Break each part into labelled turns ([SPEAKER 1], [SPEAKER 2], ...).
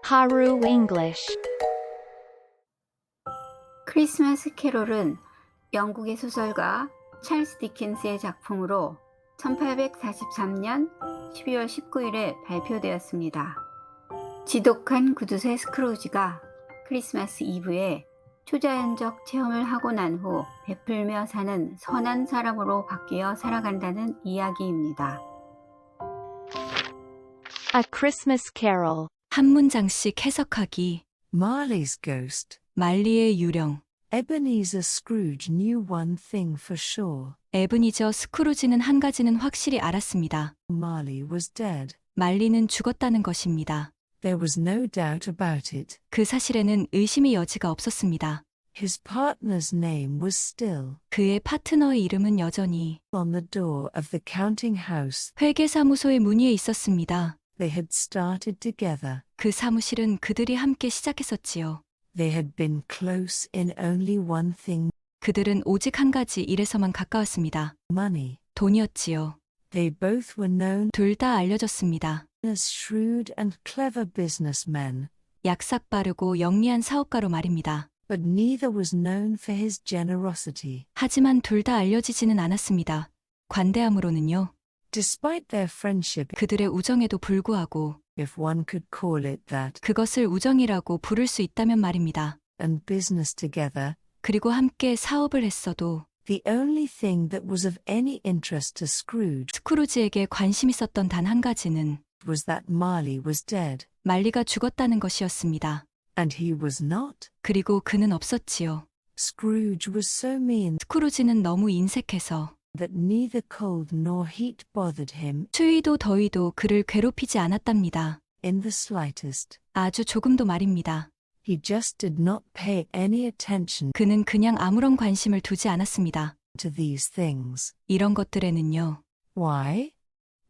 [SPEAKER 1] Haru English.
[SPEAKER 2] 크리스마스 캐롤은 영국의 소설가 찰스 디킨스의 작품으로 1843년 12월 19일에 발표되었습니다. 지독한 구두쇠 스크루지가 크리스마스 이브에 초자연적 체험을 하고 난 후 베풀며 사는 선한 사람으로 바뀌어 살아간다는 이야기입니다.
[SPEAKER 1] A Christmas Carol.
[SPEAKER 3] 한 문장씩 해석하기.
[SPEAKER 4] Marley's ghost.
[SPEAKER 3] 말리의 유령.
[SPEAKER 4] Ebenezer Scrooge knew one thing for sure.
[SPEAKER 3] 에브니저 스크루지는 한 가지는 확실히 알았습니다.
[SPEAKER 4] Marley was dead.
[SPEAKER 3] 말리는 죽었다는 것입니다.
[SPEAKER 4] There was no doubt about it.
[SPEAKER 3] 그 사실에는 의심의 여지가 없었습니다.
[SPEAKER 4] His partner's name was still
[SPEAKER 3] 그의 파트너의 이름은 여전히
[SPEAKER 4] on the door of the counting house.
[SPEAKER 3] 회계사무소의 문 위에 있었습니다.
[SPEAKER 4] They had started together.
[SPEAKER 3] 그 사무실은 그들이 함께 시작했었지요.
[SPEAKER 4] They had been close in only one thing,
[SPEAKER 3] 그들은 오직 한 가지 일에서만 가까웠습니다.
[SPEAKER 4] money.
[SPEAKER 3] 돈이었지요.
[SPEAKER 4] They both were known
[SPEAKER 3] 둘 다 알려졌습니다.
[SPEAKER 4] as shrewd and clever businessmen,
[SPEAKER 3] 약삭 빠르고 영리한 사업가로 말입니다.
[SPEAKER 4] but neither was known for his generosity.
[SPEAKER 3] 하지만 둘 다 알려지지는 않았습니다. 관대함으로는요.
[SPEAKER 4] Despite their friendship,
[SPEAKER 3] 그들의 우정에도 불구하고
[SPEAKER 4] if one could call it that,
[SPEAKER 3] 그것을 우정이라고 부를 수 있다면 말입니다.
[SPEAKER 4] and business together,
[SPEAKER 3] 그리고 함께 사업을 했어도
[SPEAKER 4] the only thing that was of any interest to Scrooge
[SPEAKER 3] 스크루지에게 관심 있었던 단 한 가지는
[SPEAKER 4] was that Marley was dead,
[SPEAKER 3] 말리가 죽었다는 것이었습니다.
[SPEAKER 4] and he was not.
[SPEAKER 3] 그리고 그는 없었지요.
[SPEAKER 4] Scrooge was so mean
[SPEAKER 3] 스크루지는 너무 인색해서
[SPEAKER 4] that neither cold nor heat bothered him
[SPEAKER 3] 추위도 더위도 그를 괴롭히지 않았답니다.
[SPEAKER 4] in the slightest.
[SPEAKER 3] 아주 조금도 말입니다.
[SPEAKER 4] He just did not pay any attention
[SPEAKER 3] 그는 그냥 아무런 관심을 두지 않았습니다.
[SPEAKER 4] to these things.
[SPEAKER 3] 이런 것들에는요.
[SPEAKER 4] Why?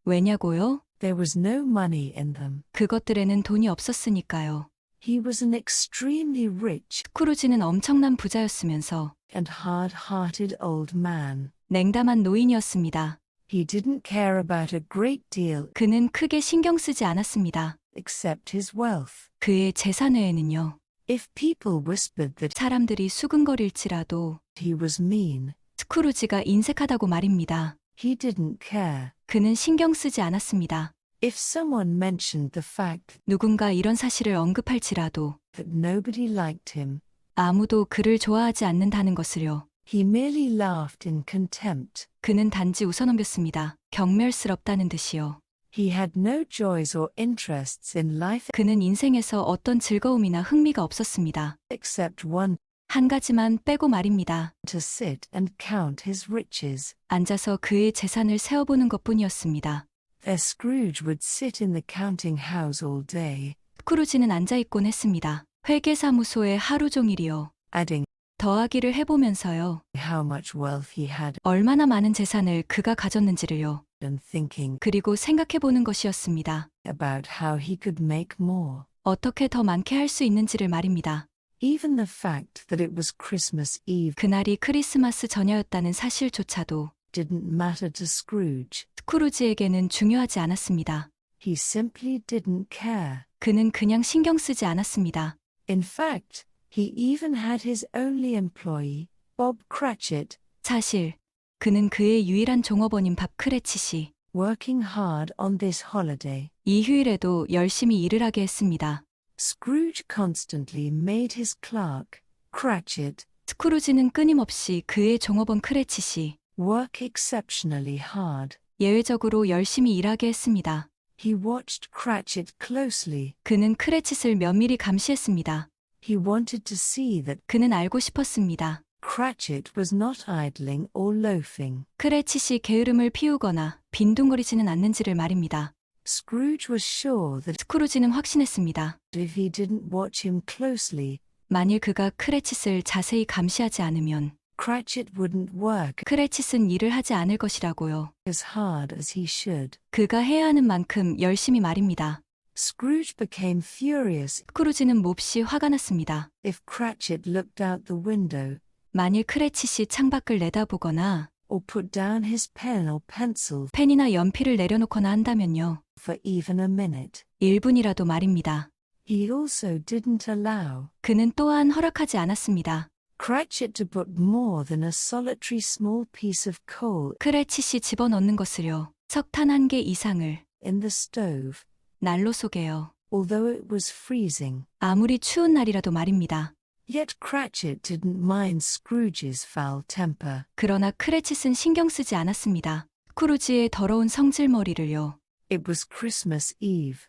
[SPEAKER 3] 왜냐고요?
[SPEAKER 4] There was no money in them.
[SPEAKER 3] 그것들에는 돈이 없었으니까요.
[SPEAKER 4] He was an extremely rich
[SPEAKER 3] 스크루지는 엄청난 부자였으면서
[SPEAKER 4] and hard-hearted old man.
[SPEAKER 3] 냉담한 노인이었습니다.
[SPEAKER 4] He didn't care about a great deal
[SPEAKER 3] 그는 크게 신경 쓰지 않았습니다.
[SPEAKER 4] except his wealth.
[SPEAKER 3] 그의 재산 외에는요.
[SPEAKER 4] If people whispered that
[SPEAKER 3] 사람들이 수근거릴지라도
[SPEAKER 4] he was mean,
[SPEAKER 3] 스크루지가 인색하다고 말입니다.
[SPEAKER 4] he didn't care.
[SPEAKER 3] 그는 신경 쓰지 않았습니다.
[SPEAKER 4] If someone mentioned the fact
[SPEAKER 3] 누군가 이런 사실을 언급할지라도
[SPEAKER 4] that nobody liked him,
[SPEAKER 3] 아무도 그를 좋아하지 않는다는 것을요.
[SPEAKER 4] he merely laughed in contempt.
[SPEAKER 3] 그는 단지 웃어넘겼습니다. 경멸스럽다는 듯이요.
[SPEAKER 4] He had no joys or interests in life
[SPEAKER 3] 그는 인생에서 어떤 즐거움이나 흥미가 없었습니다.
[SPEAKER 4] except one,
[SPEAKER 3] 한 가지만 빼고 말입니다.
[SPEAKER 4] to sit and count his riches.
[SPEAKER 3] 앉아서 그의 재산을 세어보는 것뿐이었습니다.
[SPEAKER 4] Their Scrooge would sit in the counting house all day,
[SPEAKER 3] 스크루지는 앉아있곤 했습니다. 회계사무소에 하루 종일이요.
[SPEAKER 4] adding
[SPEAKER 3] 더하기를 해보면서요.
[SPEAKER 4] how much wealth he had
[SPEAKER 3] 얼마나 많은 재산을 그가 가졌는지를요.
[SPEAKER 4] and thinking
[SPEAKER 3] 그리고 생각해보는 것이었습니다.
[SPEAKER 4] about how he could make more.
[SPEAKER 3] 어떻게 더 많게 할 수 있는지를 말입니다.
[SPEAKER 4] Even the fact that it was Christmas Eve
[SPEAKER 3] 그날이 크리스마스 전야였다는 사실조차도
[SPEAKER 4] didn't matter to Scrooge.
[SPEAKER 3] 스크루지에게는 중요하지 않았습니다.
[SPEAKER 4] He simply didn't care.
[SPEAKER 3] 그는 그냥 신경 쓰지 않았습니다.
[SPEAKER 4] In fact, he even had his only employee, Bob Cratchit,
[SPEAKER 3] 사실 그는 그의 유일한 종업원인 밥 크레치시
[SPEAKER 4] working hard on this holiday.
[SPEAKER 3] 이 휴일에도 열심히 일을 하게 했습니다.
[SPEAKER 4] Scrooge constantly made his clerk, Cratchit,
[SPEAKER 3] 스크루지는 끊임없이 그의 종업원 크레치시
[SPEAKER 4] work exceptionally hard.
[SPEAKER 3] 예외적으로 열심히 일하게 했습니다.
[SPEAKER 4] He watched Cratchit closely.
[SPEAKER 3] 그는 크레칫을 면밀히 감시했습니다.
[SPEAKER 4] He wanted to see that
[SPEAKER 3] 그는 알고 싶었습니다.
[SPEAKER 4] Cratchit was not idling or loafing.
[SPEAKER 3] 크레칫이 게으름을 피우거나 빈둥거리지는 않는지를 말입니다.
[SPEAKER 4] Scrooge was sure that
[SPEAKER 3] 스크루지는 확신했습니다.
[SPEAKER 4] if he didn't watch him closely,
[SPEAKER 3] 만일 그가 크레칫을 자세히 감시하지 않으면
[SPEAKER 4] Cratchit wouldn't work
[SPEAKER 3] 크레칫은 일을 하지 않을 것이라고요.
[SPEAKER 4] as hard as he should.
[SPEAKER 3] 그가 해야 하는 만큼 열심히 말입니다.
[SPEAKER 4] Scrooge became furious
[SPEAKER 3] 스크루지는 몹시 화가 났습니다.
[SPEAKER 4] if Cratchit looked out the window
[SPEAKER 3] 만일 크레칫이 창밖을 내다보거나
[SPEAKER 4] or put down his pen or pencil
[SPEAKER 3] 펜이나 연필을 내려놓거나 한다면요.
[SPEAKER 4] for even a minute.
[SPEAKER 3] 1분이라도 말입니다.
[SPEAKER 4] He also didn't allow
[SPEAKER 3] 그는 또한 허락하지 않았습니다.
[SPEAKER 4] Cratchit to put more than a solitary small piece of coal
[SPEAKER 3] 크레칫이 집어넣는 것을요. 석탄 1개 이상을
[SPEAKER 4] in the stove,
[SPEAKER 3] 난로 속에요.
[SPEAKER 4] although it was freezing.
[SPEAKER 3] 아무리 추운 날이라도 말입니다.
[SPEAKER 4] Yet Cratchit didn't mind Scrooge's foul temper.
[SPEAKER 3] 그러나 크레칫은 신경 쓰지 않았습니다. 스크루지의 더러운 성질머리를요.
[SPEAKER 4] It was Christmas Eve.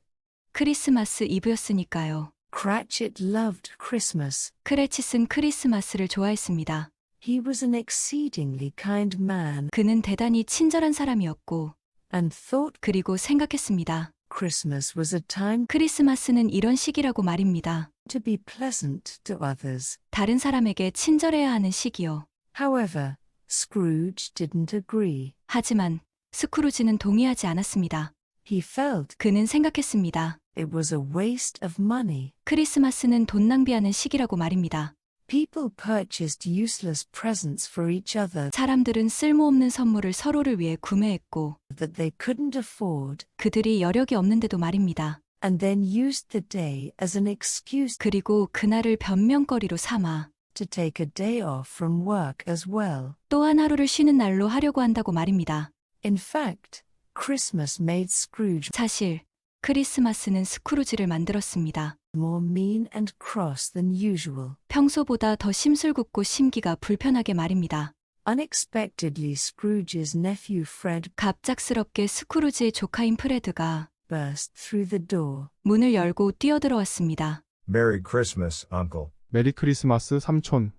[SPEAKER 3] 크리스마스 이브였으니까요.
[SPEAKER 4] Cratchit loved Christmas.
[SPEAKER 3] 크레칫은 크리스마스를 좋아했습니다.
[SPEAKER 4] He was an exceedingly kind man
[SPEAKER 3] 그는 대단히 친절한 사람이었고
[SPEAKER 4] and thought
[SPEAKER 3] 그리고 생각했습니다.
[SPEAKER 4] Christmas was a time
[SPEAKER 3] 크리스마스는 이런 시기라고 말입니다.
[SPEAKER 4] to be pleasant to others.
[SPEAKER 3] 다른 사람에게 친절해야 하는 시기요.
[SPEAKER 4] However, Scrooge didn't agree.
[SPEAKER 3] 하지만 스크루지는 동의하지 않았습니다.
[SPEAKER 4] He felt
[SPEAKER 3] 그는 생각했습니다.
[SPEAKER 4] it was a waste of money.
[SPEAKER 3] 크리스마스는 돈 낭비하는 시기라고 말입니다.
[SPEAKER 4] People purchased useless presents for each other
[SPEAKER 3] 사람들은 쓸모없는 선물을 서로를 위해 구매했고
[SPEAKER 4] that they couldn't afford,
[SPEAKER 3] 그들이 여력이 없는데도 말입니다.
[SPEAKER 4] and then used the day as an excuse
[SPEAKER 3] 그리고 그날을 변명거리로 삼아
[SPEAKER 4] to take a day off from work as well.
[SPEAKER 3] 또한 하루를 쉬는 날로 하려고 한다고 말입니다.
[SPEAKER 4] In fact, Christmas made Scrooge
[SPEAKER 3] 사실 크리스마스는 스크루지를 만들었습니다.
[SPEAKER 4] more mean and cross than usual.
[SPEAKER 3] 평소보다 더 심술궂고 심기가 불편하게 말입니다.
[SPEAKER 4] Unexpectedly, Scrooge's nephew Fred
[SPEAKER 3] 갑작스럽게 스크루지의 조카인 프레드가
[SPEAKER 4] burst through the door.
[SPEAKER 3] 문을 열고 뛰어들어왔습니다.
[SPEAKER 5] Merry Christmas, Uncle.
[SPEAKER 6] 메리 크리스마스 삼촌.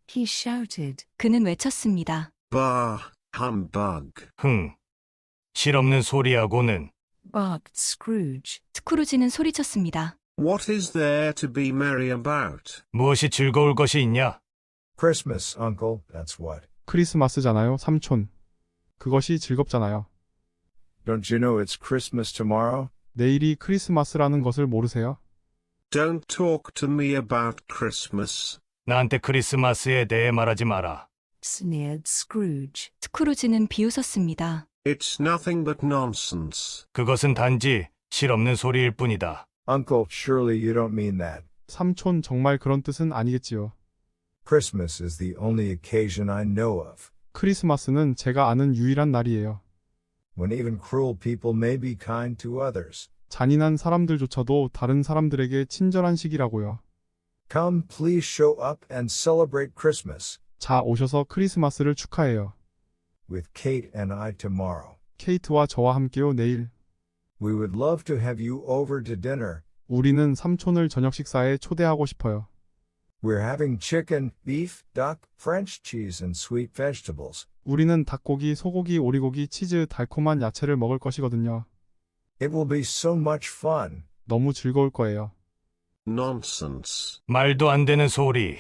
[SPEAKER 4] He shouted,
[SPEAKER 3] 그는 외쳤습니다.
[SPEAKER 7] Bah, humbug.
[SPEAKER 8] 실없는 소리하고는
[SPEAKER 4] barked Scrooge.
[SPEAKER 3] 스크루지는 소리쳤습니다.
[SPEAKER 7] What is there to be merry about?
[SPEAKER 8] 무엇이 즐거울 것이 있냐?
[SPEAKER 5] Christmas, Uncle, that's what.
[SPEAKER 6] 크리스마스잖아요, 삼촌. 그것이 즐겁잖아요.
[SPEAKER 5] Don't you know it's Christmas tomorrow?
[SPEAKER 6] 내일이 크리스마스라는 것을 모르세요?
[SPEAKER 7] Don't talk to me about Christmas.
[SPEAKER 8] 나한테 크리스마스에 대해 말하지 마라.
[SPEAKER 4] Sneered Scrooge.
[SPEAKER 3] 스크루지는 비웃었습니다.
[SPEAKER 7] It's nothing but nonsense.
[SPEAKER 8] 그것은 단지 실없는 소리일 뿐이다.
[SPEAKER 5] Uncle, surely you don't mean that.
[SPEAKER 6] 삼촌 정말 그런 뜻은 아니겠지요.
[SPEAKER 5] Christmas is the only occasion I know of
[SPEAKER 6] 크리스마스는 제가 아는 유일한 날이에요.
[SPEAKER 5] when even cruel people may be kind to others.
[SPEAKER 6] 잔인한 사람들조차도 다른 사람들에게 친절한 시기라고요.
[SPEAKER 5] Come, please show up and celebrate Christmas
[SPEAKER 6] 자, 오셔서 크리스마스를 축하해요.
[SPEAKER 5] with Kate and I tomorrow.
[SPEAKER 6] 케이트와 저와 함께요, 내일.
[SPEAKER 5] We would love to have you over to dinner.
[SPEAKER 6] 우리는 삼촌을 저녁 식사에 초대하고 싶어요.
[SPEAKER 5] We're having chicken, beef, duck, French cheese, and sweet vegetables.
[SPEAKER 6] 우리는 닭고기, 소고기, 오리고기, 치즈, 달콤한 야채를 먹을 것이거든요.
[SPEAKER 5] It will be so much fun.
[SPEAKER 6] 너무 즐거울 거예요.
[SPEAKER 7] Nonsense.
[SPEAKER 8] 말도 안 되는 소리.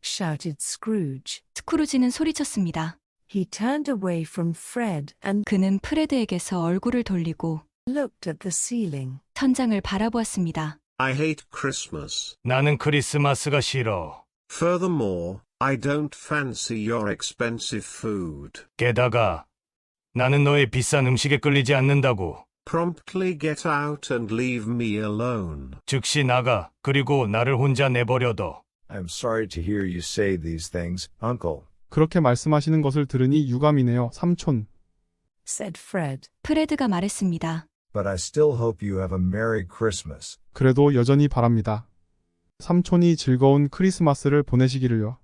[SPEAKER 4] Shouted Scrooge.
[SPEAKER 3] 스크루지는 소리쳤습니다.
[SPEAKER 4] He turned away from Fred and
[SPEAKER 3] 그는 프레드에게서 얼굴을 돌리고
[SPEAKER 4] looked at the ceiling.
[SPEAKER 3] 천장을 바라보았습니다.
[SPEAKER 7] I hate Christmas.
[SPEAKER 8] 나는 크리스마스가 싫어.
[SPEAKER 7] Furthermore, I don't fancy your expensive food.
[SPEAKER 8] 게다가 나는 너의 비싼 음식에 끌리지 않는다고.
[SPEAKER 7] Promptly get out and leave me alone.
[SPEAKER 8] 즉시 나가. 그리고 나를 혼자 내버려둬.
[SPEAKER 5] I'm sorry to hear you say these things, Uncle.
[SPEAKER 6] 그렇게 말씀하시는 것을 들으니 유감이네요, 삼촌.
[SPEAKER 4] Said Fred.
[SPEAKER 3] 프레드가 말했습니다.
[SPEAKER 5] But I still hope you have a Merry Christmas.
[SPEAKER 6] 그래도 여전히 바랍니다. 삼촌이 즐거운 크리스마스를 보내시기를요.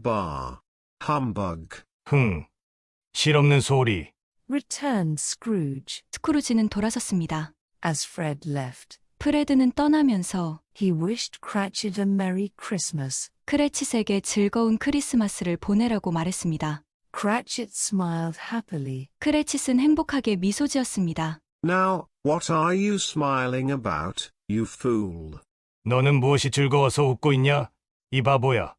[SPEAKER 7] Bah, humbug.
[SPEAKER 8] 실없는 소리.
[SPEAKER 4] Returned Scrooge.
[SPEAKER 3] 스크루지는 돌아섰습니다.
[SPEAKER 4] As Fred left,
[SPEAKER 3] 프레드는 떠나면서
[SPEAKER 4] he wished Cratchit a Merry Christmas.
[SPEAKER 3] 크레칫에게 즐거운 크리스마스를 보내라고 말했습니다.
[SPEAKER 4] Cratchit smiled happily.
[SPEAKER 3] 크레칫은 행복하게 미소 지었습니다.
[SPEAKER 7] Now, what are you smiling about, you fool?
[SPEAKER 8] 너는 무엇이 즐거워서 웃고 있냐? 이 바보야.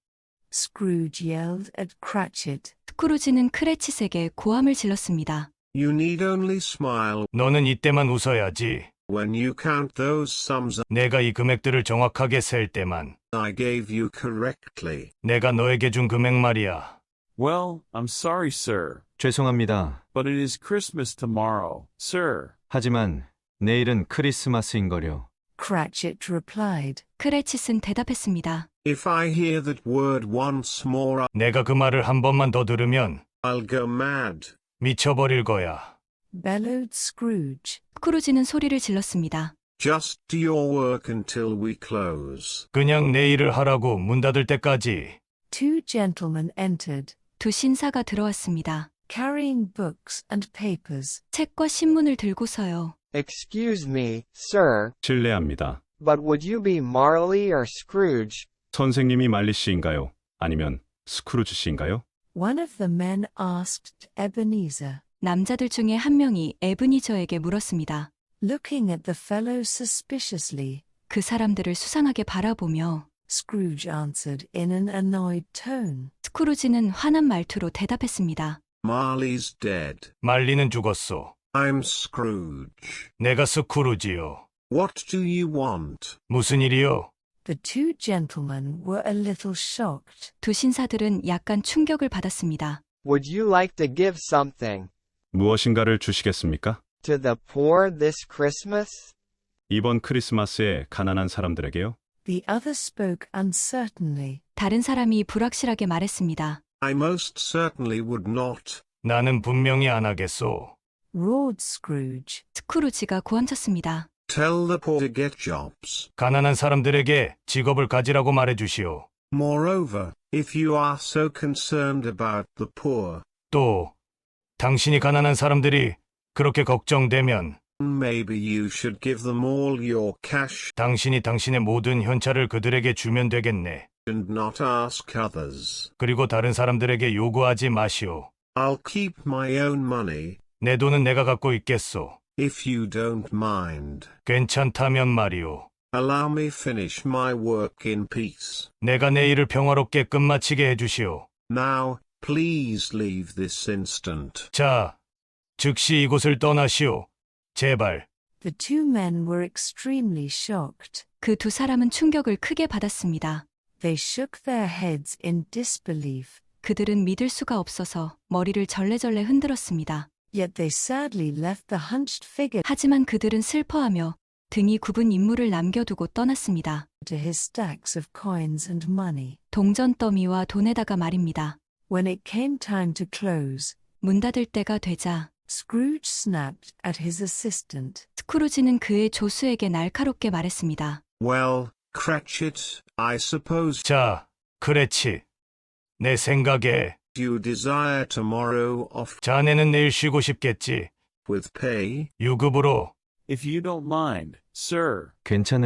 [SPEAKER 4] Scrooge yelled at Cratchit.
[SPEAKER 3] 스크루지는 크레칫에게 고함을 질렀습니다.
[SPEAKER 7] You need only smile
[SPEAKER 8] 너는 이때만 웃어야지.
[SPEAKER 7] when you count those sums
[SPEAKER 8] 내가 이 금액들을 정확하게 셀 때만.
[SPEAKER 7] I gave you correctly.
[SPEAKER 8] 내가 너에게 준 금액 말이야.
[SPEAKER 9] Well, I'm sorry, sir,
[SPEAKER 10] 죄송합니다.
[SPEAKER 9] but it is Christmas tomorrow, sir.
[SPEAKER 10] 하지만 내일은 크리스마스인걸요.
[SPEAKER 4] Cratchit replied.
[SPEAKER 3] 크레칫은 대답했습니다.
[SPEAKER 7] If I hear that word once more,
[SPEAKER 8] 내가 그 말을 한 번만 더 들으면
[SPEAKER 7] I'll go mad.
[SPEAKER 8] 미쳐버릴 거야.
[SPEAKER 4] Bellowed Scrooge.
[SPEAKER 3] 스크루지는 소리를 질렀습니다.
[SPEAKER 7] Just do your work until we close.
[SPEAKER 8] 그냥 내 일을 하라고 문 닫을 때까지.
[SPEAKER 4] Two gentlemen entered,
[SPEAKER 3] 두 신사가 들어왔습니다.
[SPEAKER 4] carrying books and papers.
[SPEAKER 3] 책과 신문을 들고서요.
[SPEAKER 10] Excuse me, sir,
[SPEAKER 11] 실례합니다.
[SPEAKER 10] but would you be Marley or Scrooge?
[SPEAKER 11] 선생님이 말리 씨인가요? 아니면 스크루지 씨인가요?
[SPEAKER 4] One of the men asked Ebenezer,
[SPEAKER 3] 남자들 중에 한 명이 에브니저에게 물었습니다.
[SPEAKER 4] looking at the fellow suspiciously.
[SPEAKER 3] 그 사람들을 수상하게 바라보며
[SPEAKER 4] Scrooge answered in an annoyed tone.
[SPEAKER 3] 스크루지는 화난 말투로 대답했습니다.
[SPEAKER 7] Marley's dead.
[SPEAKER 8] 말리는 죽었소.
[SPEAKER 7] I'm Scrooge.
[SPEAKER 8] 내가 스크루지요.
[SPEAKER 7] What do you want?
[SPEAKER 8] 무슨 일이요?
[SPEAKER 4] The two gentlemen were a little shocked.
[SPEAKER 3] 두 신사들은 약간 충격을 받았습니다.
[SPEAKER 10] Would you like to give something
[SPEAKER 11] 무엇인가를 주시겠습니까?
[SPEAKER 10] to the poor this Christmas?
[SPEAKER 11] 이번 크리스마스에 가난한 사람들에게요?
[SPEAKER 4] The other spoke uncertainly.
[SPEAKER 3] 다른 사람이 불확실하게 말했습니다.
[SPEAKER 7] I most certainly would not.
[SPEAKER 8] 나는 분명히 안 하겠소.
[SPEAKER 4] Roared Scrooge.
[SPEAKER 3] 스크루지가 고함쳤습니다.
[SPEAKER 7] Tell the poor to get jobs.
[SPEAKER 8] 가난한 사람들에게 직업을 가지라고 말해주시오.
[SPEAKER 7] Moreover, if you are so concerned about the poor,
[SPEAKER 8] 또 당신이 가난한 사람들이 그렇게 걱정되면
[SPEAKER 7] maybe you should give them all your cash
[SPEAKER 8] 당신이 당신의 모든 현찰을 그들에게 주면 되겠네.
[SPEAKER 7] and not ask others.
[SPEAKER 8] 그리고 다른 사람들에게 요구하지 마시오.
[SPEAKER 7] I'll keep my own money,
[SPEAKER 8] 내 돈은 내가 갖고 있겠소.
[SPEAKER 7] if you don't mind.
[SPEAKER 8] 괜찮다면 말이오.
[SPEAKER 7] Allow me finish my work in peace.
[SPEAKER 8] 내가 내 일을 평화롭게 끝마치게 해주시오.
[SPEAKER 7] Now, please leave this instant.
[SPEAKER 8] 자, 즉시 이곳을 떠나시오. 제발.
[SPEAKER 4] The two men were extremely shocked.
[SPEAKER 3] 그 두 사람은 충격을 크게 받았습니다.
[SPEAKER 4] They shook their heads in disbelief.
[SPEAKER 3] 그들은 믿을 수가 없어서 머리를 절레절레 흔들었습니다.
[SPEAKER 4] Yet they sadly left the hunched figure
[SPEAKER 3] 하지만 그들은 슬퍼하며 등이 굽은 인물을 남겨두고 떠났습니다.
[SPEAKER 4] to his stacks of coins and money.
[SPEAKER 3] 동전 더미와 돈에다가 말입니다.
[SPEAKER 4] When it came time to close,
[SPEAKER 3] 문 닫을 때가 되자
[SPEAKER 4] Scrooge snapped at his assistant.
[SPEAKER 3] 스크루지는 그의 조수에게 날카롭게 말했습니다.
[SPEAKER 7] Well, Cratchit, I suppose
[SPEAKER 8] 자, 크레치. 내 생각에
[SPEAKER 7] you desire tomorrow off
[SPEAKER 8] 자네는 내일 쉬고 싶겠지.
[SPEAKER 7] with pay.
[SPEAKER 8] 유급으로.
[SPEAKER 9] If you don't mind, sir.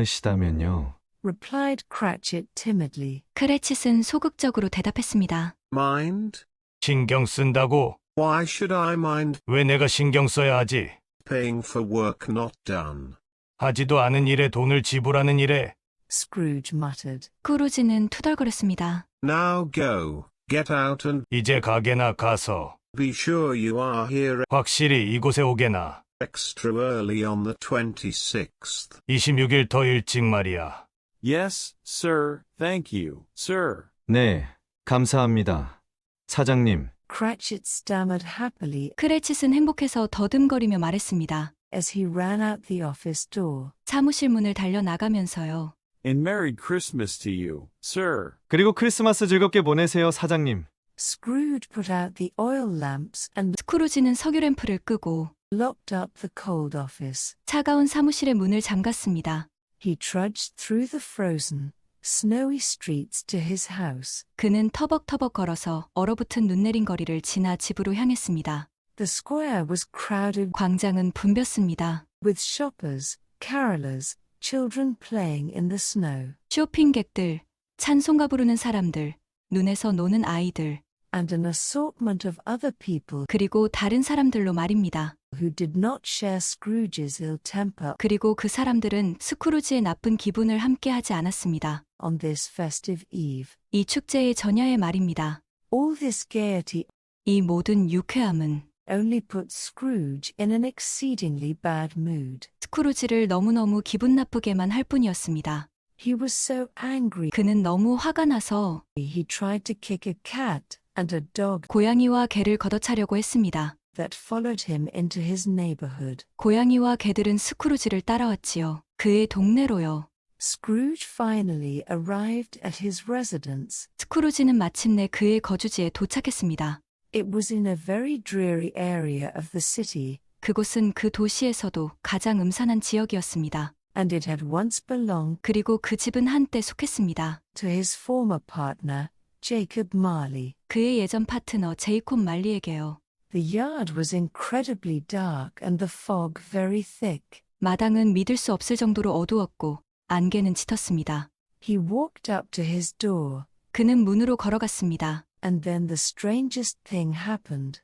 [SPEAKER 11] 괜찮으시다면요.
[SPEAKER 4] Replied Cratchit timidly.
[SPEAKER 3] 크레칫은 소극적으로 대답했습니다.
[SPEAKER 7] Mind?
[SPEAKER 8] 신경 쓴다고?
[SPEAKER 7] Why should I mind
[SPEAKER 8] 왜 내가 신경 써야 하지?
[SPEAKER 7] paying for work not done?
[SPEAKER 8] 하지도 않은 일에 돈을 지불하는 일에.
[SPEAKER 4] Scrooge muttered.
[SPEAKER 3] 스크루지는 투덜거렸습니다.
[SPEAKER 7] Now go, get out and
[SPEAKER 8] 이제 가게나 가서
[SPEAKER 7] be sure you are here
[SPEAKER 8] 확실히 이곳에 오게나.
[SPEAKER 7] extra early on the 26th.
[SPEAKER 8] 26일 더 일찍 말이야.
[SPEAKER 9] Yes, sir. Thank you, sir.
[SPEAKER 11] 네, 감사합니다. 사장님.
[SPEAKER 4] Cratchit stammered happily
[SPEAKER 3] 크레칫은 행복해서 더듬거리며 말했습니다.
[SPEAKER 4] as he ran out the office door.
[SPEAKER 3] 사무실 문을 달려 나가면서요.
[SPEAKER 9] And Merry Christmas to you, sir.
[SPEAKER 11] 그리고 크리스마스 즐겁게 보내세요, 사장님.
[SPEAKER 4] Scrooge put out the oil lamps and
[SPEAKER 3] 스크루지는 석유램프를 끄고
[SPEAKER 4] locked up the cold office.
[SPEAKER 3] 차가운 사무실의 문을 잠갔습니다.
[SPEAKER 4] He trudged through the frozen, snowy streets to his house.
[SPEAKER 3] 그는 터벅터벅 걸어서 얼어붙은 눈 내린 거리를 지나 집으로 향했습니다.
[SPEAKER 4] The square was crowded
[SPEAKER 3] 광장은 붐볐습니다.
[SPEAKER 4] with shoppers, carolers, children playing in the snow,
[SPEAKER 3] 쇼핑객들, 찬송가 부르는 사람들, 눈에서 노는 아이들,
[SPEAKER 4] and an assortment of other people
[SPEAKER 3] 그리고 다른 사람들로 말입니다.
[SPEAKER 4] who did not share Scrooge's ill temper
[SPEAKER 3] 그리고 그 사람들은 스크루지의 나쁜 기분을 함께하지 않았습니다.
[SPEAKER 4] on this festive eve.
[SPEAKER 3] 이 축제의 전야의 말입니다.
[SPEAKER 4] All this gaiety
[SPEAKER 3] 이 모든 유쾌함은
[SPEAKER 4] only put Scrooge in an exceedingly bad mood.
[SPEAKER 3] 스크루지를 너무너무 기분 나쁘게만 할 뿐이었습니다.
[SPEAKER 4] He was so angry
[SPEAKER 3] 그는 너무 화가 나서
[SPEAKER 4] he tried to kick a cat and a dog
[SPEAKER 3] 고양이와 개를 걷어차려고 했습니다.
[SPEAKER 4] that followed him into his neighborhood.
[SPEAKER 3] 고양이와 개들은 스크루지를 따라왔지요. 그의 동네로요.
[SPEAKER 4] Scrooge finally arrived at his residence.
[SPEAKER 3] 스크루지는 마침내 그의 거주지에 도착했습니다.
[SPEAKER 4] It was in a very dreary area of the city,
[SPEAKER 3] 그곳은 그 도시에서도 가장 음산한 지역이었습니다.
[SPEAKER 4] and it had once belonged
[SPEAKER 3] 그리고 그 집은 한때 속했습니다.
[SPEAKER 4] to his former partner, Jacob Marley.
[SPEAKER 3] 그의 예전 파트너 제이콥 말리에게요.
[SPEAKER 4] The yard was incredibly dark and the fog very thick.
[SPEAKER 3] 마당은 믿을 수 없을 정도로 어두웠고 안개는 짙었습니다.
[SPEAKER 4] He walked up to his door,
[SPEAKER 3] 그는 문으로 걸어갔습니다.
[SPEAKER 4] and then the strangest thing happened.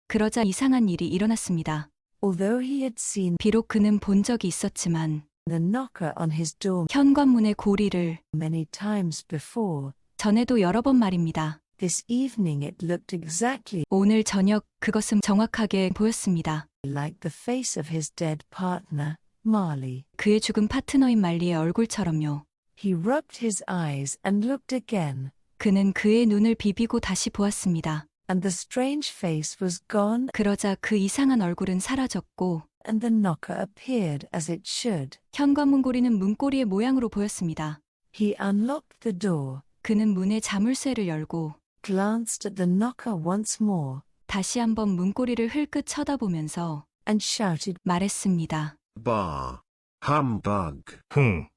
[SPEAKER 3] 그러자 이상한 일이 일어났습니다.
[SPEAKER 4] Although he had seen
[SPEAKER 3] 비록 그는 본 적이 있었지만
[SPEAKER 4] the knocker on his door
[SPEAKER 3] 현관문의 고리를
[SPEAKER 4] many times before,
[SPEAKER 3] 전에도 여러 번 말입니다.
[SPEAKER 4] this evening it looked exactly
[SPEAKER 3] 오늘 저녁 그것은 정확하게 보였습니다.
[SPEAKER 4] like the face of his dead partner, Marley.
[SPEAKER 3] 그의 죽은 파트너인 말리의 얼굴처럼요.
[SPEAKER 4] He rubbed his eyes and looked again,
[SPEAKER 3] 그는 그의 눈을 비비고 다시 보았습니다.
[SPEAKER 4] and the strange face was gone,
[SPEAKER 3] 그러자 그 이상한 얼굴은 사라졌고
[SPEAKER 4] and the knocker appeared as it should.
[SPEAKER 3] 현관문 고리는 문고리의 모양으로 보였습니다.
[SPEAKER 4] He unlocked the door,
[SPEAKER 3] 그는 문의 자물쇠를 열고
[SPEAKER 4] glanced at the knocker once more,
[SPEAKER 3] 다시 한번 문고리를 흘끗 쳐다보면서
[SPEAKER 4] and shouted,
[SPEAKER 3] 말했습니다.
[SPEAKER 7] Bah. Humbug.
[SPEAKER 8] 흥.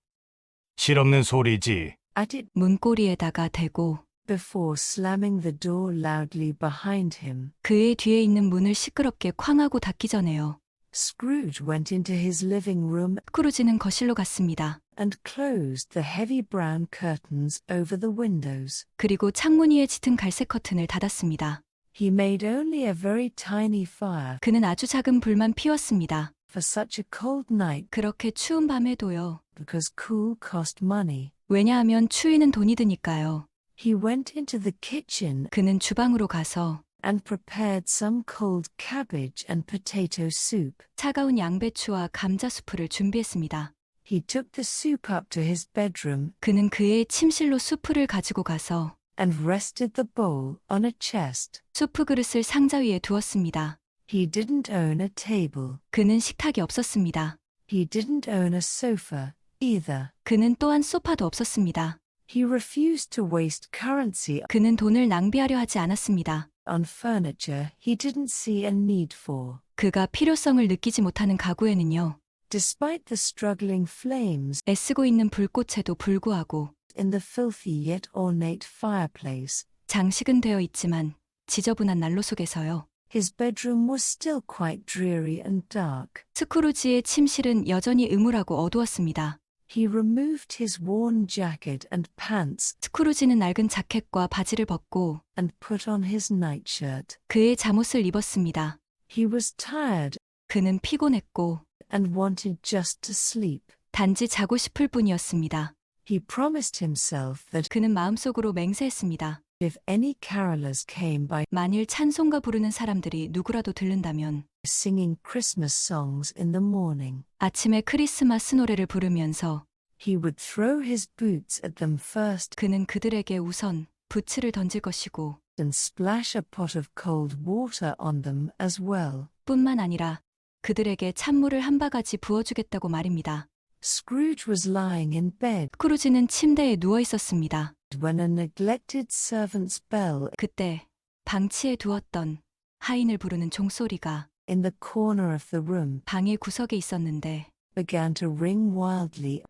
[SPEAKER 8] 실없는 소리지.
[SPEAKER 4] at it
[SPEAKER 3] 문고리에다가 대고
[SPEAKER 4] before slamming the door loudly behind him.
[SPEAKER 3] 그의 뒤에 있는 문을 시끄럽게 쾅하고 닫기 전에요.
[SPEAKER 4] Scrooge went into his living room
[SPEAKER 3] 스크루지는 거실로 갔습니다.
[SPEAKER 4] and closed the heavy brown curtains over the windows.
[SPEAKER 3] 그리고 창문 위에 짙은 갈색 커튼을 닫았습니다.
[SPEAKER 4] He made only a very tiny fire
[SPEAKER 3] 그는 아주 작은 불만 피웠습니다.
[SPEAKER 4] for such a cold night
[SPEAKER 3] 그렇게 추운 밤에도요.
[SPEAKER 4] because cool cost money.
[SPEAKER 3] 왜냐하면 추위는 돈이 드니까요.
[SPEAKER 4] He went into the kitchen
[SPEAKER 3] 그는 주방으로 가서
[SPEAKER 4] and prepared some cold cabbage and potato soup.
[SPEAKER 3] 차가운 양배추와 감자 수프를 준비했습니다.
[SPEAKER 4] He took the soup up to his bedroom
[SPEAKER 3] 그는 그의 침실로 수프를 가지고 가서
[SPEAKER 4] and rested the bowl on a chest.
[SPEAKER 3] 수프 그릇을 상자 위에 두었습니다.
[SPEAKER 4] He didn't own a table.
[SPEAKER 3] 그는 식탁이 없었습니다.
[SPEAKER 4] He didn't own a sofa either.
[SPEAKER 3] 그는 또한 소파도 없었습니다.
[SPEAKER 4] He refused to waste currency
[SPEAKER 3] 그는 돈을 낭비하려 하지 않았습니다.
[SPEAKER 4] on furniture he didn't see a need for.
[SPEAKER 3] 그가 필요성을 느끼지 못하는 가구에는요.
[SPEAKER 4] Despite the struggling flames
[SPEAKER 3] 애쓰고 있는 불꽃에도 불구하고
[SPEAKER 4] in the filthy yet ornate fireplace,
[SPEAKER 3] 장식은 되어 있지만 지저분한 난로 속에서요.
[SPEAKER 4] his bedroom was still quite dreary and dark.
[SPEAKER 3] 스크루지의 침실은 여전히 음울하고 어두웠습니다.
[SPEAKER 4] He removed his worn jacket and pants
[SPEAKER 3] 스크루지는 낡은 자켓과 바지를 벗고
[SPEAKER 4] and put on his nightshirt.
[SPEAKER 3] 그의 잠옷을 입었습니다.
[SPEAKER 4] He was tired
[SPEAKER 3] 그는 피곤했고
[SPEAKER 4] and wanted just to sleep.
[SPEAKER 3] 단지 자고 싶을 뿐이었습니다.
[SPEAKER 4] He promised himself that
[SPEAKER 3] 그는 마음속으로 맹세했습니다.
[SPEAKER 4] if any carolers came by
[SPEAKER 3] 만일 찬송가 부르는 사람들이 누구라도 들른다면
[SPEAKER 4] singing Christmas songs in the morning,
[SPEAKER 3] 아침에 크리스마스 노래를 부르면서
[SPEAKER 4] he would throw his boots at them first
[SPEAKER 3] 그는 그들에게 우선 부츠를 던질 것이고
[SPEAKER 4] and splash a pot of cold water on them as well.
[SPEAKER 3] 뿐만 아니라 그들에게 찬물을 한 바가지 부어주겠다고 말입니다.
[SPEAKER 4] Scrooge was lying in bed
[SPEAKER 3] 스크루지는 침대에 누워 있었습니다.
[SPEAKER 4] when a neglected servant's bell
[SPEAKER 3] 그때 방치해 두었던 하인을 부르는 종소리가
[SPEAKER 4] in the corner of the room
[SPEAKER 3] 방의 구석에 있었는데
[SPEAKER 4] began to ring wildly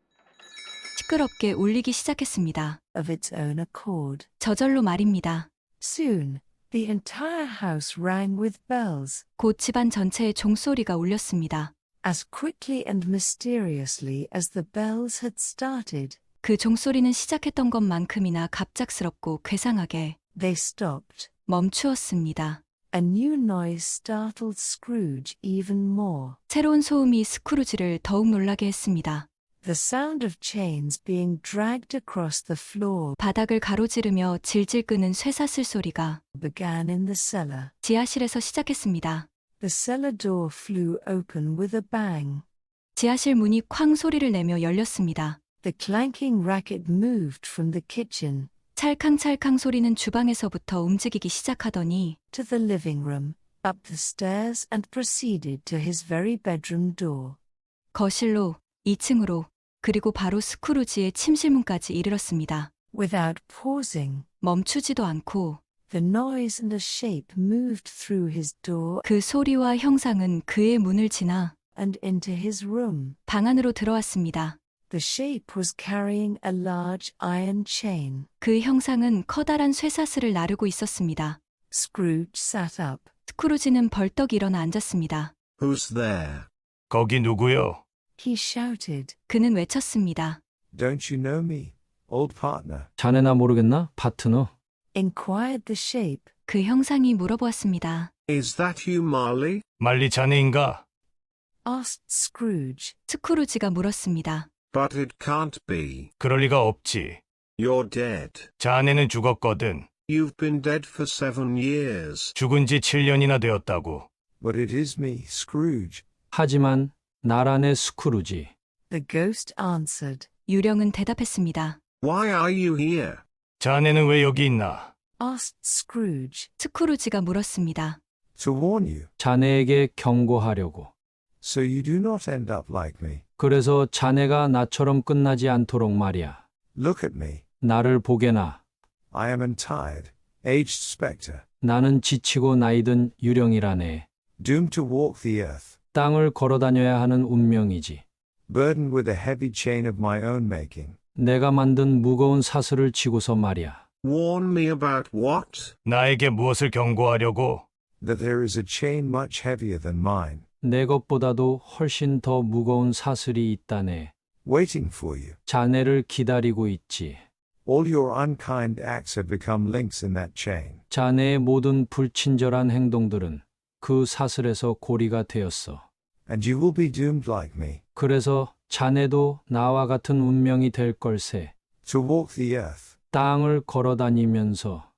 [SPEAKER 3] 시끄럽게 울리기 시작했습니다.
[SPEAKER 4] of its own accord.
[SPEAKER 3] 저절로 말입니다.
[SPEAKER 4] Soon, the entire house rang with bells.
[SPEAKER 3] 곧 집안 전체에 종소리가 울렸습니다.
[SPEAKER 4] As quickly and mysteriously as the bells had started,
[SPEAKER 3] 그 종소리는 시작했던 것만큼이나 갑작스럽고 괴상하게
[SPEAKER 4] they stopped.
[SPEAKER 3] 멈추었습니다.
[SPEAKER 4] A new noise startled Scrooge even more.
[SPEAKER 3] 새로운 소음이 스크루지를 더욱 놀라게 했습니다.
[SPEAKER 4] The sound of chains being dragged across the floor
[SPEAKER 3] 바닥을 가로지르며 질질 끄는 쇠사슬 소리가
[SPEAKER 4] began in the cellar.
[SPEAKER 3] 지하실에서 시작했습니다.
[SPEAKER 4] The cellar door flew open with a bang.
[SPEAKER 3] 지하실 문이 쾅 소리를 내며 열렸습니다.
[SPEAKER 4] The clanking racket moved from the kitchen
[SPEAKER 3] 찰캉찰캉 소리는 주방에서부터 움직이기 시작하더니
[SPEAKER 4] to the living room, up the stairs and proceeded to his very bedroom door.
[SPEAKER 3] 거실로 2층으로, 그리고 바로 스크루지의 침실문까지 이르렀습니다.
[SPEAKER 4] Without pausing,
[SPEAKER 3] 멈추지도 않고
[SPEAKER 4] the noise and a shape moved through his door
[SPEAKER 3] 그 소리와 형상은 그의 문을 지나
[SPEAKER 4] and into his room.
[SPEAKER 3] 방 안으로 들어왔습니다.
[SPEAKER 4] The shape was carrying a large iron chain.
[SPEAKER 3] 그 형상은 커다란 쇠사슬을 나르고 있었습니다.
[SPEAKER 4] Scrooge sat up.
[SPEAKER 3] 스크루지는 벌떡 일어나 앉았습니다.
[SPEAKER 7] Who's there?
[SPEAKER 8] 거기 누구요?
[SPEAKER 4] He shouted.
[SPEAKER 3] 그는 외쳤습니다.
[SPEAKER 5] Don't you know me, old partner?
[SPEAKER 12] 자네나 모르겠나? 파트너.
[SPEAKER 4] Inquired the shape.
[SPEAKER 3] 그 형상이 물어보았습니다.
[SPEAKER 7] Is that you, Marley?
[SPEAKER 8] 말리 자네인가?
[SPEAKER 4] Asked Scrooge.
[SPEAKER 3] 스크루지가 물었습니다.
[SPEAKER 7] But it can't be.
[SPEAKER 8] 그럴 리가 없지.
[SPEAKER 7] You're dead.
[SPEAKER 8] 자네는 죽었거든.
[SPEAKER 7] You've been dead for 7 years.
[SPEAKER 8] 죽은 지 7년이나 되었다고.
[SPEAKER 5] But it is me, Scrooge.
[SPEAKER 12] 하지만 나란의 스크루지.
[SPEAKER 4] The ghost answered.
[SPEAKER 3] 유령은 대답했습니다.
[SPEAKER 7] Why are you here?
[SPEAKER 8] 자네는 왜 여기 있나?
[SPEAKER 4] Asked Scrooge.
[SPEAKER 3] 스크루지가 물었습니다.
[SPEAKER 5] To warn you,
[SPEAKER 12] 자네에게 경고하려고.
[SPEAKER 5] so you do not end up like me.
[SPEAKER 12] 그래서 자네가 나처럼 끝나지 않도록 말이야.
[SPEAKER 5] Look at me.
[SPEAKER 12] 나를 보게나.
[SPEAKER 5] I am a tired, aged spectre,
[SPEAKER 12] 나는 지치고 나이든 유령이라네.
[SPEAKER 5] doomed to walk the earth,
[SPEAKER 12] 땅을 걸어다녀야 하는 운명이지.
[SPEAKER 5] burdened with a heavy chain of my own making.
[SPEAKER 12] 내가 만든 무거운 사슬을 지고서 말이야.
[SPEAKER 7] Warn me about what?
[SPEAKER 8] 나에게 무엇을 경고하려고?
[SPEAKER 5] That there is a chain much heavier than mine,
[SPEAKER 12] 내 것보다도 훨씬 더 무거운 사슬이 있다네.
[SPEAKER 5] waiting for you.
[SPEAKER 12] 자네를 기다리고 있지.
[SPEAKER 5] All your unkind acts have become links in that chain.
[SPEAKER 12] 자네의 모든 불친절한 행동들은 그 사슬에서 고리가 되었어.
[SPEAKER 5] And you will be doomed like me,
[SPEAKER 12] 그래서 자네도 나와 같은 운명이 될 걸세.
[SPEAKER 5] to walk the earth,
[SPEAKER 12] 땅을 걸어다니면서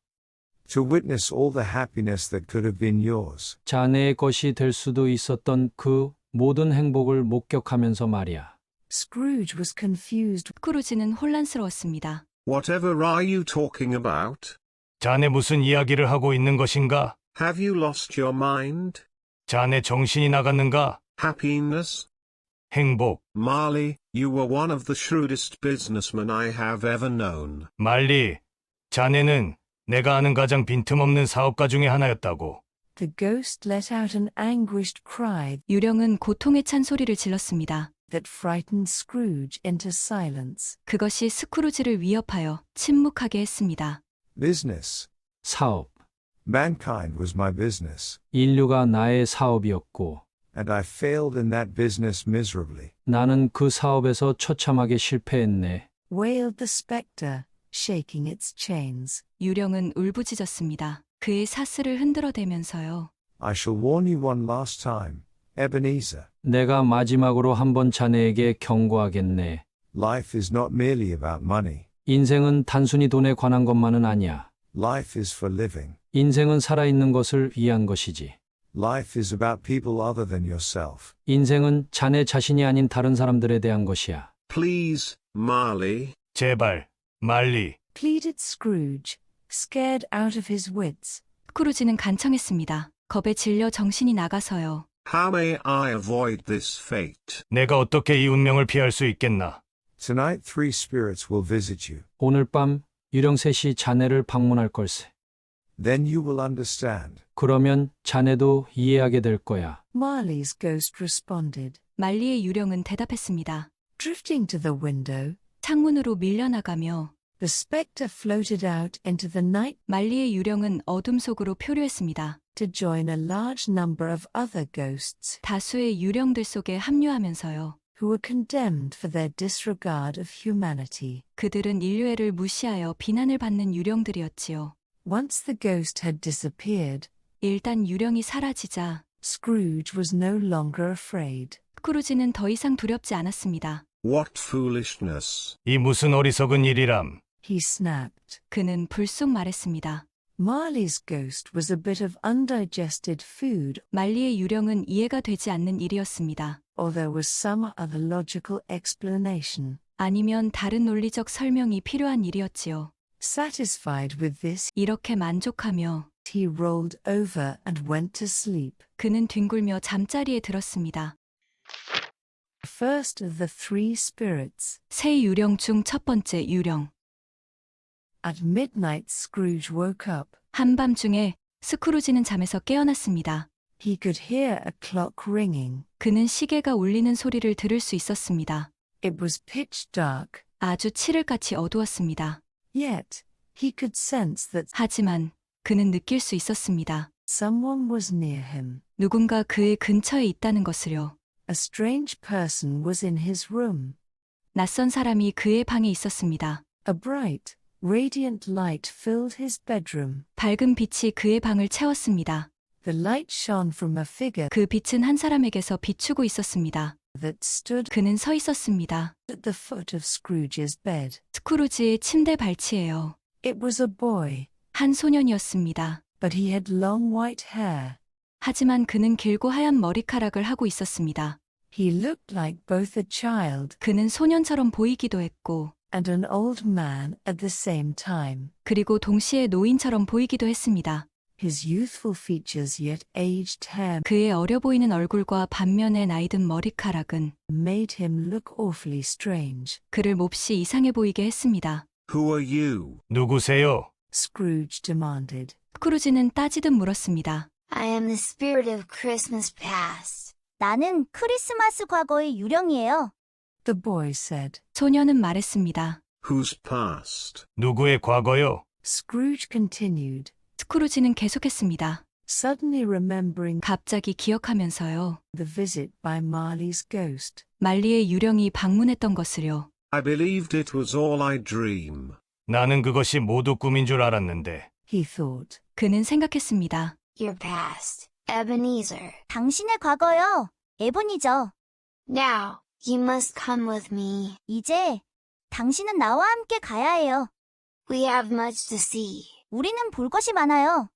[SPEAKER 5] to witness all the happiness that could have been yours.
[SPEAKER 12] 자네의 것이 될 수도 있었던 그 모든 행복을 목격하면서 말이야.
[SPEAKER 4] Scrooge was confused.
[SPEAKER 3] 스크루지는 혼란스러웠습니다.
[SPEAKER 7] Whatever are you talking about?
[SPEAKER 8] 자네 무슨 이야기를 하고 있는 것인가?
[SPEAKER 7] Have you lost your mind?
[SPEAKER 8] 자네 정신이 나갔는가?
[SPEAKER 7] Happiness?
[SPEAKER 8] 행복.
[SPEAKER 7] Marley, you were one of the shrewdest businessmen I have ever known.
[SPEAKER 8] 말리, 자네는 내가 아는 가장 빈틈없는 사업가 중에 하나였다고.
[SPEAKER 4] The ghost let out an anguished cry
[SPEAKER 3] 유령은 고통에 찬 소리를 질렀습니다.
[SPEAKER 4] that frightened Scrooge into silence.
[SPEAKER 3] 그것이 스크루지를 위협하여 침묵하게 했습니다.
[SPEAKER 5] Business.
[SPEAKER 12] 사업.
[SPEAKER 5] Mankind was my business,
[SPEAKER 12] 인류가 나의 사업이었고
[SPEAKER 5] and I failed in that business miserably.
[SPEAKER 12] 나는 그 사업에서 처참하게 실패했네.
[SPEAKER 4] Wailed the spectre, shaking its chains.
[SPEAKER 3] 유령은 울부짖었습니다. 그의 사슬을 흔들어대면서요.
[SPEAKER 5] I shall warn you one last time, Ebenezer.
[SPEAKER 12] 내가 마지막으로 한번 자네에게 경고하겠네.
[SPEAKER 5] Life is not merely about money.
[SPEAKER 12] 인생은 단순히 돈에 관한 것만은 아니야.
[SPEAKER 5] Life is for living.
[SPEAKER 12] 인생은 살아있는 것을 위한 것이지.
[SPEAKER 5] Life is about people other than yourself.
[SPEAKER 12] 인생은 자네 자신이 아닌 다른 사람들에 대한 것이야.
[SPEAKER 7] Please, Marley.
[SPEAKER 8] 제발, 말리.
[SPEAKER 4] Pleaded Scrooge, scared out of his wits.
[SPEAKER 3] 스크루지는 간청했습니다. 겁에 질려 정신이 나가서요.
[SPEAKER 7] How may I avoid this fate?
[SPEAKER 8] 내가 어떻게 이 운명을 피할 수 있겠나?
[SPEAKER 5] Tonight 3 spirits will visit you.
[SPEAKER 12] 오늘 밤 유령 셋이 자네를 방문할 걸세.
[SPEAKER 5] Then you will understand.
[SPEAKER 12] 그러면 자네도 이해하게 될 거야.
[SPEAKER 4] Marley's ghost responded.
[SPEAKER 3] 말리의 유령은 대답했습니다.
[SPEAKER 4] Drifting to the window,
[SPEAKER 3] 창문으로 밀려나가며
[SPEAKER 4] the spectre floated out into the night
[SPEAKER 3] 말리의 유령은 어둠 속으로 표류했습니다.
[SPEAKER 4] to join a large number of other ghosts
[SPEAKER 3] 다수의 유령들 속에 합류하면서요.
[SPEAKER 4] who were condemned for their disregard of humanity.
[SPEAKER 3] 그들은 인류애를 무시하여 비난을 받는 유령들이었지요.
[SPEAKER 4] Once the ghost had disappeared,
[SPEAKER 3] 일단 유령이 사라지자
[SPEAKER 4] Scrooge was no longer afraid.
[SPEAKER 3] 스크루지는 더 이상 두렵지 않았습니다.
[SPEAKER 7] What foolishness.
[SPEAKER 8] 이 무슨 어리석은 일이람.
[SPEAKER 4] He snapped.
[SPEAKER 3] 그는 불쑥 말했습니다.
[SPEAKER 4] Marley's ghost was a bit of undigested food,
[SPEAKER 3] 말리의 유령은 이해가 되지 않는 일이었습니다.
[SPEAKER 4] or there was some other logical explanation.
[SPEAKER 3] 아니면 다른 논리적 설명이 필요한 일이었지요.
[SPEAKER 4] Satisfied with this,
[SPEAKER 3] 이렇게 만족하며
[SPEAKER 4] he rolled over and went to sleep.
[SPEAKER 3] 그는 뒹굴며 잠자리에 들었습니다.
[SPEAKER 4] First of the three spirits.
[SPEAKER 3] 세 유령 중 첫 번째 유령.
[SPEAKER 4] At midnight Scrooge woke up.
[SPEAKER 3] 한밤중에 스크루지는 잠에서 깨어났습니다.
[SPEAKER 4] He could hear a clock ringing.
[SPEAKER 3] 그는 시계가 울리는 소리를 들을 수 있었습니다.
[SPEAKER 4] It was pitch dark.
[SPEAKER 3] 아주 칠흑같이 어두웠습니다.
[SPEAKER 4] Yet, he could sense that
[SPEAKER 3] 하지만 그는 느낄 수 있었습니다.
[SPEAKER 4] someone was near him.
[SPEAKER 3] 누군가 그의 근처에 있다는 것을요.
[SPEAKER 4] A strange person was in his room.
[SPEAKER 3] 낯선 사람이 그의 방에 있었습니다.
[SPEAKER 4] A bright, radiant light filled his bedroom.
[SPEAKER 3] 밝은 빛이 그의 방을 채웠습니다.
[SPEAKER 4] The light shone from a figure
[SPEAKER 3] 그 빛은 한 사람에게서 비추고 있었습니다.
[SPEAKER 4] that stood
[SPEAKER 3] 그는 서 있었습니다.
[SPEAKER 4] at the foot of Scrooge's bed.
[SPEAKER 3] 스크루지의 침대 발치예요.
[SPEAKER 4] It was a boy,
[SPEAKER 3] 한 소년이었습니다.
[SPEAKER 4] but he had long white hair.
[SPEAKER 3] 하지만 그는 길고 하얀 머리카락을 하고 있었습니다.
[SPEAKER 4] He looked like both a child
[SPEAKER 3] 그는 소년처럼 보이기도 했고
[SPEAKER 4] and an old man at the same time.
[SPEAKER 3] 그리고 동시에 노인처럼 보이기도 했습니다.
[SPEAKER 4] His youthful features yet aged hair
[SPEAKER 3] 그의 어려 보이는 얼굴과 반면에 나이든 머리카락은
[SPEAKER 4] made him look awfully strange.
[SPEAKER 3] 그를 몹시 이상해 보이게 했습니다.
[SPEAKER 7] Who are you?
[SPEAKER 8] 누구세요?
[SPEAKER 4] Scrooge demanded.
[SPEAKER 3] 스크루지는 따지듯 물었습니다.
[SPEAKER 13] I am the spirit of Christmas past. 나는 크리스마스 과거의 유령이에요.
[SPEAKER 4] The boy said.
[SPEAKER 3] 소년은 말했습니다.
[SPEAKER 7] Whose past?
[SPEAKER 8] 누구의 과거요?
[SPEAKER 4] Scrooge continued.
[SPEAKER 3] 스크루지는 계속했습니다.
[SPEAKER 4] Suddenly remembering
[SPEAKER 3] 갑자기 기억하면서요.
[SPEAKER 4] the visit by Marley's ghost.
[SPEAKER 3] 말리의 유령이 방문했던 것을요.
[SPEAKER 7] I believed it was all I dream.
[SPEAKER 8] 나는 그것이 모두 꿈인 줄 알았는데.
[SPEAKER 4] He thought.
[SPEAKER 3] 그는 생각했습니다.
[SPEAKER 13] Your past, Ebenezer. 당신의 과거요. 에보니죠. Now, you must come with me. 이제 당신은 나와 함께 가야 해요. We have much to see. 우리는 볼 것이 많아요.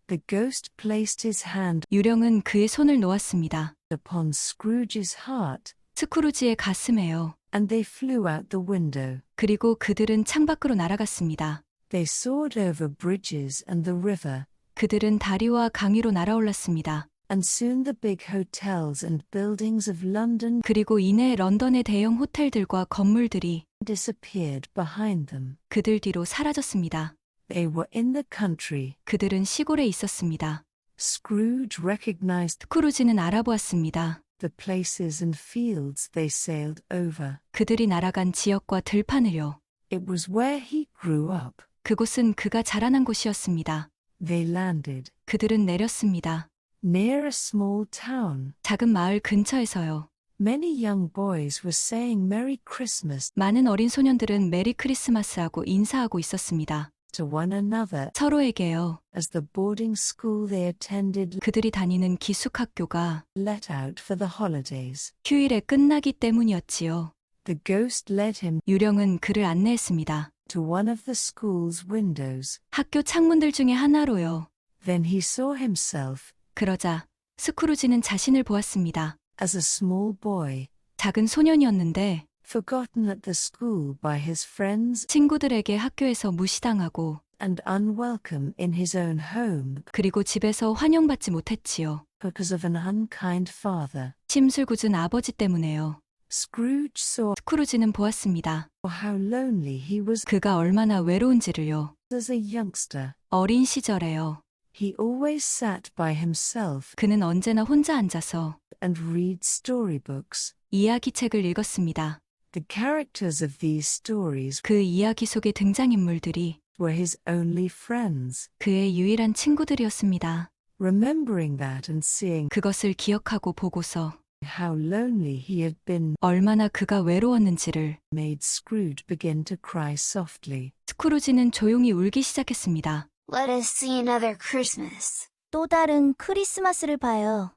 [SPEAKER 4] The ghost placed his hand
[SPEAKER 3] 유령은 그의 손을 놓았습니다.
[SPEAKER 4] upon Scrooge's heart,
[SPEAKER 3] 스크루지의 가슴에요.
[SPEAKER 4] and they flew out the window.
[SPEAKER 3] 그리고 그들은 창밖으로 날아갔습니다.
[SPEAKER 4] They soared over bridges and the river,
[SPEAKER 3] 그들은 다리와 강 위로 날아올랐습니다.
[SPEAKER 4] and soon the big hotels and buildings of London
[SPEAKER 3] 그리고 이내 런던의 대형 호텔들과 건물들이
[SPEAKER 4] disappeared behind them.
[SPEAKER 3] 그들 뒤로 사라졌습니다.
[SPEAKER 4] They were in the country.
[SPEAKER 3] 그들은 시골에 있었습니다.
[SPEAKER 4] Scrooge recognized
[SPEAKER 3] 스크루지는 알아보았습니다.
[SPEAKER 4] the places and fields they sailed over.
[SPEAKER 3] 그들이 날아간 지역과 들판을요.
[SPEAKER 4] It was where he grew up.
[SPEAKER 3] 그곳은 그가 자라난 곳이었습니다.
[SPEAKER 4] They landed
[SPEAKER 3] 그들은 내렸습니다.
[SPEAKER 4] near a small town.
[SPEAKER 3] 작은 마을 근처에서요.
[SPEAKER 4] Many young boys were saying Merry Christmas
[SPEAKER 3] 많은 어린 소년들은 메리 크리스마스라고 인사하고 있었습니다.
[SPEAKER 4] to one another
[SPEAKER 3] 서로에게요.
[SPEAKER 4] as the boarding school they attended
[SPEAKER 3] 그들이 다니는 기숙학교가
[SPEAKER 4] let out for the holidays.
[SPEAKER 3] 휴일에 끝나기 때문이었지요.
[SPEAKER 4] The ghost led him
[SPEAKER 3] 유령은 그를 안내했습니다.
[SPEAKER 4] to one of the school's windows.
[SPEAKER 3] 학교 창문들 중에 하나로요.
[SPEAKER 4] Then he saw himself
[SPEAKER 3] 그러자 스크루지는 자신을 보았습니다.
[SPEAKER 4] as a small boy,
[SPEAKER 3] 작은 소년이었는데
[SPEAKER 4] forgotten at the school by his friends
[SPEAKER 3] 친구들에게 학교에서 무시당하고
[SPEAKER 4] and unwelcome in his own home
[SPEAKER 3] 그리고 집에서 환영받지 못했지요.
[SPEAKER 4] because of an unkind father.
[SPEAKER 3] 심술궂은 아버지 때문에요.
[SPEAKER 4] Scrooge saw
[SPEAKER 3] 스크루지는 보았습니다.
[SPEAKER 4] how lonely he was
[SPEAKER 3] 그가 얼마나 외로운지를요.
[SPEAKER 4] as a youngster.
[SPEAKER 3] 어린 시절에요.
[SPEAKER 4] He always sat by himself
[SPEAKER 3] 그는 언제나 혼자 앉아서
[SPEAKER 4] and read storybooks.
[SPEAKER 3] 이야기책을 읽었습니다.
[SPEAKER 4] The characters of these stories
[SPEAKER 3] 그 이야기 속의 등장인물들이
[SPEAKER 4] were his only friends.
[SPEAKER 3] 그의 유일한 친구들이었습니다.
[SPEAKER 4] Remembering that and seeing
[SPEAKER 3] 그것을 기억하고 보고서
[SPEAKER 4] how lonely he had been
[SPEAKER 3] 얼마나 그가 외로웠는지를
[SPEAKER 4] made Scrooge begin to cry softly.
[SPEAKER 3] 스크루지는 조용히 울기 시작했습니다.
[SPEAKER 13] Let us see another Christmas. 또 다른 크리스마스를 봐요.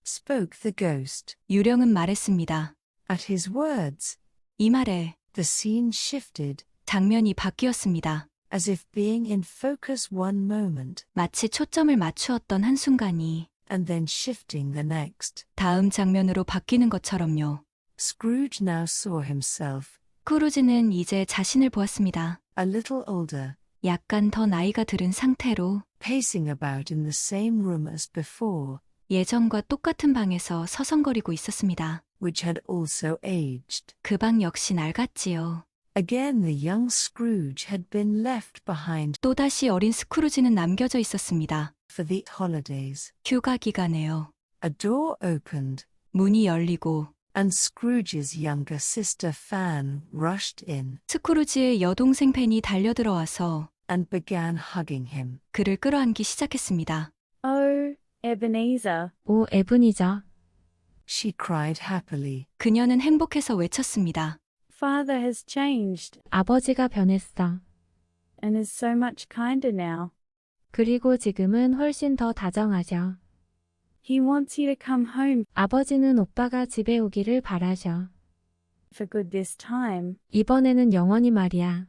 [SPEAKER 4] Spoke the ghost.
[SPEAKER 3] 유령은 말했습니다.
[SPEAKER 4] At his words,
[SPEAKER 3] 이 말에
[SPEAKER 4] the scene shifted,
[SPEAKER 3] 장면이 바뀌었습니다.
[SPEAKER 4] as if being in focus one moment,
[SPEAKER 3] 마치 초점을 맞추었던 한순간이
[SPEAKER 4] and then shifting the next.
[SPEAKER 3] 다음 장면으로 바뀌는 것처럼요.
[SPEAKER 4] Scrooge now saw himself,
[SPEAKER 3] 스크루지는 이제 자신을 보았습니다.
[SPEAKER 4] a little older,
[SPEAKER 3] 약간 더 나이가 들은 상태로
[SPEAKER 4] pacing about in the same room as before.
[SPEAKER 3] 예전과 똑같은 방에서 서성거리고 있었습니다.
[SPEAKER 4] which had also aged.
[SPEAKER 3] 그 방 역시 낡았지요.
[SPEAKER 4] Again the young Scrooge had been left behind
[SPEAKER 3] 또다시 어린 스크루지는 남겨져 있었습니다.
[SPEAKER 4] for the holidays.
[SPEAKER 3] 휴가 기간에요.
[SPEAKER 4] A door opened,
[SPEAKER 3] 문이 열리고
[SPEAKER 4] and Scrooge's younger sister Fan rushed in
[SPEAKER 3] 스크루지의 여동생 팬이 달려들어와서
[SPEAKER 4] and began hugging him.
[SPEAKER 3] 그를 끌어안기 시작했습니다.
[SPEAKER 14] Oh, Ebenezer. 오, 에브니저.
[SPEAKER 4] She cried happily.
[SPEAKER 3] 그녀는 행복해서 외쳤습니다.
[SPEAKER 14] Father has changed. 아버지가 변했어. And is so much kinder now. 그리고 지금은 훨씬 더 다정하셔. He wants you to come home. 아버지는 오빠가 집에 오기를 바라셔. For good this time. 이번에는 영원히 말이야.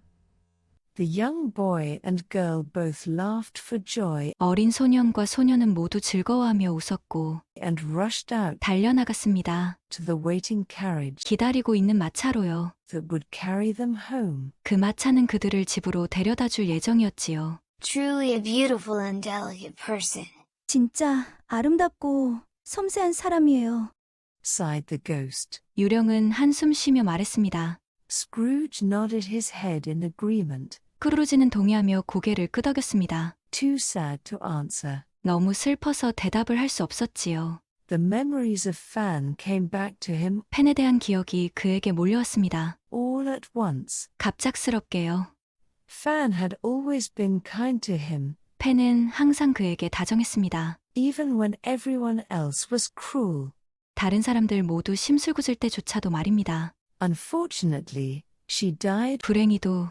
[SPEAKER 4] The young boy and girl both laughed for joy
[SPEAKER 3] 어린 소년과 소녀는 모두 즐거워하며 웃었고
[SPEAKER 4] and rushed out
[SPEAKER 3] 달려나갔습니다.
[SPEAKER 4] to the waiting carriage
[SPEAKER 3] 기다리고 있는 마차로요.
[SPEAKER 4] that would carry them home.
[SPEAKER 3] 그 마차는 그들을 집으로 데려다 줄 예정이었지요.
[SPEAKER 13] Truly a beautiful and delicate person. 진짜 아름답고 섬세한 사람이에요.
[SPEAKER 4] Sighed the ghost.
[SPEAKER 3] 유령은 한숨 쉬며 말했습니다.
[SPEAKER 4] Scrooge nodded his head in agreement.
[SPEAKER 3] 스크루지는 동의하며 고개를 끄덕였습니다.
[SPEAKER 4] Too sad to answer.
[SPEAKER 3] 너무 슬퍼서 대답을 할 수 없었지요.
[SPEAKER 4] The memories of Fan came back to him
[SPEAKER 3] 팬에 대한 기억이 그에게 몰려왔습니다.
[SPEAKER 4] all at once.
[SPEAKER 3] 갑작스럽게요.
[SPEAKER 4] Fan had always been kind to him,
[SPEAKER 3] 팬은 항상 그에게 다정했습니다.
[SPEAKER 4] even when everyone else was cruel.
[SPEAKER 3] 다른 사람들 모두 심술궂을 때조차도 말입니다.
[SPEAKER 4] Unfortunately, she died
[SPEAKER 3] 불행히도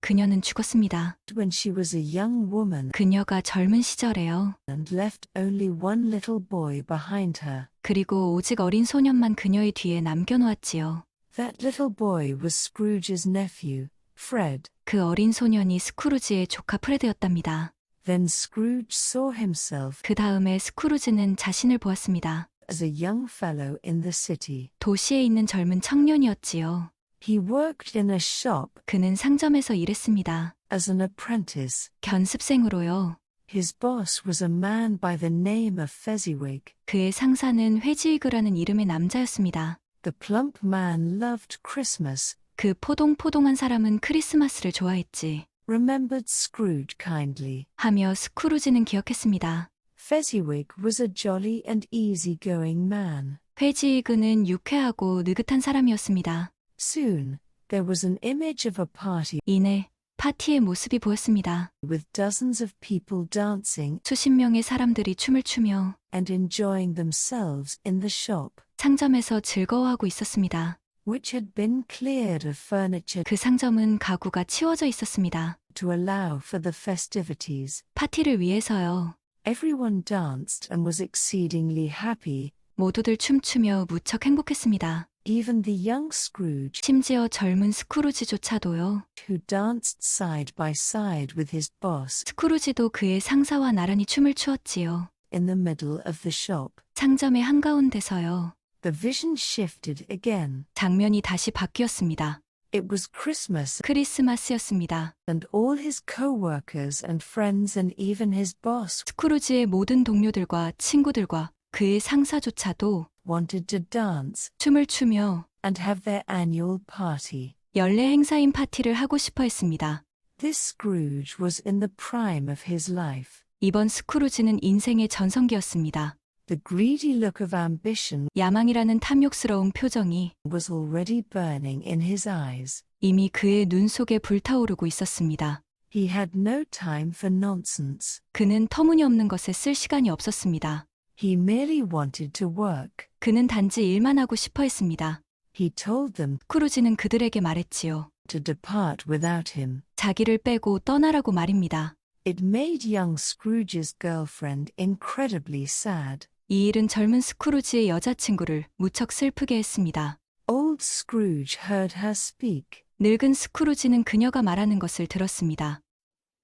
[SPEAKER 3] 그녀는 죽었습니다.
[SPEAKER 4] when she was a young woman
[SPEAKER 3] 그녀가 젊은 시절에요.
[SPEAKER 4] and left only one little boy behind her.
[SPEAKER 3] 그리고 오직 어린 소년만 그녀의 뒤에 남겨놓았지요.
[SPEAKER 4] That little boy was Scrooge's nephew, Fred.
[SPEAKER 3] 그 어린 소년이 스크루지의 조카 프레드였답니다.
[SPEAKER 4] Then Scrooge saw himself
[SPEAKER 3] 그 다음에 스크루지는 자신을 보았습니다.
[SPEAKER 4] as a young fellow in the city.
[SPEAKER 3] 도시에 있는 젊은 청년이었지요.
[SPEAKER 4] He worked in a shop
[SPEAKER 3] 그는 상점에서 일했습니다.
[SPEAKER 4] as an apprentice.
[SPEAKER 3] 견습생으로요.
[SPEAKER 4] His boss was a man by the name of Fezziwig.
[SPEAKER 3] 그의 상사는 회지위그라는 이름의 남자였습니다.
[SPEAKER 4] The plump man loved Christmas,
[SPEAKER 3] 그 포동포동한 사람은 크리스마스를 좋아했지.
[SPEAKER 4] remembered Scrooge kindly.
[SPEAKER 3] 하며 스크루지는 기억했습니다.
[SPEAKER 4] Fezziwig was a jolly and easy-going man.
[SPEAKER 3] 회지위그는 유쾌하고 느긋한 사람이었습니다.
[SPEAKER 4] Soon, there was an image of a party
[SPEAKER 3] 이내 파티의 모습이 보였습니다.
[SPEAKER 4] with dozens of people dancing
[SPEAKER 3] 수십 명의 사람들이 춤을 추며
[SPEAKER 4] and enjoying themselves in the shop,
[SPEAKER 3] 상점에서 즐거워하고 있었습니다.
[SPEAKER 4] which had been cleared of furniture
[SPEAKER 3] 그 상점은 가구가 치워져 있었습니다.
[SPEAKER 4] to allow for the festivities.
[SPEAKER 3] 파티를 위해서요.
[SPEAKER 4] Everyone danced and was exceedingly happy.
[SPEAKER 3] 모두들 춤추며 무척 행복했습니다.
[SPEAKER 4] Even the young Scrooge,
[SPEAKER 3] 심지어 젊은 스크루지조차도요.
[SPEAKER 4] who danced side by side with his boss
[SPEAKER 3] 스크루지도 그의 상사와 나란히 춤을 추었지요.
[SPEAKER 4] in the middle of the shop.
[SPEAKER 3] 상점의 한가운데서요.
[SPEAKER 4] The vision shifted again.
[SPEAKER 3] 장면이 다시 바뀌었습니다.
[SPEAKER 4] It was Christmas,
[SPEAKER 3] 크리스마스였습니다.
[SPEAKER 4] and all his co-workers and friends and even his boss
[SPEAKER 3] 스크루지의 모든 동료들과 친구들과 그의 상사조차도
[SPEAKER 4] wanted to dance
[SPEAKER 3] 춤을 추며
[SPEAKER 4] and have their annual party.
[SPEAKER 3] 연례 행사인 파티를 하고 싶어 했습니다.
[SPEAKER 4] This Scrooge was in the prime of his life.
[SPEAKER 3] 이번 스크루지는 인생의 전성기였습니다.
[SPEAKER 4] The greedy look of ambition
[SPEAKER 3] 야망이라는 탐욕스러운 표정이
[SPEAKER 4] was already burning in his eyes.
[SPEAKER 3] 이미 그의 눈 속에 불타오르고 있었습니다.
[SPEAKER 4] He had no time for nonsense.
[SPEAKER 3] 그는 터무니없는 것에 쓸 시간이 없었습니다.
[SPEAKER 4] He merely wanted to work.
[SPEAKER 3] 그는 단지 일만 하고 싶어 했습니다.
[SPEAKER 4] He told them
[SPEAKER 3] 스크루지는 그들에게 말했지요.
[SPEAKER 4] to depart without him.
[SPEAKER 3] 자기를 빼고 떠나라고 말입니다.
[SPEAKER 4] It made young Scrooge's girlfriend incredibly sad.
[SPEAKER 3] 이 일은 젊은 스크루지의 여자친구를 무척 슬프게 했습니다.
[SPEAKER 4] Old Scrooge heard her speak.
[SPEAKER 3] 늙은 스크루지는 그녀가 말하는 것을 들었습니다.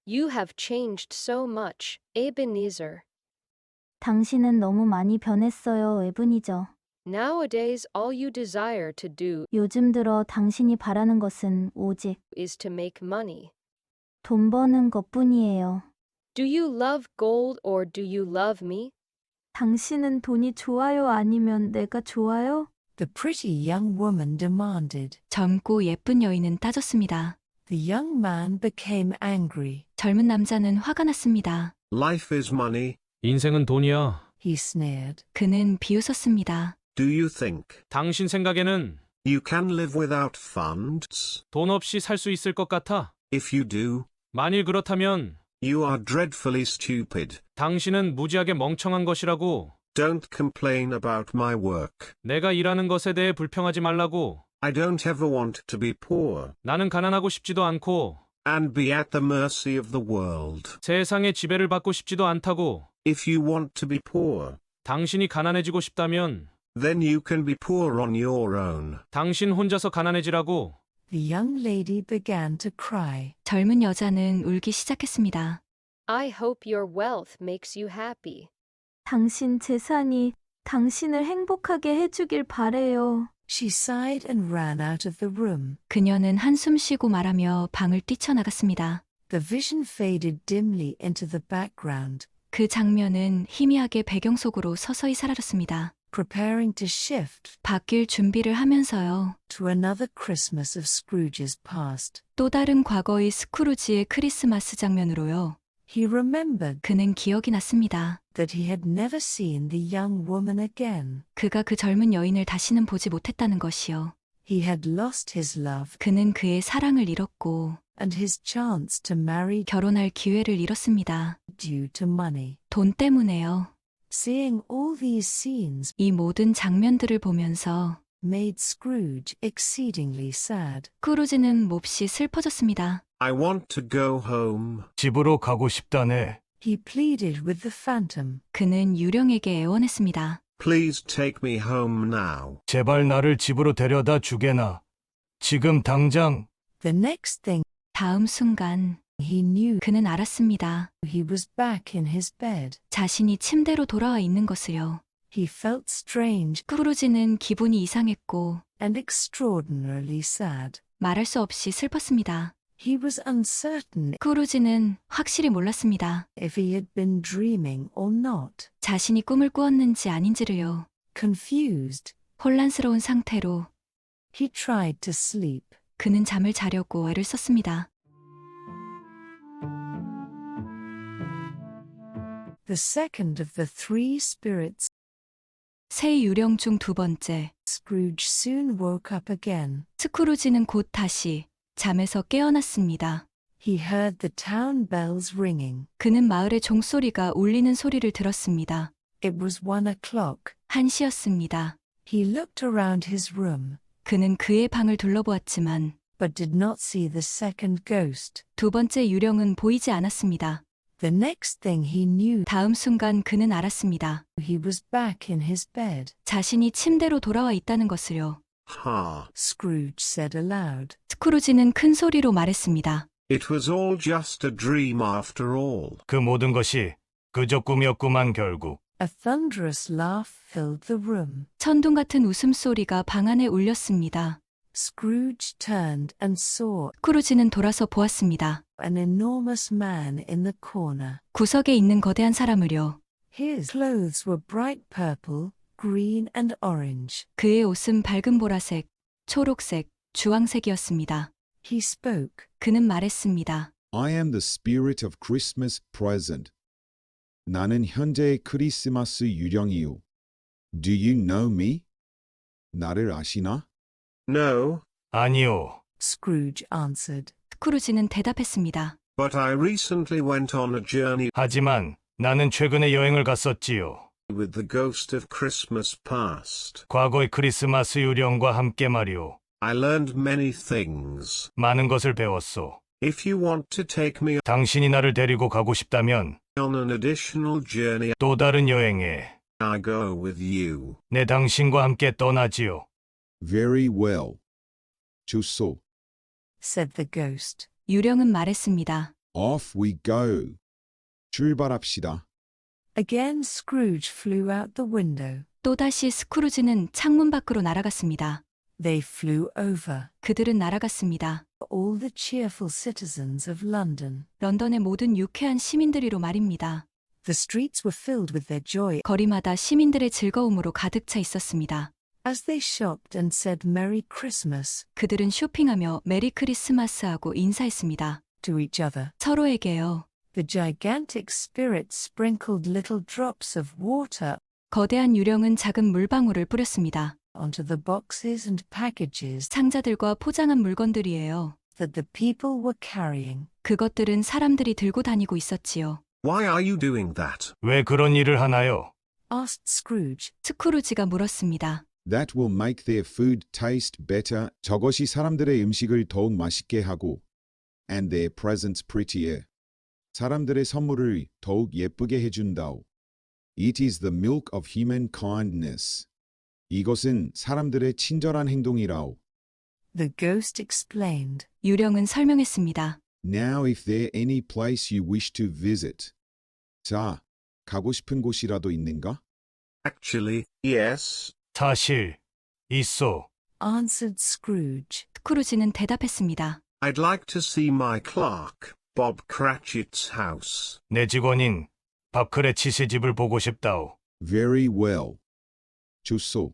[SPEAKER 15] You have changed so much, Ebenezer.
[SPEAKER 14] 당신은 너무 많이 변했어요, 에브니저.
[SPEAKER 15] Nowadays all you desire to do
[SPEAKER 14] 요즘 들어 당신이 바라는 것은 오직
[SPEAKER 15] is to make money.
[SPEAKER 14] 돈 버는 것뿐이에요.
[SPEAKER 15] Do you love gold or do you love me?
[SPEAKER 14] 당신은 돈이 좋아요? 아니면 내가 좋아요?
[SPEAKER 4] The pretty young woman demanded.
[SPEAKER 3] 젊고 예쁜 여인은 따졌습니다.
[SPEAKER 4] The young man became angry.
[SPEAKER 3] 젊은 남자는 화가 났습니다.
[SPEAKER 7] Life is money.
[SPEAKER 12] 인생은 돈이야.
[SPEAKER 4] He sneered.
[SPEAKER 3] 그는 비웃었습니다.
[SPEAKER 7] Do you think
[SPEAKER 12] 당신 생각에는
[SPEAKER 7] you can live without funds?
[SPEAKER 12] 돈 없이 살 수 있을 것 같아?
[SPEAKER 7] If you do,
[SPEAKER 12] 만일 그렇다면
[SPEAKER 7] you are dreadfully stupid.
[SPEAKER 12] 당신은 무지하게 멍청한 것이라고.
[SPEAKER 7] Don't complain about my work.
[SPEAKER 12] 내가 일하는 것에 대해 불평하지 말라고.
[SPEAKER 7] I don't ever want to be poor
[SPEAKER 12] 나는 가난하고 싶지도 않고
[SPEAKER 7] and be at the mercy of the world.
[SPEAKER 12] 세상의 지배를 받고 싶지도 않다고.
[SPEAKER 7] If you want to be poor,
[SPEAKER 12] 당신이 가난해지고 싶다면
[SPEAKER 7] then you can be poor on your own.
[SPEAKER 12] 당신 혼자서 가난해지라고.
[SPEAKER 4] The young lady began to cry.
[SPEAKER 3] 젊은 여자는 울기 시작했습니다.
[SPEAKER 15] I hope your wealth makes you happy.
[SPEAKER 14] 당신 재산이 당신을 행복하게 해주길 바래요.
[SPEAKER 4] She sighed and ran out of the room.
[SPEAKER 3] 그녀는 한숨 쉬고 말하며 방을 뛰쳐나갔습니다.
[SPEAKER 4] The vision faded dimly into the background.
[SPEAKER 3] 그 장면은 희미하게 배경 속으로 서서히 사라졌습니다.
[SPEAKER 4] Preparing to shift
[SPEAKER 3] 바뀔 준비를 하면서요.
[SPEAKER 4] to another Christmas of Scrooge's past.
[SPEAKER 3] 또 다른 과거의 스크루지의 크리스마스 장면으로요.
[SPEAKER 4] He remembered
[SPEAKER 3] 그는 기억이 났습니다.
[SPEAKER 4] that he had never seen the young woman again.
[SPEAKER 3] 그가 그 젊은 여인을 다시는 보지 못했다는 것이요.
[SPEAKER 4] He had lost his love
[SPEAKER 3] 그는 그의 사랑을 잃었고
[SPEAKER 4] and his chance to marry
[SPEAKER 3] 결혼할 기회를 잃었습니다.
[SPEAKER 4] due to money.
[SPEAKER 3] 돈 때문에요.
[SPEAKER 4] Seeing all these scenes
[SPEAKER 3] 이 모든 장면들을 보면서
[SPEAKER 4] made Scrooge exceedingly sad.
[SPEAKER 3] 스크루지는 몹시 슬퍼졌습니다.
[SPEAKER 7] I want to go home.
[SPEAKER 8] 집으로 가고 싶다네.
[SPEAKER 4] He pleaded with the phantom.
[SPEAKER 3] 그는 유령에게 애원했습니다.
[SPEAKER 7] Please take me home now.
[SPEAKER 8] 제발 나를 집으로 데려다 주게나. 지금 당장.
[SPEAKER 4] The next thing
[SPEAKER 3] 다음 순간
[SPEAKER 4] he knew,
[SPEAKER 3] 그는 알았습니다.
[SPEAKER 4] he was back in his bed.
[SPEAKER 3] 자신이 침대로 돌아와 있는 것을요.
[SPEAKER 4] He felt strange
[SPEAKER 3] 스크루지는 기분이 이상했고
[SPEAKER 4] and extraordinarily sad.
[SPEAKER 3] 말할 수 없이 슬펐습니다.
[SPEAKER 4] He was uncertain
[SPEAKER 3] 스크루지는 확실히 몰랐습니다.
[SPEAKER 4] if he had been dreaming or not.
[SPEAKER 3] 자신이 꿈을 꾸었는지 아닌지를요.
[SPEAKER 4] Confused,
[SPEAKER 3] 혼란스러운 상태로
[SPEAKER 4] he tried to sleep.
[SPEAKER 3] 그는 잠을 자려고 애를 썼습니다.
[SPEAKER 4] The second of the three spirits,
[SPEAKER 3] 세 유령 중 두 번째,
[SPEAKER 4] Scrooge soon woke up again.
[SPEAKER 3] 스크루지는 곧 다시 잠에서 깨어났습니다.
[SPEAKER 4] He heard the town bells ringing.
[SPEAKER 3] 그는 마을의 종소리가 울리는 소리를 들었습니다.
[SPEAKER 4] It was 1:00.
[SPEAKER 3] 1시였습니다.
[SPEAKER 4] He looked around his room,
[SPEAKER 3] 그는 그의 방을 둘러보았지만
[SPEAKER 4] but did not see the second ghost.
[SPEAKER 3] 두 번째 유령은 보이지 않았습니다.
[SPEAKER 4] The next thing he knew,
[SPEAKER 3] 다음 순간 그는 알았습니다.
[SPEAKER 4] he was back in his bed.
[SPEAKER 3] 자신이 침대로 돌아와 있다는 것을요.
[SPEAKER 7] Ha.
[SPEAKER 4] Scrooge said aloud.
[SPEAKER 3] 스크루지는 큰 소리로 말했습니다.
[SPEAKER 7] It was all just a dream after all.
[SPEAKER 8] 그 모든 것이 그저 꿈이었구만 결국.
[SPEAKER 4] A thunderous laugh filled the room.
[SPEAKER 3] 천둥 같은 웃음소리가 방 안에 울렸습니다.
[SPEAKER 4] Scrooge turned and saw
[SPEAKER 3] 스크루지는 돌아서 보았습니다.
[SPEAKER 4] an enormous man in the corner.
[SPEAKER 3] 구석에 있는 거대한 사람을요.
[SPEAKER 4] His clothes were bright purple, green and orange.
[SPEAKER 3] 그의 옷은 밝은 보라색, 초록색, 주황색이었습니다.
[SPEAKER 4] He spoke.
[SPEAKER 3] 그는 말했습니다.
[SPEAKER 16] I am the spirit of Christmas present. 나는 현재의 크리스마스 유령이요. Do you know me? 나를 아시나?
[SPEAKER 7] No,
[SPEAKER 8] 아니요.
[SPEAKER 4] Scrooge answered.
[SPEAKER 3] 스크루지는 대답했습니다.
[SPEAKER 7] but I recently went on a journey
[SPEAKER 8] 하지만 나는 최근에 여행을 갔었지요.
[SPEAKER 7] with the ghost of Christmas past.
[SPEAKER 8] 과거의 크리스마스 유령과 함께 말이오.
[SPEAKER 7] I learned many things.
[SPEAKER 8] 많은 것을 배웠소.
[SPEAKER 7] If you want to take me
[SPEAKER 8] 당신이 나를 데리고 가고 싶다면
[SPEAKER 7] on an additional journey,
[SPEAKER 8] 또 다른 여행에
[SPEAKER 7] I go with you.
[SPEAKER 8] 내 당신과 함께 떠나지요.
[SPEAKER 16] Very well. 좋소.
[SPEAKER 4] Said the ghost.
[SPEAKER 3] 유령은 말했습니다.
[SPEAKER 16] Off we go. 출발합시다.
[SPEAKER 4] Again Scrooge flew out the window.
[SPEAKER 3] 또다시 스크루지는 창문 밖으로 날아갔습니다.
[SPEAKER 4] They flew over
[SPEAKER 3] 그들은 날아갔습니다.
[SPEAKER 4] all the cheerful citizens of London.
[SPEAKER 3] 런던의 모든 유쾌한 시민들이로 말입니다.
[SPEAKER 4] The streets were filled with their joy
[SPEAKER 3] 거리마다 시민들의 즐거움으로 가득 차 있었습니다.
[SPEAKER 4] as they shopped and said Merry Christmas
[SPEAKER 3] 그들은 쇼핑하며 메리 크리스마스하고 인사했습니다.
[SPEAKER 4] to each other.
[SPEAKER 3] 서로에게요.
[SPEAKER 4] The gigantic spirit sprinkled little drops of water
[SPEAKER 3] 거대한 유령은 작은 물방울을 뿌렸습니다.
[SPEAKER 4] onto the boxes and packages
[SPEAKER 3] 상자들과 포장한 물건들이에요.
[SPEAKER 4] that the people were carrying.
[SPEAKER 3] 그것들은 사람들이 들고 다니고 있었지요.
[SPEAKER 7] Why are you doing that?
[SPEAKER 8] 왜 그런 일을 하나요?
[SPEAKER 4] Asked Scrooge.
[SPEAKER 3] 스크루지가 물었습니다.
[SPEAKER 16] That will make their food taste better. 저것이 사람들의 음식을 더욱 맛있게 하고 and their presents prettier. 사람들의 선물을 더욱 예쁘게 해준다오. It is the milk of human kindness. 이것은 사람들의 친절한 행동이라오.
[SPEAKER 4] The ghost explained.
[SPEAKER 3] 유령은 설명했습니다.
[SPEAKER 16] Now if there any place you wish to visit. 자, 가고 싶은 곳이라도 있는가?
[SPEAKER 7] Actually, yes.
[SPEAKER 8] 사실, 있어.
[SPEAKER 4] Answered Scrooge.
[SPEAKER 3] 스크루지는 대답했습니다.
[SPEAKER 7] I'd like to see my clerk, Bob Cratchit's house.
[SPEAKER 8] 내 직원인 밥 크레치스의 집을 보고 싶다오.
[SPEAKER 16] Very well. 좋소.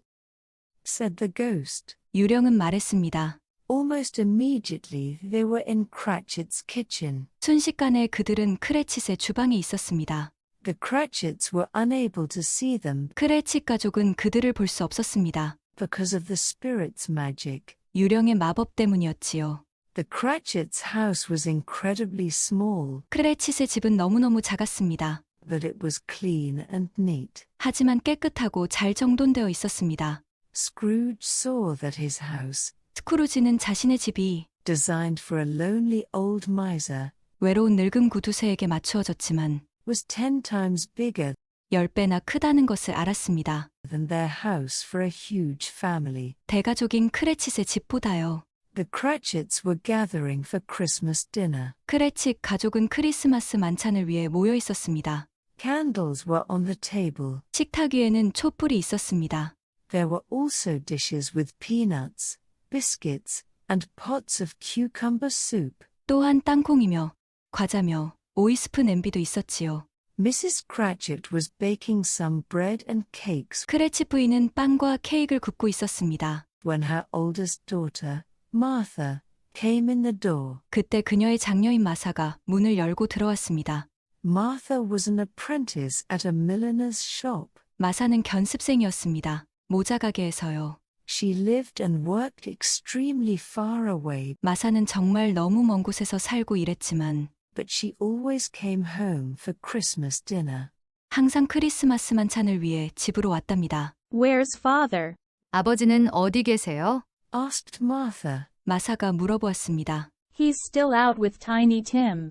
[SPEAKER 4] Said the ghost.
[SPEAKER 3] 유령은 말했습니다.
[SPEAKER 4] Almost immediately they were in Cratchit's kitchen.
[SPEAKER 3] 순식간에 그들은 크레칫의 주방에 있었습니다.
[SPEAKER 4] The Cratchits were unable to see them
[SPEAKER 3] 크레칫 가족은 그들을 볼 수 없었습니다.
[SPEAKER 4] because of the spirit's magic.
[SPEAKER 3] 유령의 마법 때문이었지요.
[SPEAKER 4] The Cratchits' house was incredibly small,
[SPEAKER 3] 크레칫의 집은 너무너무 작았습니다.
[SPEAKER 4] but it was clean and neat.
[SPEAKER 3] 하지만 깨끗하고 잘 정돈되어 있었습니다.
[SPEAKER 4] Scrooge saw that his house,
[SPEAKER 3] 스크루지는 자신의 집이
[SPEAKER 4] designed for a lonely old miser,
[SPEAKER 3] 외로운 늙은 구두쇠에게 맞추어졌지만
[SPEAKER 4] was 10 times bigger
[SPEAKER 3] 10배나 크다는 것을 알았습니다.
[SPEAKER 4] than their house for a huge family.
[SPEAKER 3] 대가족인 크레칫의 집보다요.
[SPEAKER 4] The Cratchits were gathering for Christmas dinner.
[SPEAKER 3] 크레칫 가족은 크리스마스 만찬을 위해 모여 있었습니다.
[SPEAKER 4] Candles were on the table.
[SPEAKER 3] 식탁 위에는 촛불이 있었습니다.
[SPEAKER 4] There were also dishes with peanuts, biscuits, and pots of cucumber soup.
[SPEAKER 3] 또한 땅콩이며 과자며 오이스프 냄비도 있었지요.
[SPEAKER 4] Mrs. Cratchit was baking some bread and cakes
[SPEAKER 3] 크레칫 부인은 빵과 케이크를 굽고 있었습니다.
[SPEAKER 4] when her oldest daughter, Martha, came in the door.
[SPEAKER 3] 그때 그녀의 장녀인 마사가 문을 열고 들어왔습니다.
[SPEAKER 4] Martha was an apprentice at a milliner's shop.
[SPEAKER 3] 마사는 견습생이었습니다. 모자 가게에서요.
[SPEAKER 4] She lived and worked extremely far away,
[SPEAKER 3] 마사는 정말 너무 먼 곳에서 살고 일했지만
[SPEAKER 4] but she always came home for Christmas dinner.
[SPEAKER 3] 항상 크리스마스 만찬을 위해 집으로 왔답니다.
[SPEAKER 14] Where's father?
[SPEAKER 17] 아버지는 어디 계세요?
[SPEAKER 4] Asked Martha.
[SPEAKER 3] 마사가 물어보았습니다.
[SPEAKER 14] He's still out with Tiny Tim.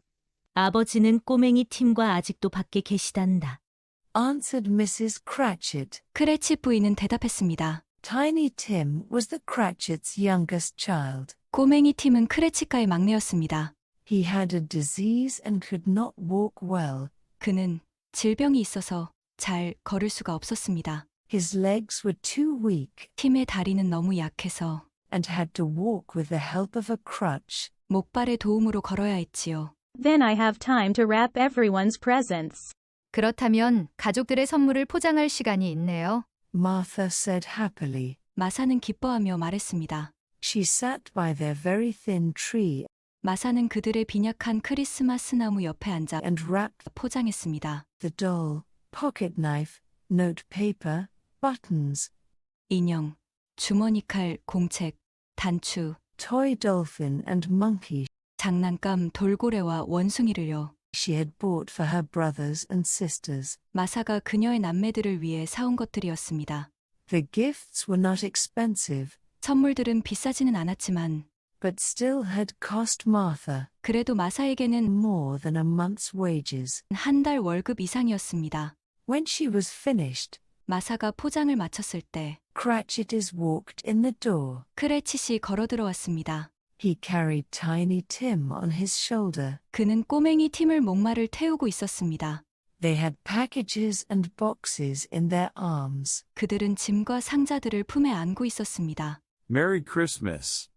[SPEAKER 17] 아버지는 꼬맹이 팀과 아직도 밖에 계시단다.
[SPEAKER 4] Answered Mrs. Cratchit.
[SPEAKER 3] 크레칫 부인은 대답했습니다.
[SPEAKER 4] Tiny Tim was the Cratchits' youngest child.
[SPEAKER 3] 꼬맹이 팀은 크레칫가의 막내였습니다.
[SPEAKER 4] He had a disease and could not walk well.
[SPEAKER 3] 그는 질병이 있어서 잘 걸을 수가 없었습니다.
[SPEAKER 4] His legs were too weak
[SPEAKER 3] 팀의 다리는 너무 약해서
[SPEAKER 4] and had to walk with the help of a crutch.
[SPEAKER 3] 목발의 도움으로 걸어야 했지요.
[SPEAKER 14] Then I have time to wrap everyone's presents.
[SPEAKER 17] 그렇다면 가족들의 선물을 포장할 시간이 있네요.
[SPEAKER 4] Martha said happily.
[SPEAKER 3] 마사는 기뻐하며 말했습니다.
[SPEAKER 4] She sat by their very thin tree
[SPEAKER 3] 마사는 그들의 빈약한 크리스마스 나무 옆에 앉아
[SPEAKER 4] and wrapped
[SPEAKER 3] 포장했습니다.
[SPEAKER 4] the doll, pocket knife, note paper, buttons,
[SPEAKER 3] 인형, 주머니 칼, 공책, 단추,
[SPEAKER 4] toy dolphin and monkey
[SPEAKER 3] 장난감, 돌고래와 원숭이를요.
[SPEAKER 4] she had bought for her brothers and sisters.
[SPEAKER 3] 마사가 그녀의 남매들을 위해 사온 것들이었습니다.
[SPEAKER 4] The gifts were not expensive,
[SPEAKER 3] 선물들은 비싸지는 않았지만
[SPEAKER 4] but still had cost Martha
[SPEAKER 3] 그래도 마사에게는
[SPEAKER 4] more than a month's wages.
[SPEAKER 3] 한 달 월급 이상이었습니다.
[SPEAKER 4] When she was finished,
[SPEAKER 3] 마사가 포장을 마쳤을 때
[SPEAKER 4] Cratchit walked in the door.
[SPEAKER 3] 크레칫이 걸어 들어왔습니다.
[SPEAKER 4] He carried Tiny Tim on his shoulder.
[SPEAKER 3] 그는 꼬맹이 팀을 목마를 태우고 있었습니다.
[SPEAKER 4] They had packages and boxes in their arms.
[SPEAKER 3] 그들은 짐과 상자들을 품에 안고 있었습니다.
[SPEAKER 9] Merry Christmas.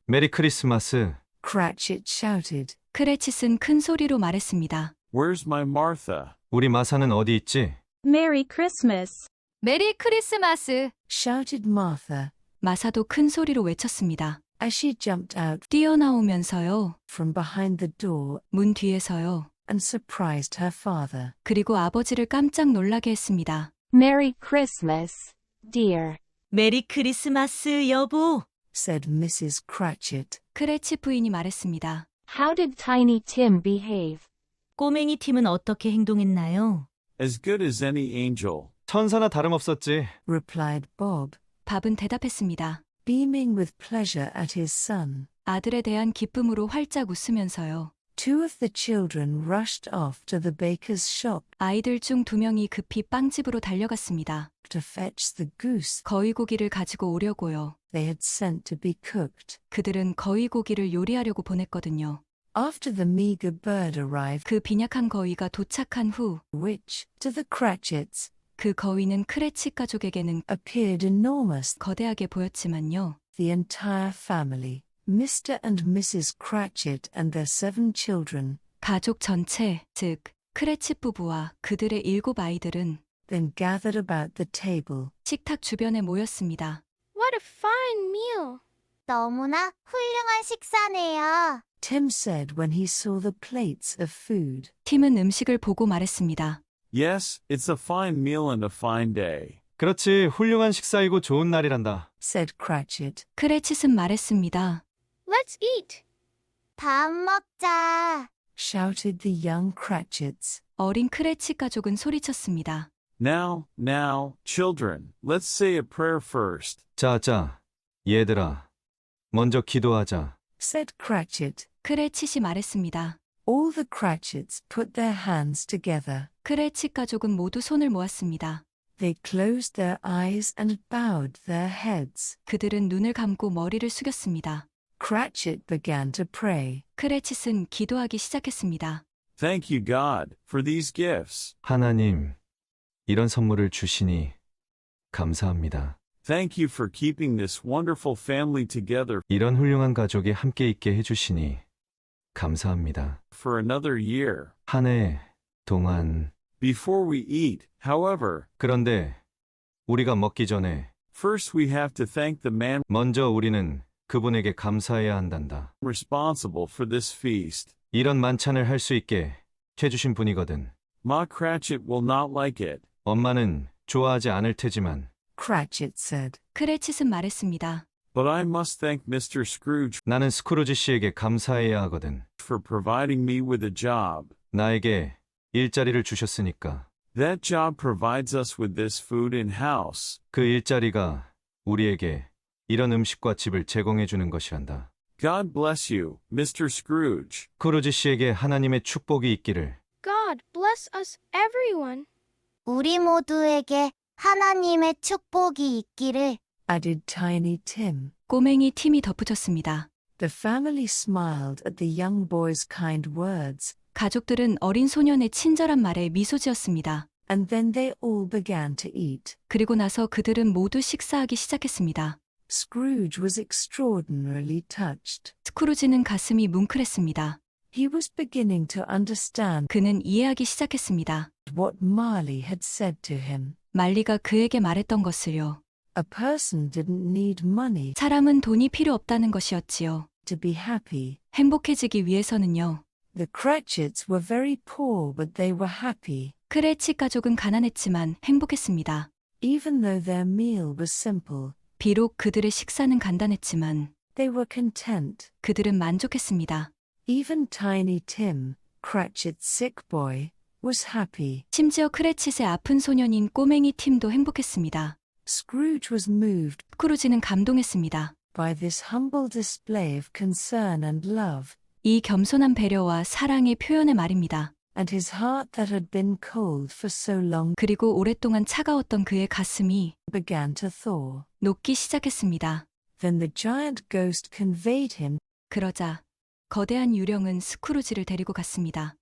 [SPEAKER 18] 메리 크리스마스.
[SPEAKER 4] Cratchit shouted.
[SPEAKER 3] 크레칫은 큰 소리로 말했습니다.
[SPEAKER 9] Where's my Martha?
[SPEAKER 8] 우리 마사는 어디 있지?
[SPEAKER 14] Merry Christmas.
[SPEAKER 1] 메리 크리스마스.
[SPEAKER 4] shouted Martha
[SPEAKER 3] 마사도 큰 소리로 외쳤습니다.
[SPEAKER 4] as she jumped out
[SPEAKER 3] 뛰어나오면서요.
[SPEAKER 4] from behind the door
[SPEAKER 3] 문 뒤에서요.
[SPEAKER 4] and surprised her father.
[SPEAKER 3] 그리고 아버지를 깜짝 놀라게 했습니다.
[SPEAKER 1] Merry Christmas, dear.
[SPEAKER 17] 메리 크리스마스, 여보.
[SPEAKER 4] said Mrs. Cratchit.
[SPEAKER 3] 크레치 부인이 말했습니다.
[SPEAKER 1] How did Tiny Tim behave?
[SPEAKER 17] 꼬맹이 팀은 어떻게 행동했나요?
[SPEAKER 9] As good as any angel.
[SPEAKER 8] 천사나 다름없었지.
[SPEAKER 4] replied Bob,
[SPEAKER 3] 밥은 대답했습니다.
[SPEAKER 4] beaming with pleasure at his son.
[SPEAKER 3] 아들에 대한 기쁨으로 활짝 웃으면서요.
[SPEAKER 4] Two of the children rushed off to the baker's shop
[SPEAKER 3] 아이들 중 2명이 급히 빵집으로 달려갔습니다.
[SPEAKER 4] to fetch the goose
[SPEAKER 3] 거위고기를 가지고 오려고요.
[SPEAKER 4] they had sent to be cooked.
[SPEAKER 3] 그들은 거위고기를 요리하려고 보냈거든요.
[SPEAKER 4] After the meager bird arrived,
[SPEAKER 3] 그 빈약한 거위가 도착한 후
[SPEAKER 4] which, to the Cratchits,
[SPEAKER 3] 그 거위는 크레치 가족에게는
[SPEAKER 4] appeared enormous,
[SPEAKER 3] 거대하게 보였지만요.
[SPEAKER 4] the entire family, Mr. and Mrs. Cratchit and their 7 children,
[SPEAKER 3] 가족 전체, 즉 크레치 부부와 그들의 7 아이들은
[SPEAKER 4] then gathered about the table.
[SPEAKER 3] 식탁 주변에 모였습니다.
[SPEAKER 13] What a fine meal. 너무나 훌륭한 식사네요.
[SPEAKER 4] Tim said when he saw the plates of food.
[SPEAKER 3] 팀은 음식을 보고 말했습니다.
[SPEAKER 9] Yes, it's a fine meal and a fine day.
[SPEAKER 8] 그렇지, 훌륭한 식사이고 좋은 날이란다.
[SPEAKER 4] said Cratchit.
[SPEAKER 3] 크레칫은 말했습니다.
[SPEAKER 13] Let's eat. 밥 먹자.
[SPEAKER 4] shouted the young Cratchits.
[SPEAKER 3] 어린 크레치 가족은 소리쳤습니다.
[SPEAKER 9] Now, children, let's say a prayer first.
[SPEAKER 8] 자, 얘들아. 먼저 기도하자.
[SPEAKER 4] said Cratchit.
[SPEAKER 3] 크레칫이 말했습니다.
[SPEAKER 4] All the Cratchits put their hands together.
[SPEAKER 3] 크레칫 가족은 모두 손을 모았습니다.
[SPEAKER 4] They closed their eyes and bowed their heads.
[SPEAKER 3] 그들은 눈을 감고 머리를 숙였습니다.
[SPEAKER 4] Cratchit began to pray.
[SPEAKER 3] 크레칫은 기도하기 시작했습니다.
[SPEAKER 9] Thank you, God, for these gifts.
[SPEAKER 8] 하나님, 이런 선물을 주시니 감사합니다.
[SPEAKER 9] Thank you for keeping this wonderful family together
[SPEAKER 8] 이런 훌륭한 가족이 함께 있게 해주시니 감사합니다.
[SPEAKER 9] for another year.
[SPEAKER 8] 한 해 동안.
[SPEAKER 9] Before we eat, however,
[SPEAKER 8] 그런데 우리가 먹기 전에
[SPEAKER 9] first we have to thank the man
[SPEAKER 8] 먼저 우리는 그분에게 감사해야 한단다.
[SPEAKER 9] responsible for this feast.
[SPEAKER 8] 이런 만찬을 할 수 있게 해주신 분이거든.
[SPEAKER 9] Ma Cratchit will not like it.
[SPEAKER 8] 엄마는 좋아하지 않을 테지만
[SPEAKER 4] Cratchit said.
[SPEAKER 3] 크레칫은 말했습니다.
[SPEAKER 9] But I must thank Mr. Scrooge
[SPEAKER 8] 나는 스크루지 씨에게 감사해야 하거든.
[SPEAKER 9] for providing me with a job.
[SPEAKER 8] 나에게 일자리를 주셨으니까.
[SPEAKER 9] That job provides us with this food in-house.
[SPEAKER 8] 그 일자리가 우리에게 이런 음식과 집을 제공해 주는 것이란다.
[SPEAKER 9] God bless you, Mr. Scrooge.
[SPEAKER 8] 스크루지 씨에게 하나님의 축복이 있기를.
[SPEAKER 13] God bless us everyone. 우리 모두에게 하나님의 축복이 있기를.
[SPEAKER 4] added Tiny Tim.
[SPEAKER 3] 꼬맹이 팀이 덧붙였습니다.
[SPEAKER 4] The family smiled at the young boy's kind words.
[SPEAKER 3] 가족들은 어린 소년의 친절한 말에 미소 지었습니다.
[SPEAKER 4] And then they all began to eat.
[SPEAKER 3] 그리고 나서 그들은 모두 식사하기 시작했습니다.
[SPEAKER 4] Scrooge was extraordinarily touched.
[SPEAKER 3] 스크루지는 가슴이 뭉클했습니다.
[SPEAKER 4] He was beginning to understand
[SPEAKER 3] 그는 이해하기 시작했습니다.
[SPEAKER 4] what Marley had said to him.
[SPEAKER 3] 말리가 그에게 말했던 것을요.
[SPEAKER 4] A person didn't need money
[SPEAKER 3] 사람은 돈이 필요 없다는 것이었지요.
[SPEAKER 4] to be happy.
[SPEAKER 3] 행복해지기 위해서는요.
[SPEAKER 4] The Cratchits were very poor, but they were happy.
[SPEAKER 3] 크레치 가족은 가난했지만 행복했습니다.
[SPEAKER 4] Even though their meal was simple,
[SPEAKER 3] 비록 그들의 식사는 간단했지만
[SPEAKER 4] they were content.
[SPEAKER 3] 그들은 만족했습니다.
[SPEAKER 4] Even Tiny Tim, Cratchit's sick boy, was happy.
[SPEAKER 3] 심지어 크레칫의 아픈 소년인 꼬맹이 팀도 행복했습니다.
[SPEAKER 4] Scrooge was moved
[SPEAKER 3] 스크루지는 감동했습니다.
[SPEAKER 4] by this humble display of concern and love,
[SPEAKER 3] 이 겸손한 배려와 사랑의 표현의 말입니다.
[SPEAKER 4] and his heart that had been cold for so long
[SPEAKER 3] 그리고 오랫동안 차가웠던 그의 가슴이
[SPEAKER 4] began to thaw.
[SPEAKER 3] 녹기 시작했습니다.
[SPEAKER 4] Then the giant ghost conveyed him
[SPEAKER 3] 그러자 거대한 유령은 스크루지를 데리고 갔습니다.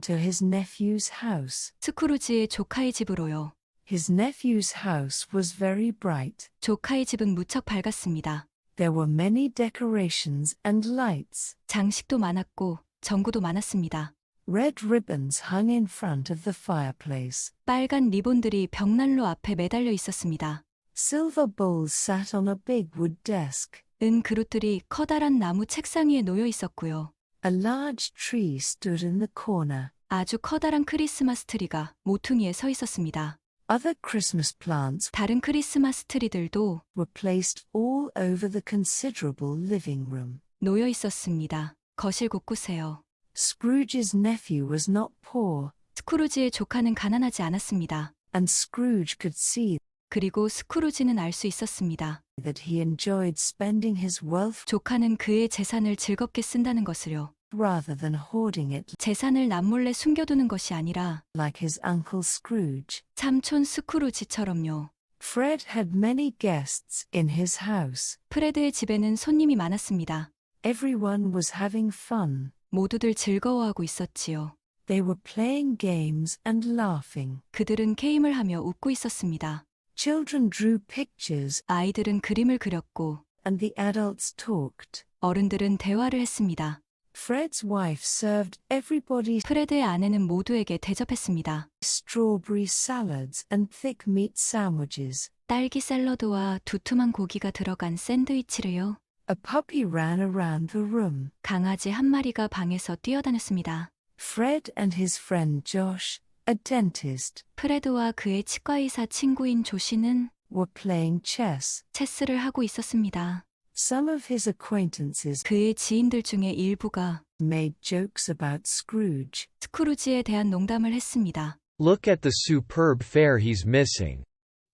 [SPEAKER 4] to his nephew's house.
[SPEAKER 3] 스크루지의 조카의 집으로요.
[SPEAKER 4] His nephew's house was very bright.
[SPEAKER 3] 조카의 집은 무척 밝았습니다.
[SPEAKER 4] There were many decorations and lights.
[SPEAKER 3] 장식도 많았고 전구도 많았습니다.
[SPEAKER 4] Red ribbons hung in front of the fireplace.
[SPEAKER 3] 빨간 리본들이 벽난로 앞에 매달려 있었습니다.
[SPEAKER 4] Silver bowls sat on a big wood desk.
[SPEAKER 3] 은 그릇들이 커다란 나무 책상 위에 놓여 있었고요.
[SPEAKER 4] A large tree stood in the corner.
[SPEAKER 3] 아주 커다란 크리스마스 트리가 모퉁이에 서 있었습니다.
[SPEAKER 4] Other Christmas plants
[SPEAKER 3] 다른 크리스마스 트리들도
[SPEAKER 4] were placed all over the considerable living room.
[SPEAKER 3] 놓여 있었습니다. 거실 곳곳에요.
[SPEAKER 4] Scrooge's nephew was not poor,
[SPEAKER 3] 스크루지의 조카는 가난하지 않았습니다.
[SPEAKER 4] and Scrooge could see
[SPEAKER 3] 그리고 스크루지는 알 수 있었습니다.
[SPEAKER 4] that he enjoyed spending his wealth
[SPEAKER 3] 조카는 그의 재산을 즐겁게 쓴다는 것을요.
[SPEAKER 4] rather than hoarding it
[SPEAKER 3] 재산을 남몰래 숨겨두는 것이 아니라
[SPEAKER 4] like his uncle Scrooge.
[SPEAKER 3] 삼촌 스크루지처럼요.
[SPEAKER 4] Fred had many guests in his house.
[SPEAKER 3] 프레드의 집에는 손님이 많았습니다.
[SPEAKER 4] Everyone was having fun.
[SPEAKER 3] 모두들 즐거워하고 있었지요.
[SPEAKER 4] They were playing games and laughing.
[SPEAKER 3] 그들은 게임을 하며 웃고 있었습니다.
[SPEAKER 4] Children drew pictures
[SPEAKER 3] 아이들은 그림을 그렸고
[SPEAKER 4] and the adults talked.
[SPEAKER 3] 어른들은 대화를 했습니다.
[SPEAKER 4] Fred's wife served everybody
[SPEAKER 3] 프레드의 아내는 모두에게 대접했습니다.
[SPEAKER 4] strawberry salads and thick meat sandwiches.
[SPEAKER 3] 딸기 샐러드와 두툼한 고기가 들어간 샌드위치를요.
[SPEAKER 4] A puppy ran around the room.
[SPEAKER 3] 강아지 한 마리가 방에서 뛰어다녔습니다.
[SPEAKER 4] Fred and his friend Josh, a dentist,
[SPEAKER 3] 프레드와 그의 치과의사 친구인 조시는
[SPEAKER 4] were playing chess.
[SPEAKER 3] 체스를 하고 있었습니다.
[SPEAKER 4] Some of his acquaintances
[SPEAKER 3] 그의 지인들 중에 일부가
[SPEAKER 4] made jokes about Scrooge.
[SPEAKER 3] 스크루지에 대한 농담을 했습니다.
[SPEAKER 19] Look at the superb fare he's missing.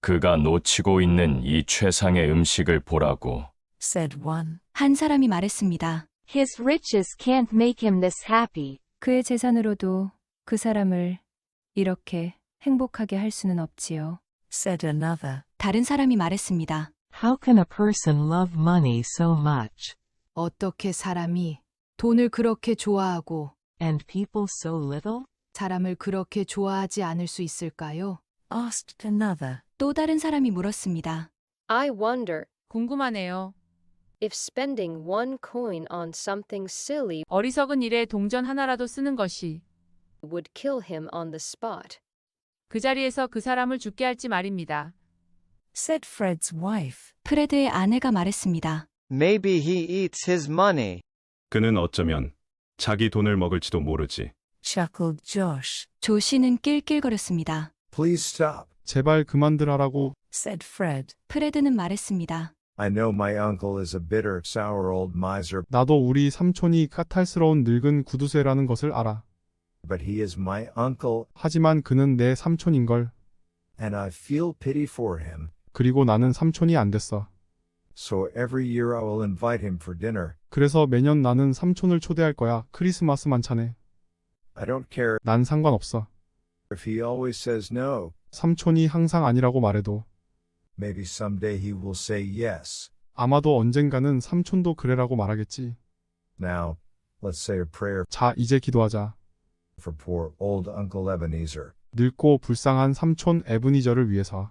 [SPEAKER 8] 그가 놓치고 있는 이 최상의 음식을 보라고.
[SPEAKER 4] said one.
[SPEAKER 3] 한 사람이 말했습니다.
[SPEAKER 1] His riches can't make him this happy.
[SPEAKER 14] 그의 재산으로도 그 사람을 이렇게 행복하게 할 수는 없지요.
[SPEAKER 4] said another.
[SPEAKER 3] 다른 사람이 말했습니다.
[SPEAKER 20] How can a person love money so much?
[SPEAKER 21] 어떻게 사람이 돈을 그렇게 좋아하고
[SPEAKER 20] And people so little?
[SPEAKER 21] 사람을 그렇게 좋아하지 않을 수 있을까요?
[SPEAKER 4] asked another.
[SPEAKER 3] 또 다른 사람이 물었습니다.
[SPEAKER 15] I wonder
[SPEAKER 14] 궁금하네요.
[SPEAKER 15] if spending one coin on something silly
[SPEAKER 14] 어리석은 일에 동전 하나라도 쓰는 것이
[SPEAKER 15] would kill him on the spot.
[SPEAKER 14] 그 자리에서 그 사람을 죽게 할지 말입니다.
[SPEAKER 4] said Fred's wife.
[SPEAKER 3] 프레드의 아내가 말했습니다.
[SPEAKER 10] Maybe he eats his money.
[SPEAKER 11] 그는 어쩌면 자기 돈을 먹을지도 모르지.
[SPEAKER 4] chuckled Josh.
[SPEAKER 3] 조시는 낄낄거렸습니다.
[SPEAKER 5] Please stop.
[SPEAKER 6] 제발 그만들 하라고.
[SPEAKER 4] said Fred.
[SPEAKER 3] 프레드는 말했습니다.
[SPEAKER 5] I know my uncle is a bitter, sour old miser,
[SPEAKER 6] 나도 우리 삼촌이 까탈스러운 늙은 구두쇠라는 것을 알아.
[SPEAKER 5] but he is my uncle,
[SPEAKER 6] 하지만 그는 내 삼촌인걸.
[SPEAKER 5] and I feel pity for him.
[SPEAKER 6] 그리고 나는 삼촌이 안 됐어.
[SPEAKER 5] So every year I will invite him for dinner.
[SPEAKER 6] 그래서 매년 나는 삼촌을 초대할 거야. 크리스마스 만찬에.
[SPEAKER 5] I don't care
[SPEAKER 6] 난 상관없어.
[SPEAKER 5] if he always says no.
[SPEAKER 6] 삼촌이 항상 아니라고 말해도.
[SPEAKER 5] Maybe someday he will say yes.
[SPEAKER 6] 아마도 언젠가는 삼촌도 그래라고 말하겠지.
[SPEAKER 5] Now, let's say a prayer
[SPEAKER 6] 자, 이제 기도하자.
[SPEAKER 5] for poor old Uncle Ebenezer.
[SPEAKER 6] 늙고 불쌍한 삼촌 에브니저를 위해서.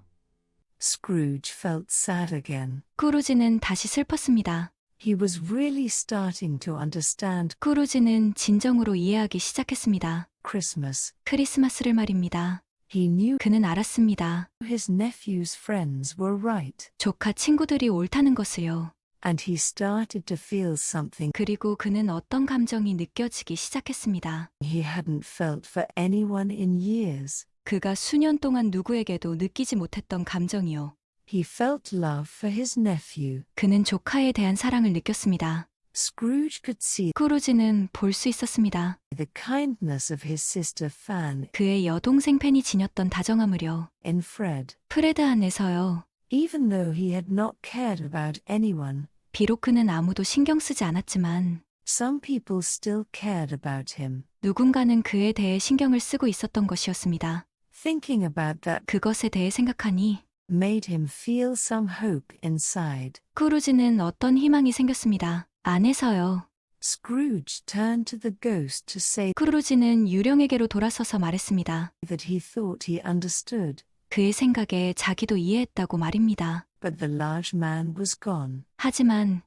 [SPEAKER 4] Scrooge felt sad again.
[SPEAKER 3] 스크루지는 다시 슬펐습니다.
[SPEAKER 4] He was really starting to understand
[SPEAKER 3] 스크루지는 진정으로 이해하기 시작했습니다.
[SPEAKER 4] Christmas.
[SPEAKER 3] 크리스마스를 말입니다.
[SPEAKER 4] He knew
[SPEAKER 3] 그는 알았습니다.
[SPEAKER 4] his nephew's friends were right.
[SPEAKER 3] 조카 친구들이 옳다는 것을요.
[SPEAKER 4] And he started to feel something
[SPEAKER 3] 그리고 그는 어떤 감정이 느껴지기 시작했습니다.
[SPEAKER 4] he hadn't felt for anyone in years.
[SPEAKER 3] 그가 수년 동안 누구에게도 느끼지 못했던 감정이요.
[SPEAKER 4] He felt love for his nephew.
[SPEAKER 3] 그는 조카에 대한 사랑을 느꼈습니다.
[SPEAKER 4] Scrooge could see
[SPEAKER 3] 스크루지는 볼 수 있었습니다.
[SPEAKER 4] the kindness of his sister Fan
[SPEAKER 3] 그의 여동생 팬이 지녔던 다정함을요.
[SPEAKER 4] in Fred.
[SPEAKER 3] 프레드 안에서요.
[SPEAKER 4] Even though he had not cared about anyone,
[SPEAKER 3] 비록 그는 아무도 신경 쓰지 않았지만
[SPEAKER 4] some people still cared about him.
[SPEAKER 3] 누군가는 그에 대해 신경을 쓰고 있었던 것이었습니다.
[SPEAKER 4] Thinking about that
[SPEAKER 3] 그것에 대해 생각하니
[SPEAKER 4] made him feel some hope inside.
[SPEAKER 3] 스크루지는 어떤 희망이 생겼습니다. 안에서요.
[SPEAKER 4] Scrooge turned to the ghost to say
[SPEAKER 3] 스크루지는 유령에게로 돌아서서 말했습니다.
[SPEAKER 4] that he thought he understood.
[SPEAKER 3] 그의 생각에 자기도 이해했다고 말입니다.
[SPEAKER 4] But the large man was gone.
[SPEAKER 3] 하지만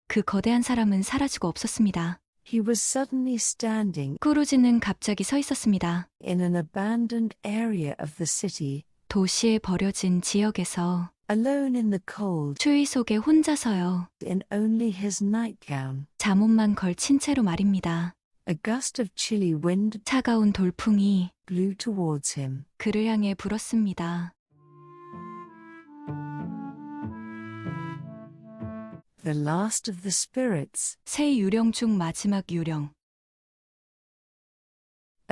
[SPEAKER 3] 그 거대한 사람은 사라지고 없었습니다.
[SPEAKER 4] He was suddenly standing
[SPEAKER 3] 스크루지는 갑자기 서 있었습니다.
[SPEAKER 4] in an abandoned area of the city,
[SPEAKER 3] 도시에 버려진 지역에서
[SPEAKER 4] alone in the cold,
[SPEAKER 3] 추위 속에 혼자서요.
[SPEAKER 4] in only his nightgown.
[SPEAKER 3] 잠옷만 걸친 채로 말입니다.
[SPEAKER 4] A gust of chilly wind
[SPEAKER 3] 차가운 돌풍이
[SPEAKER 4] blew towards him.
[SPEAKER 3] 그를 향해 불었습니다.
[SPEAKER 4] The last of the spirits.
[SPEAKER 3] 새 유령 중 마지막 유령.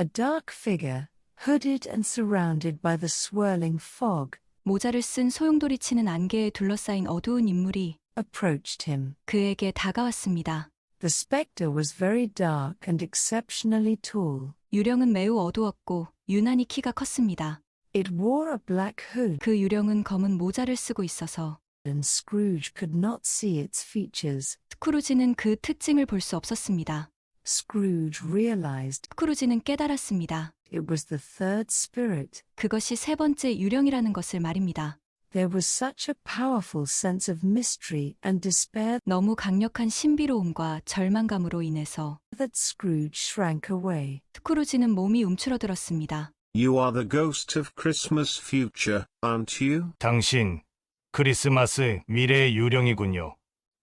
[SPEAKER 4] A dark figure, hooded and surrounded by the swirling fog,
[SPEAKER 3] 모자를 쓴 소용돌이 치는 안개에 둘러싸인 어두운 인물이
[SPEAKER 4] approached him.
[SPEAKER 3] 그에게 다가왔습니다.
[SPEAKER 4] The spectre was very dark and exceptionally tall.
[SPEAKER 3] 유령은 매우 어두웠고 유난히 키가 컸습니다.
[SPEAKER 4] It wore a black hood,
[SPEAKER 3] 그 유령은 검은 모자를 쓰고 있어서
[SPEAKER 4] and Scrooge could not see its features.
[SPEAKER 3] 스크루지는 그 특징을 볼 수 없었습니다.
[SPEAKER 4] Scrooge realized
[SPEAKER 3] 스크루지는 깨달았습니다.
[SPEAKER 4] it was the third spirit.
[SPEAKER 3] 그것이 세 번째 유령이라는 것을 말입니다.
[SPEAKER 4] There was such a powerful sense of mystery and despair
[SPEAKER 3] 너무 강력한 신비로움과 절망감으로 인해서
[SPEAKER 4] that Scrooge shrank away.
[SPEAKER 3] 스크루지는 몸이 움츠러들었습니다.
[SPEAKER 7] You are the ghost of Christmas future, aren't you?
[SPEAKER 8] 당신, 크리스마스 미래의 유령이군요.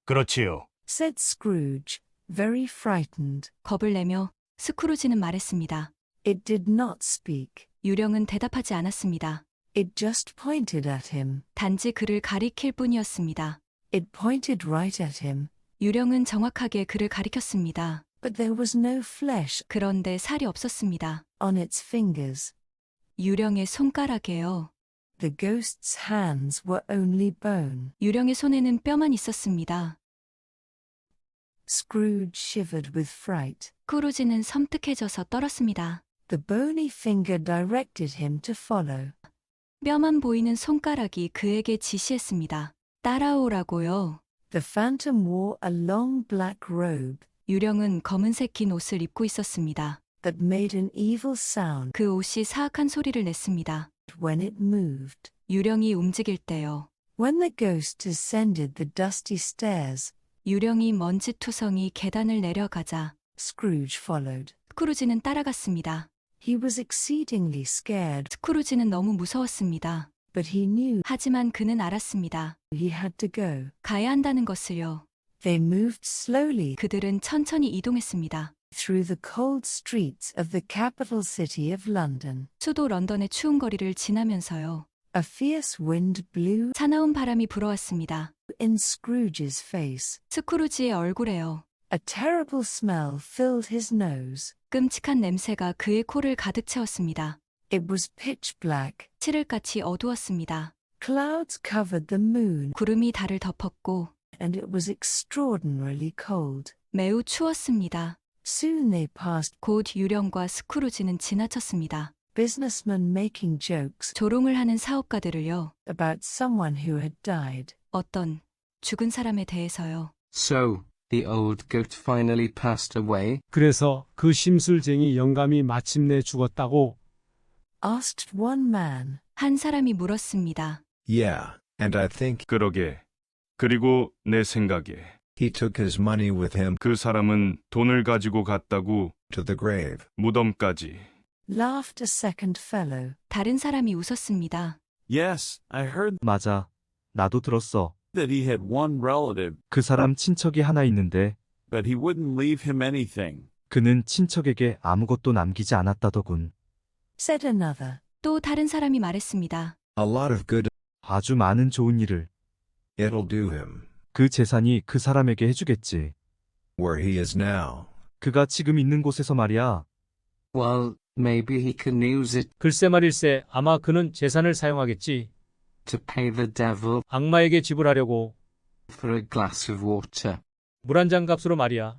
[SPEAKER 8] 그렇지요.
[SPEAKER 4] Said Scrooge, very frightened.
[SPEAKER 3] 겁을 내며 스크루지는 말했습니다.
[SPEAKER 4] It did not speak.
[SPEAKER 3] 유령은 대답하지 않았습니다.
[SPEAKER 4] It just pointed at him.
[SPEAKER 3] 단지 그를 가리킬 뿐이었습니다.
[SPEAKER 4] It pointed right at him.
[SPEAKER 3] 유령은 정확하게 그를 가리켰습니다.
[SPEAKER 4] But there was no flesh
[SPEAKER 3] 그런데 살이 없었습니다.
[SPEAKER 4] on its fingers.
[SPEAKER 3] 유령의 손가락에요.
[SPEAKER 4] The ghost's hands were only bone.
[SPEAKER 3] 유령의 손에는 뼈만 있었습니다.
[SPEAKER 4] Scrooge shivered with fright.
[SPEAKER 3] 스크루지는 섬뜩해져서 떨었습니다.
[SPEAKER 4] The bony finger directed him to follow.
[SPEAKER 3] 뼈만 보이는 손가락이 그에게 지시했습니다. 따라오라고요.
[SPEAKER 4] The phantom wore a long black robe
[SPEAKER 3] 유령은 검은색 긴 옷을 입고 있었습니다.
[SPEAKER 4] that made an evil sound
[SPEAKER 3] 그 옷이 사악한 소리를 냈습니다.
[SPEAKER 4] when it moved.
[SPEAKER 3] 유령이 움직일 때요.
[SPEAKER 4] When the ghost ascended the dusty stairs,
[SPEAKER 3] 유령이 먼지투성이 계단을 내려가자
[SPEAKER 4] Scrooge followed.
[SPEAKER 3] 스크루지는 따라갔습니다.
[SPEAKER 4] He was exceedingly scared,
[SPEAKER 3] 스크루지는 너무 무서웠습니다.
[SPEAKER 4] but he knew
[SPEAKER 3] 하지만 그는 알았습니다.
[SPEAKER 4] he had to go.
[SPEAKER 3] 가야 한다는 것을요.
[SPEAKER 4] They moved slowly
[SPEAKER 3] 그들은 천천히 이동했습니다.
[SPEAKER 4] through the cold streets of the capital city of London.
[SPEAKER 3] 수도 런던의 추운 거리를 지나면서요.
[SPEAKER 4] A fierce wind blew
[SPEAKER 3] 사나운 바람이 불어왔습니다.
[SPEAKER 4] in Scrooge's face.
[SPEAKER 3] 스크루지의 얼굴에요.
[SPEAKER 4] A terrible smell filled his nose.
[SPEAKER 3] 끔찍한 냄새가 그의 코를 가득 채웠습니다.
[SPEAKER 4] It was pitch black.
[SPEAKER 3] 칠흑같이 어두웠습니다.
[SPEAKER 4] Clouds covered the moon,
[SPEAKER 3] 구름이 달을 덮었고
[SPEAKER 4] and it was extraordinarily cold.
[SPEAKER 3] 매우 추웠습니다.
[SPEAKER 4] Soon they passed
[SPEAKER 3] 곧 유령과 스크루지는 지나쳤습니다.
[SPEAKER 4] businessmen making jokes
[SPEAKER 3] 조롱을 하는 사업가들을요.
[SPEAKER 4] about someone who had died.
[SPEAKER 3] 어떤 죽은 사람에 대해서요.
[SPEAKER 2] So, the old goat finally passed away?
[SPEAKER 22] 그래서 그 심술쟁이 영감이 마침내 죽었다고?
[SPEAKER 4] Asked one man.
[SPEAKER 3] 한 사람이 물었습니다.
[SPEAKER 5] Yeah, and I think
[SPEAKER 11] 그러게. 그리고 내 생각에
[SPEAKER 5] he took his money with him
[SPEAKER 11] 그 사람은 돈을 가지고 갔다고
[SPEAKER 5] to the grave.
[SPEAKER 11] 무덤까지.
[SPEAKER 4] Laughed a second fellow.
[SPEAKER 3] 다른 사람이 웃었습니다.
[SPEAKER 9] Yes, I heard
[SPEAKER 23] 맞아. 나도 들었어.
[SPEAKER 9] that he had one relative,
[SPEAKER 23] 그 사람 친척이 하나 있는데
[SPEAKER 9] but he wouldn't leave him anything.
[SPEAKER 23] 그는 친척에게 아무것도 남기지 않았다더군.
[SPEAKER 4] Said another.
[SPEAKER 3] 또 다른 사람이 말했습니다.
[SPEAKER 5] A lot of good
[SPEAKER 23] 아주 많은 좋은 일을
[SPEAKER 5] it'll do him.
[SPEAKER 23] 그 재산이 그 사람에게 해주겠지.
[SPEAKER 5] Where he is now.
[SPEAKER 23] 그가 지금 있는 곳에서 말이야.
[SPEAKER 2] Well, maybe he can use it
[SPEAKER 22] 글쎄 말일세, 아마 그는 재산을 사용하겠지.
[SPEAKER 2] to pay the devil
[SPEAKER 22] 악마에게 지불하려고.
[SPEAKER 2] for a glass of water.
[SPEAKER 22] 물 한 잔 값으로 말이야.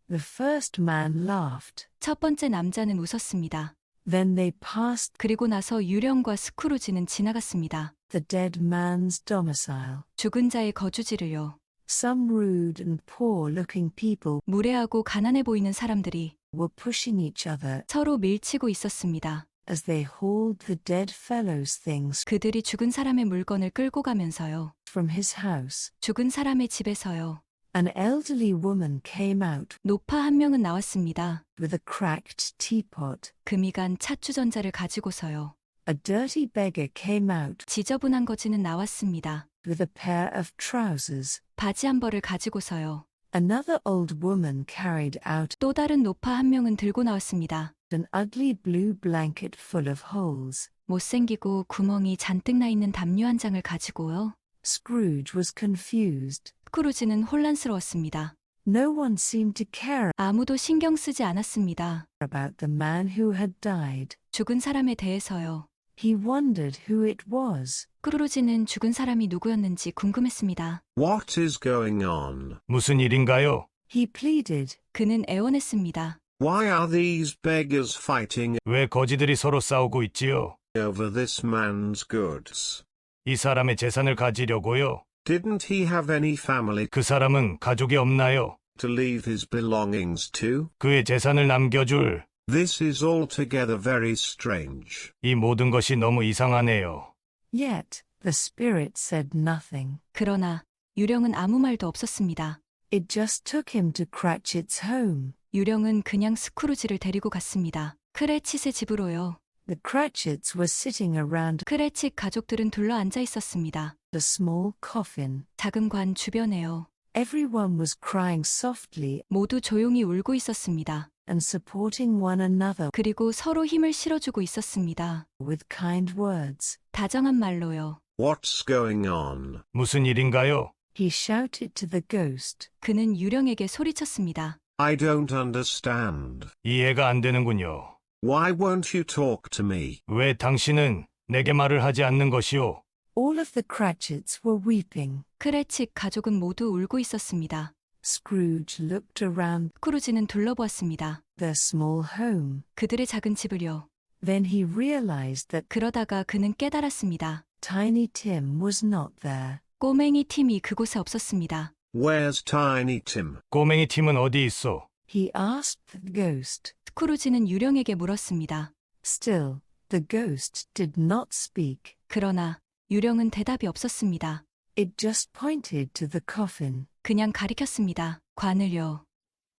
[SPEAKER 4] The first man laughed.
[SPEAKER 3] 첫 번째 남자는 웃었습니다.
[SPEAKER 4] Then they passed
[SPEAKER 3] 그리고 나서 유령과 스크루지는 지나갔습니다.
[SPEAKER 4] the dead man's domicile.
[SPEAKER 3] 죽은 자의 거주지를요.
[SPEAKER 4] Some rude and poor-looking people
[SPEAKER 3] 무례하고 가난해 보이는 사람들이
[SPEAKER 4] were pushing each other
[SPEAKER 3] 서로 밀치고 있었습니다.
[SPEAKER 4] as they hauled the dead fellow's things
[SPEAKER 3] 그들이 죽은 사람의 물건을 끌고 가면서요.
[SPEAKER 4] from his house.
[SPEAKER 3] 죽은 사람의 집에서요.
[SPEAKER 4] An elderly woman came out
[SPEAKER 3] 노파 한 명은 나왔습니다.
[SPEAKER 4] with a cracked teapot.
[SPEAKER 3] 금이 간 찻주전자를 가지고서요.
[SPEAKER 4] A dirty beggar came out
[SPEAKER 3] 지저분한 거지는 나왔습니다.
[SPEAKER 4] with a pair of trousers.
[SPEAKER 3] 바지 한 벌을 가지고서요.
[SPEAKER 4] Another old woman carried out
[SPEAKER 3] 또 다른 노파 한 명은 들고 나왔습니다.
[SPEAKER 4] an ugly blue blanket full of holes.
[SPEAKER 3] 못생기고 구멍이 잔뜩 나 있는 담요 한 장을 가지고요.
[SPEAKER 4] Scrooge was confused.
[SPEAKER 3] 스크루지는 혼란스러웠습니다.
[SPEAKER 4] No one seemed to care
[SPEAKER 3] 아무도 신경 쓰지 않았습니다.
[SPEAKER 4] about the man who had died.
[SPEAKER 3] 죽은 사람에 대해서요.
[SPEAKER 4] He wondered who it was.
[SPEAKER 3] 스크루지는 죽은 사람이 누구였는지 궁금했습니다.
[SPEAKER 7] What is going on?
[SPEAKER 8] 무슨 일인가요?
[SPEAKER 4] He pleaded.
[SPEAKER 3] 그는 애원했습니다.
[SPEAKER 7] Why are these beggars fighting
[SPEAKER 8] 왜 거지들이 서로 싸우고 있지요?
[SPEAKER 7] over this man's goods?
[SPEAKER 8] 이 사람의 재산을 가지려고요.
[SPEAKER 7] Didn't he have any family
[SPEAKER 8] 그 사람은 가족이 없나요?
[SPEAKER 7] to leave his belongings to?
[SPEAKER 8] 그의 재산을 남겨줄.
[SPEAKER 7] This is altogether very strange.
[SPEAKER 8] 이 모든 것이 너무 이상하네요.
[SPEAKER 4] Yet, the spirit said nothing.
[SPEAKER 3] 그러나 유령은 아무 말도 없었습니다.
[SPEAKER 4] It just took him to Cratchit's home.
[SPEAKER 3] 유령은 그냥 스크루지를 데리고 갔습니다. 크레칫의 집으로요.
[SPEAKER 4] The Cratchits were sitting around
[SPEAKER 3] 크레칫 가족들은 둘러 앉아 있었습니다.
[SPEAKER 4] the small coffin.
[SPEAKER 3] 작은 관 주변에요.
[SPEAKER 4] Everyone was crying softly
[SPEAKER 3] 모두 조용히 울고 있었습니다.
[SPEAKER 4] and supporting one another
[SPEAKER 3] 그리고 서로 힘을 실어주고 있었습니다.
[SPEAKER 4] with kind words.
[SPEAKER 3] 다정한 말로요.
[SPEAKER 7] What's going on?
[SPEAKER 8] 무슨 일인가요?
[SPEAKER 4] He shouted to the ghost.
[SPEAKER 3] 그는 유령에게 소리쳤습니다.
[SPEAKER 7] I don't understand.
[SPEAKER 8] 이해가 안 되는군요.
[SPEAKER 7] Why won't you talk to me?
[SPEAKER 8] 왜 당신은 내게 말을 하지 않는 것이오?
[SPEAKER 4] All of the Cratchits were weeping.
[SPEAKER 3] 크레칫 가족은 모두 울고 있었습니다.
[SPEAKER 4] Scrooge looked around
[SPEAKER 3] 스크루지는 둘러보았습니다.
[SPEAKER 4] their small home.
[SPEAKER 3] 그들의 작은 집을요.
[SPEAKER 4] Then he realized that
[SPEAKER 3] 그러다가 그는 깨달았습니다.
[SPEAKER 4] Tiny Tim was not there.
[SPEAKER 3] 꼬맹이 팀이 그곳에 없었습니다.
[SPEAKER 7] Where's Tiny Tim?
[SPEAKER 8] 꼬맹이 팀은 어디 있어?
[SPEAKER 4] He asked the ghost.
[SPEAKER 3] 스크루지는 유령에게 물었습니다.
[SPEAKER 4] Still, the ghost did not speak.
[SPEAKER 3] 그러나 유령은 대답이 없었습니다.
[SPEAKER 4] It just pointed to the coffin.
[SPEAKER 3] 그냥 가리켰습니다. 관을요.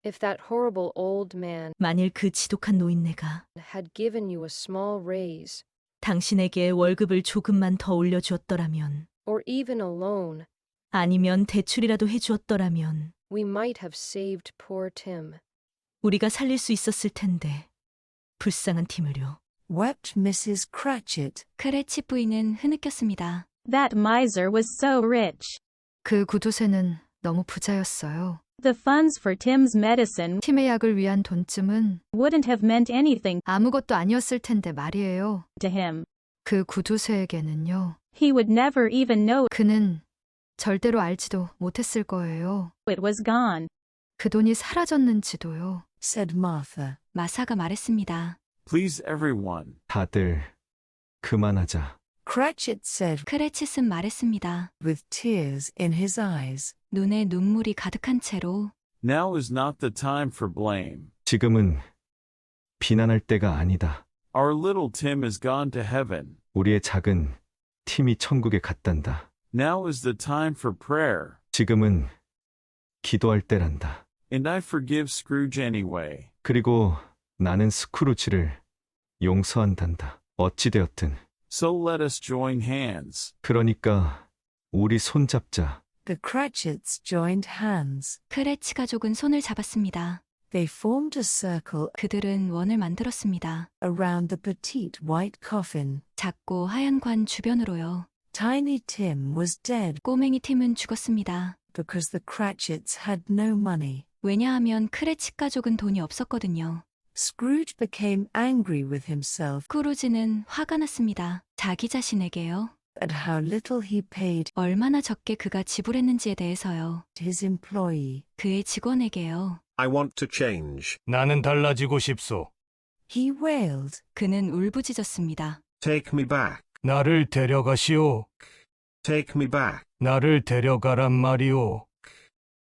[SPEAKER 15] If that horrible old man
[SPEAKER 17] 만일 그 지독한 노인네가
[SPEAKER 15] had given you a small raise,
[SPEAKER 17] 당신에게 월급을 조금만 더 올려주었더라면,
[SPEAKER 15] or even a loan,
[SPEAKER 17] 아니면 대출이라도 해주었더라면,
[SPEAKER 15] we might have saved poor Tim.
[SPEAKER 17] 우리가 살릴 수 있었을 텐데. 불쌍한 팀을요.
[SPEAKER 4] Wept Mrs. Cratchit.
[SPEAKER 3] 크레칫 부인은 흐느꼈습니다.
[SPEAKER 14] That miser was so rich.
[SPEAKER 21] 그 구두쇠는 너무 부자였어요.
[SPEAKER 14] The funds for Tim's medicine
[SPEAKER 21] 팀의 약을 위한 돈쯤은
[SPEAKER 14] wouldn't have meant anything
[SPEAKER 21] 아무것도 아니었을 텐데 말이에요.
[SPEAKER 14] to him.
[SPEAKER 21] 그 구두쇠에게는요.
[SPEAKER 14] He would never even know
[SPEAKER 21] 그는 절대로 알지도 못했을 거예요.
[SPEAKER 14] it was gone.
[SPEAKER 21] 그 돈이 사라졌는지도요.
[SPEAKER 4] Said Martha.
[SPEAKER 3] 마사가 말했습니다.
[SPEAKER 9] Please everyone.
[SPEAKER 23] 다들 그만하자.
[SPEAKER 4] Cratchit said
[SPEAKER 3] 크레칫은 말했습니다.
[SPEAKER 4] with tears in his eyes.
[SPEAKER 3] 눈에 눈물이 가득한 채로
[SPEAKER 9] Now is not the time for blame.
[SPEAKER 23] 지금은 비난할 때가 아니다.
[SPEAKER 9] Our little Tim is gone to heaven.
[SPEAKER 23] 우리의 작은 팀이 천국에 갔단다.
[SPEAKER 9] Now is the time for prayer.
[SPEAKER 23] 지금은 기도할 때란다.
[SPEAKER 9] And I forgive Scrooge anyway.
[SPEAKER 23] 그리고 나는 스크루지를 용서한단다. 어찌되었든.
[SPEAKER 9] So let us join hands.
[SPEAKER 23] 그러니까 우리 손잡자.
[SPEAKER 4] The Cratchits joined hands.
[SPEAKER 3] 크레치 가족은 손을 잡았습니다.
[SPEAKER 4] They formed a circle
[SPEAKER 3] 그들은 원을 만들었습니다.
[SPEAKER 4] around the petite white coffin.
[SPEAKER 3] 작고 하얀 관 주변으로요.
[SPEAKER 4] Tiny Tim was dead
[SPEAKER 3] 꼬맹이 팀은 죽었습니다.
[SPEAKER 4] because the Cratchits had no money.
[SPEAKER 3] 왜냐하면 크레치 가족은 돈이 없었거든요.
[SPEAKER 4] Scrooge became angry with himself
[SPEAKER 3] 스크루지는 화가 났습니다. 자기 자신에게요.
[SPEAKER 4] at how little he paid
[SPEAKER 3] 얼마나 적게 그가 지불했는지에 대해서요.
[SPEAKER 4] his employee.
[SPEAKER 3] 그의 직원에게요.
[SPEAKER 7] I want to change.
[SPEAKER 8] 나는 달라지고 싶소.
[SPEAKER 4] He wailed.
[SPEAKER 3] 그는 울부짖었습니다.
[SPEAKER 7] Take me back.
[SPEAKER 8] 나를 데려가시오.
[SPEAKER 7] Take me back.
[SPEAKER 8] 나를 데려가란 말이오.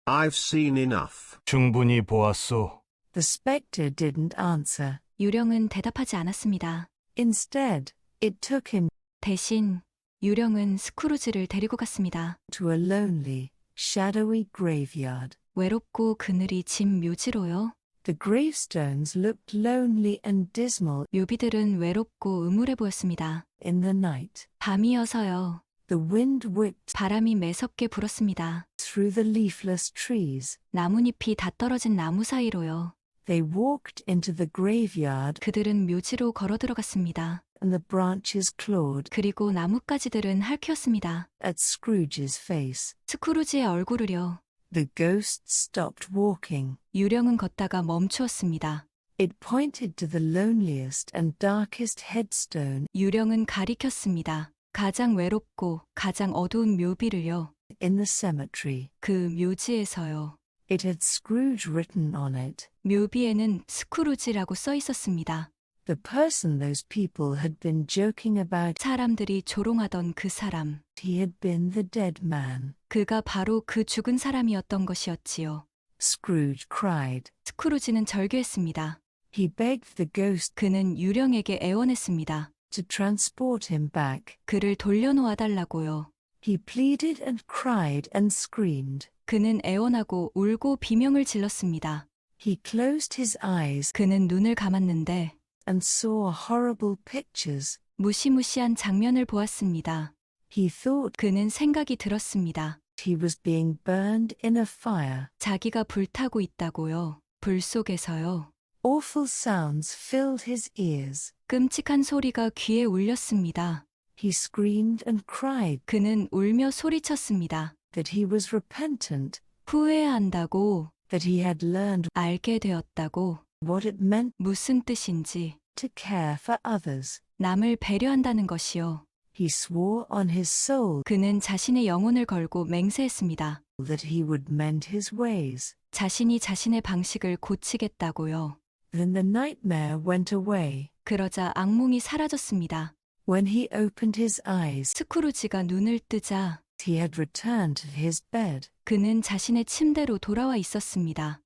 [SPEAKER 7] I've seen enough.
[SPEAKER 8] 충분히 보았소.
[SPEAKER 4] The spectre didn't answer.
[SPEAKER 3] 유령은 대답하지 않았습니다.
[SPEAKER 4] Instead, it took him
[SPEAKER 3] 대신 유령은 스크루지를 데리고 갔습니다.
[SPEAKER 4] to a lonely, shadowy graveyard.
[SPEAKER 3] 외롭고 그늘이 진 묘지로요.
[SPEAKER 4] The gravestones looked lonely and dismal
[SPEAKER 3] 묘비들은 외롭고 음울해 보였습니다.
[SPEAKER 4] in the night.
[SPEAKER 3] 밤이어서요.
[SPEAKER 4] The wind whipped
[SPEAKER 3] 바람이 매섭게 불었습니다.
[SPEAKER 4] through the leafless trees.
[SPEAKER 3] 나뭇잎이 다 떨어진 나무 사이로요.
[SPEAKER 4] They walked into the graveyard
[SPEAKER 3] 그들은 묘지로 걸어 들어갔습니다.
[SPEAKER 4] and the branches clawed
[SPEAKER 3] 그리고 나뭇가지들은 핥혔습니다.
[SPEAKER 4] at Scrooge's face.
[SPEAKER 3] 스크루지의 얼굴을요.
[SPEAKER 4] The ghost stopped walking.
[SPEAKER 3] 유령은 걷다가 멈추었습니다.
[SPEAKER 4] It pointed to the loneliest and darkest headstone
[SPEAKER 3] 유령은 가리켰습니다. 가장 외롭고 가장 어두운 묘비를요.
[SPEAKER 4] in the cemetery.
[SPEAKER 3] 그 묘지에서요.
[SPEAKER 4] It had Scrooge written on it.
[SPEAKER 3] 묘비에는 스크루지라고 써 있었습니다.
[SPEAKER 4] The person those people had been joking about.
[SPEAKER 3] 사람들이 조롱하던 그 사람.
[SPEAKER 4] He had been the dead man.
[SPEAKER 3] 그가 바로 그 죽은 사람이었던 것이었지요.
[SPEAKER 4] Scrooge cried.
[SPEAKER 3] 스크루지는 절규했습니다.
[SPEAKER 4] He begged the ghost
[SPEAKER 3] 그는 유령에게 애원했습니다.
[SPEAKER 4] to transport him back.
[SPEAKER 3] 그를 돌려놓아 달라고요.
[SPEAKER 4] He pleaded and cried and screamed.
[SPEAKER 3] 그는 애원하고 울고 비명을 질렀습니다.
[SPEAKER 4] He closed his eyes
[SPEAKER 3] 그는 눈을 감았는데
[SPEAKER 4] and saw horrible pictures.
[SPEAKER 3] 무시무시한 장면을 보았습니다.
[SPEAKER 4] He thought
[SPEAKER 3] 그는 생각이 들었습니다.
[SPEAKER 4] he was being burned in a fire.
[SPEAKER 3] 자기가 불타고 있다고요. 불 속에서요.
[SPEAKER 4] Awful sounds filled his ears.
[SPEAKER 3] 끔찍한 소리가 귀에 울렸습니다.
[SPEAKER 4] He screamed and cried
[SPEAKER 3] 그는 울며 소리쳤습니다.
[SPEAKER 4] that he was repentant,
[SPEAKER 3] 후회한다고,
[SPEAKER 4] that he had learned
[SPEAKER 3] 알게 되었다고,
[SPEAKER 4] what it meant
[SPEAKER 3] 무슨 뜻인지,
[SPEAKER 4] to care for others.
[SPEAKER 3] 남을 배려한다는 것이요.
[SPEAKER 4] He swore on his soul
[SPEAKER 3] 그는 자신의 영혼을 걸고 맹세했습니다.
[SPEAKER 4] that he would mend his ways.
[SPEAKER 3] 자신이 자신의 방식을 고치겠다고요.
[SPEAKER 4] Then the nightmare went away.
[SPEAKER 3] 그러자 악몽이 사라졌습니다.
[SPEAKER 4] When he opened his eyes,
[SPEAKER 3] 스크루지가 눈을 뜨자
[SPEAKER 4] he had returned to his bed.
[SPEAKER 3] 그는 자신의 침대로 돌아와 있었습니다.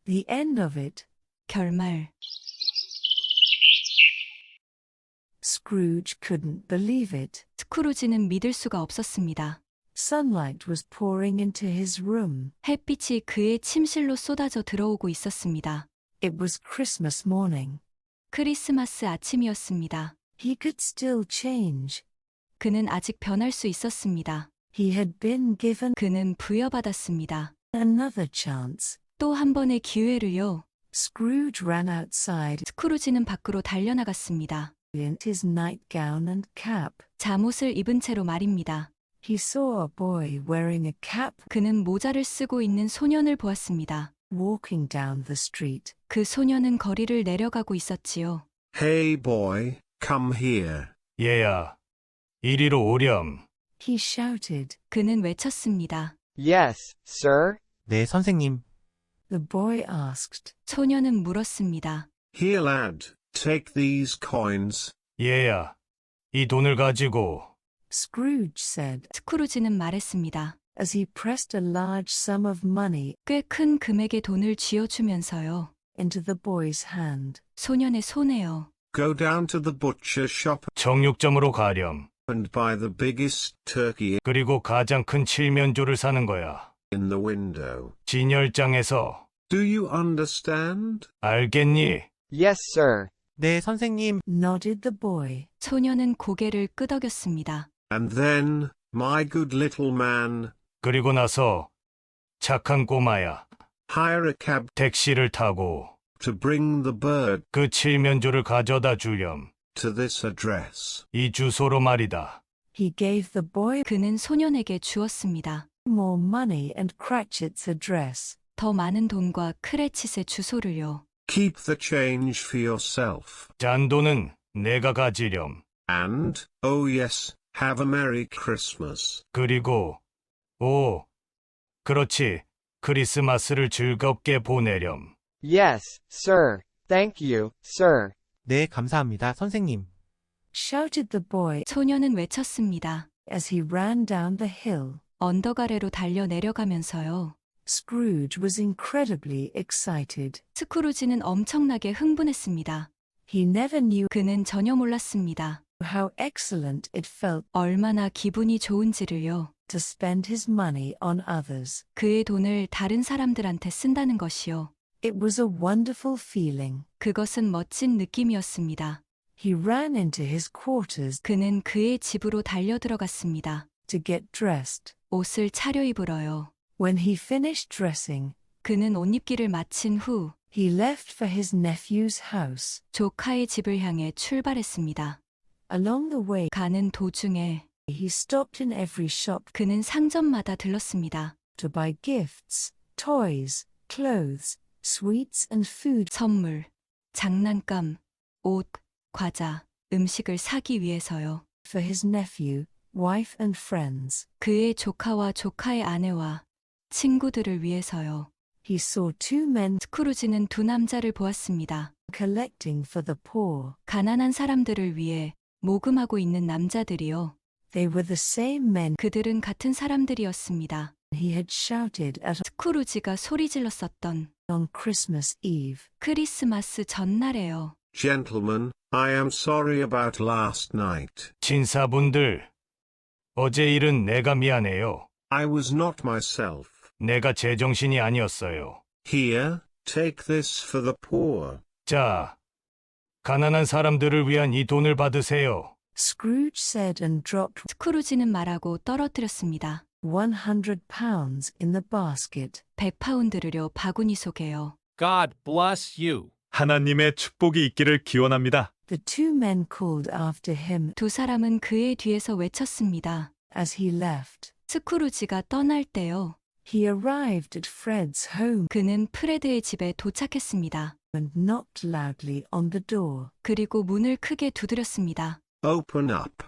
[SPEAKER 4] The end of it.
[SPEAKER 3] 결말.
[SPEAKER 4] Scrooge couldn't believe it.
[SPEAKER 3] 스크루지는 믿을 수가 없었습니다.
[SPEAKER 4] Sunlight was pouring into his room.
[SPEAKER 3] 햇빛이 그의 침실로 쏟아져 들어오고 있었습니다.
[SPEAKER 4] It was Christmas morning.
[SPEAKER 3] 크리스마스 아침이었습니다.
[SPEAKER 4] He could still change.
[SPEAKER 3] 그는 아직 변할 수 있었습니다.
[SPEAKER 4] He had been given
[SPEAKER 3] 그는 부여받았습니다.
[SPEAKER 4] another chance.
[SPEAKER 3] 또 한 번의 기회를요.
[SPEAKER 4] Scrooge ran outside
[SPEAKER 3] 스크루지는 밖으로 달려나갔습니다.
[SPEAKER 4] in his nightgown and cap.
[SPEAKER 3] 잠옷을 입은 채로 말입니다.
[SPEAKER 4] He saw a boy wearing a cap
[SPEAKER 3] 그는 모자를 쓰고 있는 소년을 보았습니다.
[SPEAKER 4] walking down the street.
[SPEAKER 3] 그 소년은 거리를 내려가고 있었지요.
[SPEAKER 7] Hey boy, come here.
[SPEAKER 8] 얘야, 이리로 오렴.
[SPEAKER 4] He shouted.
[SPEAKER 3] 그는 외쳤습니다.
[SPEAKER 10] Yes, sir.
[SPEAKER 23] 네, 선생님.
[SPEAKER 4] The boy asked.
[SPEAKER 3] 소년은 물었습니다.
[SPEAKER 7] Here lad, take these coins.
[SPEAKER 8] 얘야, 이 돈을 가지고.
[SPEAKER 4] Scrooge said.
[SPEAKER 3] 스크루지는 말했습니다.
[SPEAKER 4] As he pressed a large sum of money
[SPEAKER 3] 꽤 큰 금액의 돈을 쥐어주면서요.
[SPEAKER 4] into the boy's hand.
[SPEAKER 3] 소년의 손에요.
[SPEAKER 7] Go down to the butcher shop
[SPEAKER 8] 정육점으로 가렴.
[SPEAKER 7] and buy the biggest turkey
[SPEAKER 8] 그리고 가장 큰 칠면조를 사는 거야.
[SPEAKER 7] in the window.
[SPEAKER 8] 진열장에서.
[SPEAKER 7] Do you understand?
[SPEAKER 8] 알겠니?
[SPEAKER 10] Yes, sir.
[SPEAKER 23] 네, 선생님.
[SPEAKER 4] Nodded the boy.
[SPEAKER 3] 소년은 고개를 끄덕였습니다.
[SPEAKER 7] And then, my good little man,
[SPEAKER 8] 그리고 나서 착한 꼬마야.
[SPEAKER 7] hire a cab
[SPEAKER 8] 택시를 타고
[SPEAKER 7] to bring the bird
[SPEAKER 8] 그 칠면조를 가져다 주렴.
[SPEAKER 7] to this address.
[SPEAKER 8] 이 주소로 말이다.
[SPEAKER 4] He gave the boy
[SPEAKER 3] 그는 소년에게 주었습니다.
[SPEAKER 4] more money and Cratchit's address.
[SPEAKER 3] 더 많은 돈과 크레칫의 주소를요.
[SPEAKER 7] Keep the change for yourself.
[SPEAKER 8] 잔돈은 내가 가지렴.
[SPEAKER 7] And, oh yes, have a Merry Christmas.
[SPEAKER 8] 그리고 오, 그렇지. 크리스마스를 즐겁게 보내렴.
[SPEAKER 10] Yes, sir. Thank you, sir.
[SPEAKER 23] 네, 감사합니다, 선생님.
[SPEAKER 4] Shouted the boy
[SPEAKER 3] 소년은 외쳤습니다.
[SPEAKER 4] as he ran down the hill.
[SPEAKER 3] 언덕 아래로 달려 내려가면서요.
[SPEAKER 4] Scrooge was incredibly excited.
[SPEAKER 3] 스크루지는 엄청나게 흥분했습니다.
[SPEAKER 4] He never knew
[SPEAKER 3] 그는 전혀 몰랐습니다.
[SPEAKER 4] how excellent it felt
[SPEAKER 3] 얼마나 기분이 좋은지를요.
[SPEAKER 4] to spend his money on others.
[SPEAKER 3] 그의 돈을 다른 사람들한테 쓴다는 것이요.
[SPEAKER 4] It was a wonderful feeling.
[SPEAKER 3] 그것은 멋진 느낌이었습니다.
[SPEAKER 4] He ran into his quarters
[SPEAKER 3] 그는 그의 집으로 달려들어갔습니다.
[SPEAKER 4] to get dressed.
[SPEAKER 3] 옷을 차려입으러요.
[SPEAKER 4] When he finished dressing,
[SPEAKER 3] 그는 옷 입기를 마친 후
[SPEAKER 4] he left for his nephew's house.
[SPEAKER 3] 조카의 집을 향해 출발했습니다.
[SPEAKER 4] Along the way,
[SPEAKER 3] 가는 도중에
[SPEAKER 4] he stopped in every shop
[SPEAKER 3] 그는 상점마다 들렀습니다.
[SPEAKER 4] to buy gifts, toys, clothes, sweets and food.
[SPEAKER 3] 선물, 장난감, 옷, 과자, 음식을 사기 위해서요.
[SPEAKER 4] For his nephew, wife and friends.
[SPEAKER 3] 그의 조카와 조카의 아내와 친구들을 위해서요.
[SPEAKER 4] He saw two men
[SPEAKER 3] 스크루지는 두 남자를 보았습니다.
[SPEAKER 4] collecting for the poor.
[SPEAKER 3] 가난한 사람들을 위해 모금하고 있는 남자들이요.
[SPEAKER 4] They were the same men.
[SPEAKER 3] 그들은 같은 사람들이었습니다.
[SPEAKER 4] He had shouted at
[SPEAKER 3] 스크루지가 소리 질렀었던
[SPEAKER 4] on Christmas Eve.
[SPEAKER 3] 크리스마스 전날에요.
[SPEAKER 7] Gentlemen, I am sorry about last night.
[SPEAKER 8] 진사분들, 어제 일은 내가 미안해요.
[SPEAKER 7] I was not myself.
[SPEAKER 8] 내가 제정신이 아니었어요.
[SPEAKER 7] Here, take this for the poor.
[SPEAKER 8] 자, 가난한 사람들을 위한 이 돈을 받으세요.
[SPEAKER 4] Scrooge said and dropped
[SPEAKER 3] 스크루지는 말하고 떨어뜨렸습니다.
[SPEAKER 4] £100 in the basket.
[SPEAKER 3] 100파운드를요 바구니 속에요.
[SPEAKER 9] God bless you.
[SPEAKER 11] 하나님의 축복이 있기를 기원합니다.
[SPEAKER 4] The two men called after him
[SPEAKER 3] 두 사람은 그의 뒤에서 외쳤습니다.
[SPEAKER 4] as he left.
[SPEAKER 3] 스크루지가 떠날 때요.
[SPEAKER 4] He arrived at Fred's home
[SPEAKER 3] 그는 프레드의 집에 도착했습니다.
[SPEAKER 4] and knocked loudly on the door.
[SPEAKER 3] 그리고 문을 크게 두드렸습니다.
[SPEAKER 7] Open up.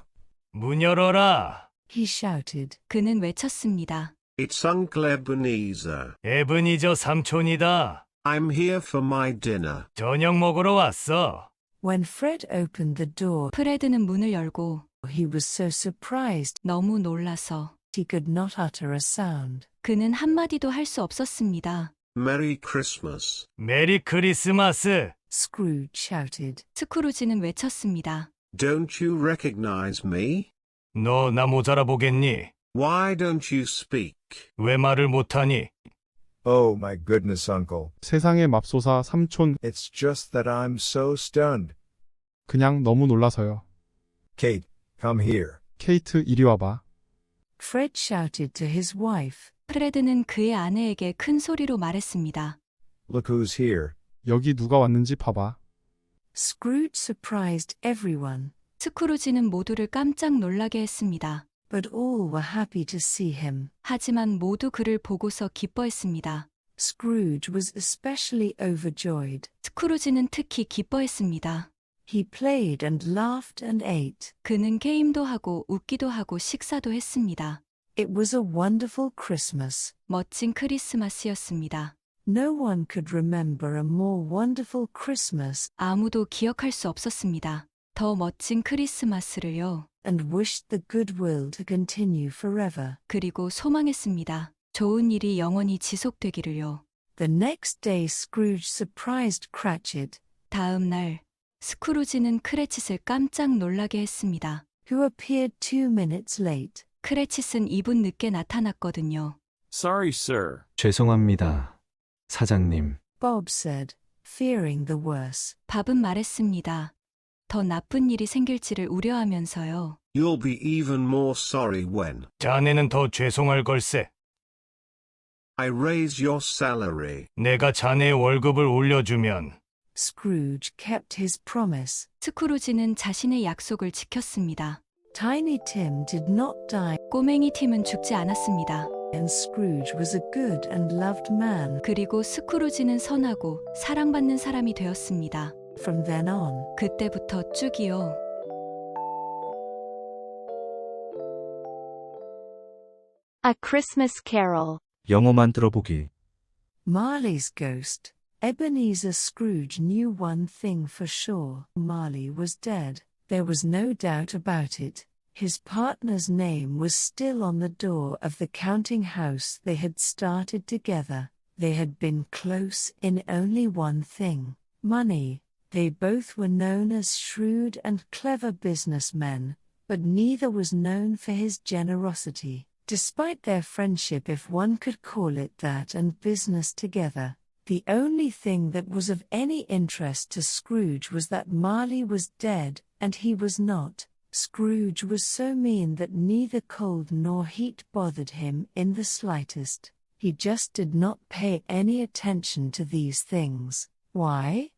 [SPEAKER 8] 문 열어라.
[SPEAKER 4] He shouted.
[SPEAKER 3] 그는 외쳤습니다.
[SPEAKER 7] It's Uncle Ebenezer.
[SPEAKER 8] 에브니저 삼촌이다.
[SPEAKER 7] I'm here for my dinner.
[SPEAKER 8] 저녁 먹으러 왔어.
[SPEAKER 4] When Fred opened the door,
[SPEAKER 3] 프레드는 문을 열고
[SPEAKER 4] he was so surprised
[SPEAKER 3] 너무 놀라서
[SPEAKER 4] he could not utter a sound.
[SPEAKER 3] 그는 한마디도 할 수 없었습니다.
[SPEAKER 7] Merry Christmas.
[SPEAKER 8] 메리 크리스마스.
[SPEAKER 4] Scrooge shouted.
[SPEAKER 3] 스크루지는 외쳤습니다.
[SPEAKER 7] Don't you recognize me?
[SPEAKER 8] 너 나 못 알아보겠니?
[SPEAKER 7] Why don't you speak?
[SPEAKER 8] 왜 말을 못하니?
[SPEAKER 5] Oh my goodness, Uncle.
[SPEAKER 6] 세상의 맙소사 삼촌,
[SPEAKER 5] It's just that I'm so stunned.
[SPEAKER 6] 그냥 너무 놀라서요.
[SPEAKER 5] Kate, come here.
[SPEAKER 6] 케이트 이리 와봐.
[SPEAKER 4] Fred shouted to his wife.
[SPEAKER 3] 프레드는 그의 아내에게 큰 소리로 말했습니다.
[SPEAKER 5] Look who's here.
[SPEAKER 6] 여기 누가 왔는지 봐봐.
[SPEAKER 4] Scrooge surprised everyone,
[SPEAKER 3] 스크루지는 모두를 깜짝 놀라게 했습니다.
[SPEAKER 4] but all were happy to see him.
[SPEAKER 3] 하지만 모두 그를 보고서 기뻐했습니다.
[SPEAKER 4] Scrooge was especially overjoyed.
[SPEAKER 3] 스크루지는 특히 기뻐했습니다.
[SPEAKER 4] He played and laughed and ate.
[SPEAKER 3] 그는 게임도 하고 웃기도 하고 식사도 했습니다.
[SPEAKER 4] It was a wonderful Christmas.
[SPEAKER 3] 멋진 크리스마스였습니다.
[SPEAKER 4] No one could remember a more wonderful Christmas
[SPEAKER 3] 아무도 기억할 수 없었습니다. 더 멋진 크리스마스를요.
[SPEAKER 4] and wished the goodwill to continue forever.
[SPEAKER 3] 그리고 소망했습니다. 좋은 일이 영원히 지속되기를요.
[SPEAKER 4] The next day Scrooge surprised Cratchit,
[SPEAKER 3] 다음 날 스크루지는 크레칫을 깜짝 놀라게 했습니다.
[SPEAKER 4] who appeared 2 minutes late.
[SPEAKER 3] 크레칫은 2분 늦게 나타났거든요.
[SPEAKER 9] Sorry, sir.
[SPEAKER 23] 죄송합니다. 사장님.
[SPEAKER 4] Bob said, fearing the worst.
[SPEAKER 3] 밥은 말했습니다. 더 나쁜 일이 생길지를 우려하면서요.
[SPEAKER 7] You'll be even more sorry when
[SPEAKER 8] 자네는 더 죄송할 걸세.
[SPEAKER 7] I raise your salary.
[SPEAKER 8] 내가 자네의 월급을 올려주면.
[SPEAKER 4] Scrooge kept his promise.
[SPEAKER 3] 스크루지는 자신의 약속을 지켰습니다.
[SPEAKER 4] Tiny Tim did not die,
[SPEAKER 3] 꼬맹이 팀은 죽지 않았습니다.
[SPEAKER 4] and Scrooge was a good and loved man.
[SPEAKER 3] 그리고 스크루지는 선하고 사랑받는 사람이 되었습니다.
[SPEAKER 4] From then on,
[SPEAKER 3] 그때부터 쭉이요.
[SPEAKER 1] A Christmas Carol.
[SPEAKER 23] 영어만 들어보기.
[SPEAKER 4] Marley's ghost. Ebenezer Scrooge knew one thing for sure. Marley was dead. There was no doubt about it. His partner's name was still on the door of the counting house they had started together. They had been close in only one thing: money. They both were known as shrewd and clever businessmen, but neither was known for his generosity. Despite their friendship, if one could call it that, and business together, the only thing that was of any interest to Scrooge was that Marley was dead, and he was not. Scrooge was so mean that neither cold nor heat bothered him in the slightest. He just did not pay any attention to these things. Why?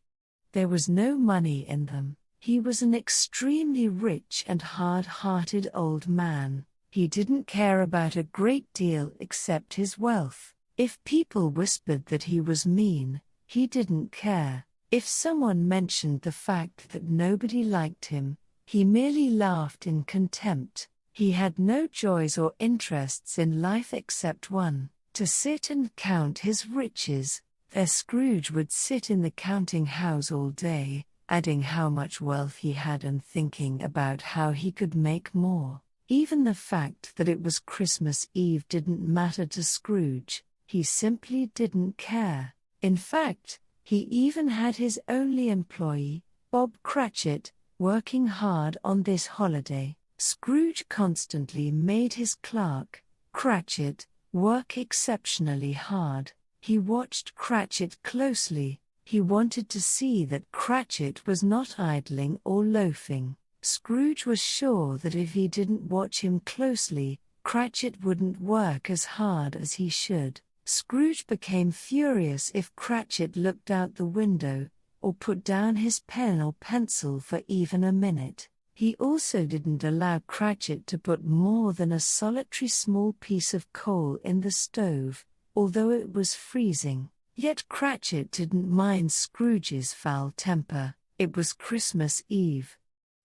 [SPEAKER 4] There was no money in them. He was an extremely rich and hard-hearted old man. He didn't care about a great deal except his wealth. If people whispered that he was mean, he didn't care. If someone mentioned the fact that nobody liked him, he merely laughed in contempt. He had no joys or interests in life except one: to sit and count his riches. There Scrooge would sit in the counting house all day, adding how much wealth he had and thinking about how he could make more. Even the fact that it was Christmas Eve didn't matter to Scrooge. He simply didn't care. In fact, he even had his only employee, Bob Cratchit, working hard on this holiday. Scrooge constantly made his clerk, Cratchit, work exceptionally hard. He watched Cratchit closely. He wanted to see that Cratchit was not idling or loafing. Scrooge was sure that if he didn't watch him closely, Cratchit wouldn't work as hard as he should. Scrooge became furious if Cratchit looked out the window, or put down his pen or pencil for even a minute. He also didn't allow Cratchit to put more than a solitary small piece of coal in the stove, although it was freezing. Yet Cratchit didn't mind Scrooge's foul temper. It was Christmas Eve.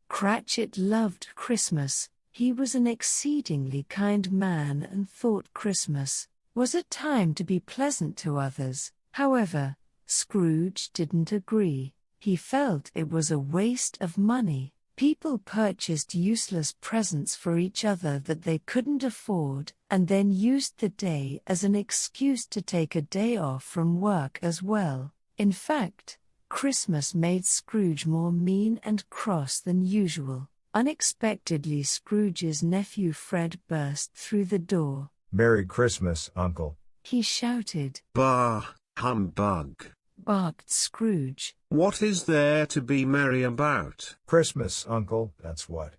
[SPEAKER 4] Cratchit loved Christmas. He was an exceedingly kind man and thought Christmas was a time to be pleasant to others. However, Scrooge didn't agree. He felt it was a waste of money. People purchased useless presents for each other that they couldn't afford, and then used the day as an excuse to take a day off from work as well. In fact, Christmas made Scrooge more mean and cross than usual. Unexpectedly, Scrooge's nephew Fred burst through the door.
[SPEAKER 5] "Merry Christmas, Uncle,"
[SPEAKER 4] he shouted.
[SPEAKER 7] "Bah, humbug,"
[SPEAKER 4] barked Scrooge.
[SPEAKER 7] "What is there to be merry about?"
[SPEAKER 5] "Christmas, Uncle, that's what.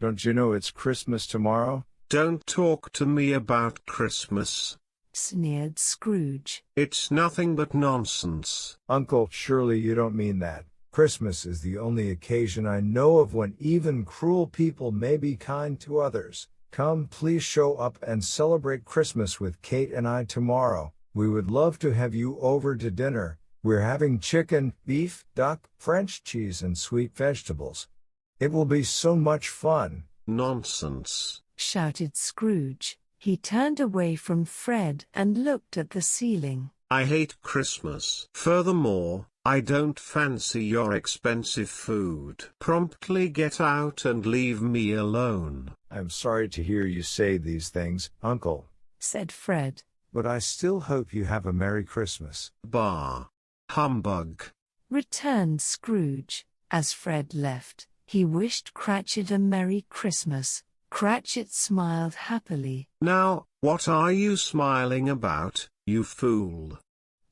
[SPEAKER 5] Don't you know it's Christmas tomorrow?"
[SPEAKER 7] "Don't talk to me about Christmas,"
[SPEAKER 4] sneered Scrooge.
[SPEAKER 7] "It's nothing but nonsense."
[SPEAKER 5] "Uncle, surely you don't mean that. Christmas is the only occasion I know of when even cruel people may be kind to others. Come, please show up and celebrate Christmas with Kate and I tomorrow. We would love to have you over to dinner. We're having chicken, beef, duck, French cheese and sweet vegetables. It will be so much fun."
[SPEAKER 7] "Nonsense,"
[SPEAKER 4] shouted Scrooge. He turned away from Fred and looked at the ceiling.
[SPEAKER 7] "I hate Christmas. Furthermore, I don't fancy your expensive food. Promptly get out and leave me alone."
[SPEAKER 5] "I'm sorry to hear you say these things, Uncle,"
[SPEAKER 4] said Fred.
[SPEAKER 5] "but I still hope you have a Merry Christmas."
[SPEAKER 7] "Bah, humbug,"
[SPEAKER 4] returned Scrooge. As Fred left, he wished Cratchit a Merry Christmas. Cratchit smiled happily.
[SPEAKER 7] "Now, what are you smiling about, you fool?"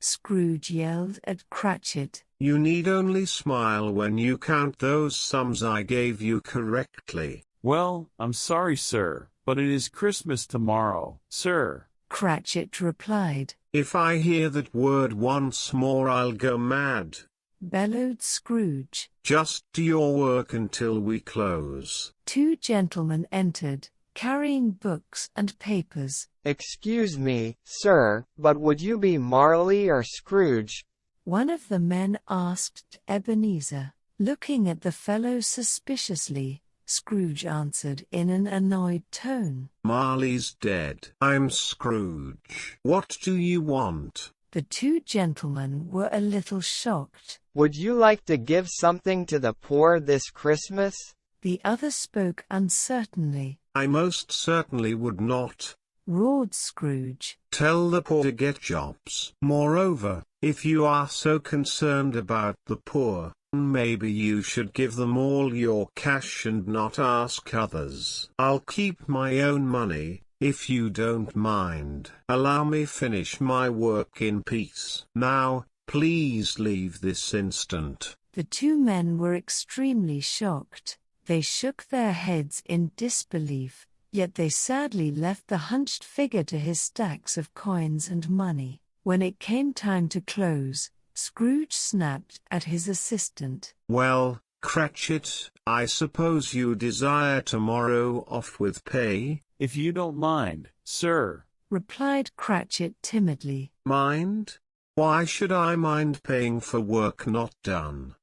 [SPEAKER 4] Scrooge yelled at Cratchit.
[SPEAKER 7] "You need only smile when you count those sums I gave you correctly."
[SPEAKER 9] "Well, I'm sorry, sir, but it is Christmas tomorrow, sir,"
[SPEAKER 4] Cratchit replied.
[SPEAKER 7] "If I hear that word once more I'll go mad,"
[SPEAKER 4] bellowed Scrooge.
[SPEAKER 7] "Just do your work until we close."
[SPEAKER 4] Two gentlemen entered, carrying books and papers.
[SPEAKER 10] "Excuse me, sir, but would you be Marley or Scrooge?"
[SPEAKER 4] one of the men asked Ebenezer. Looking at the fellow suspiciously, Scrooge answered in an annoyed tone.
[SPEAKER 7] "Marley's dead. I'm Scrooge. What do you want?"
[SPEAKER 4] The two gentlemen were a little shocked.
[SPEAKER 10] "Would you like to give something to the poor this Christmas?"
[SPEAKER 4] The other spoke uncertainly.
[SPEAKER 7] "I most certainly would not,"
[SPEAKER 4] roared Scrooge.
[SPEAKER 7] "Tell the poor to get jobs. Moreover, if you are so concerned about the poor, maybe you should give them all your cash and not ask others. I'll keep my own money, If you don't mind, allow me finish my work in peace. Now, please leave this instant.
[SPEAKER 4] The two men were extremely shocked. They shook their heads in disbelief, yet they sadly left the hunched figure to his stacks of coins and money. When it came time to close, Scrooge snapped at his assistant.
[SPEAKER 7] Well, Cratchit, I suppose you desire tomorrow off with pay?
[SPEAKER 9] If you don't mind, sir,
[SPEAKER 4] replied Cratchit timidly.
[SPEAKER 7] Mind? Why should I mind paying for work not done?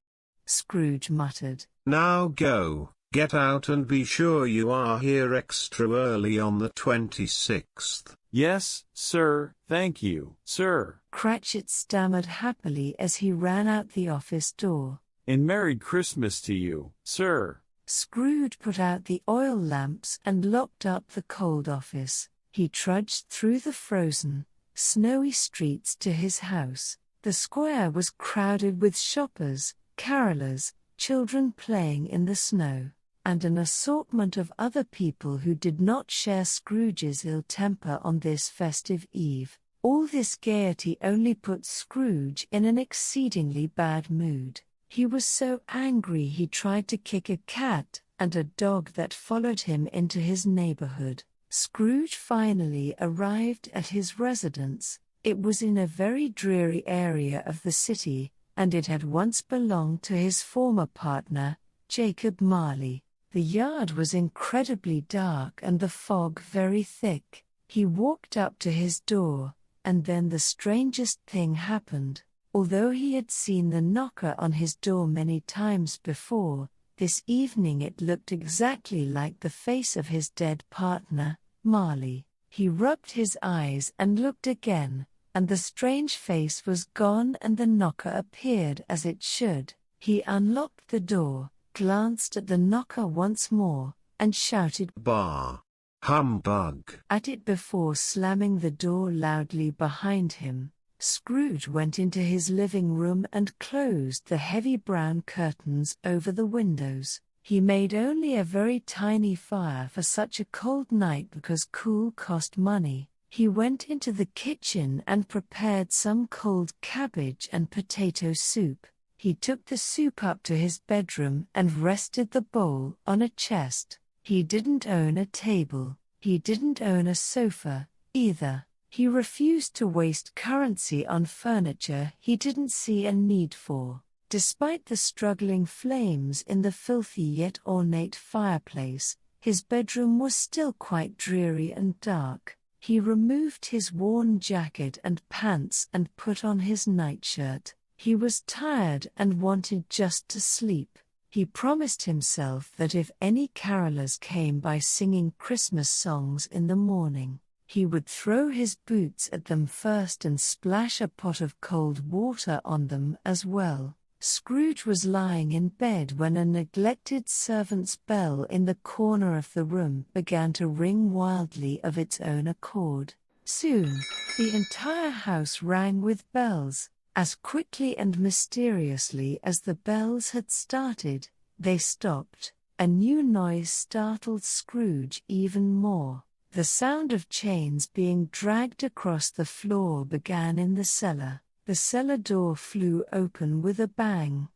[SPEAKER 4] Scrooge muttered.
[SPEAKER 7] Now go, get out and be sure you are here extra early on the 26th.
[SPEAKER 9] Yes, sir, thank you, sir.
[SPEAKER 4] Cratchit stammered happily as he ran out the office door.
[SPEAKER 9] And Merry Christmas to you, sir.
[SPEAKER 4] Scrooge put out the oil lamps and locked up the cold office. He trudged through the frozen, snowy streets to his house. The square was crowded with shoppers, carolers, children playing in the snow, and an assortment of other people who did not share Scrooge's ill temper on this festive eve. All this gaiety only put Scrooge in an exceedingly bad mood. He was so angry he tried to kick a cat and a dog that followed him into his neighborhood. Scrooge finally arrived at his residence. It was in a very dreary area of the city, and it had once belonged to his former partner, Jacob Marley. The yard was incredibly dark and the fog very thick. He walked up to his door, and then the strangest thing happened. Although he had seen the knocker on his door many times before, this evening it looked exactly like the face of his dead partner, Marley. He rubbed his eyes and looked again, and the strange face was gone and the knocker appeared as it should. He unlocked the door, glanced at the knocker once more, and shouted,
[SPEAKER 7] "Bah! Humbug!"
[SPEAKER 4] at it before slamming the door loudly behind him. Scrooge went into his living room and closed the heavy brown curtains over the windows. He made only a very tiny fire for such a cold night because cool cost money. He went into the kitchen and prepared some cold cabbage and potato soup. He took the soup up to his bedroom and rested the bowl on a chest. He didn't own a table. He didn't own a sofa, either. He refused to waste currency on furniture he didn't see a need for. Despite the struggling flames in the filthy yet ornate fireplace, his bedroom was still quite dreary and dark. He removed his worn jacket and pants and put on his nightshirt. He was tired and wanted just to sleep. He promised himself that if any carolers came by singing Christmas songs in the morning, he would throw his boots at them first and splash a pot of cold water on them as well. Scrooge was lying in bed when a neglected servant's bell in the corner of the room began to ring wildly of its own accord. Soon, the entire house rang with bells. As quickly and mysteriously as the bells had started, they stopped. A new noise startled Scrooge even more. The sound of chains being dragged across the floor began in the cellar. The cellar door flew open with a bang.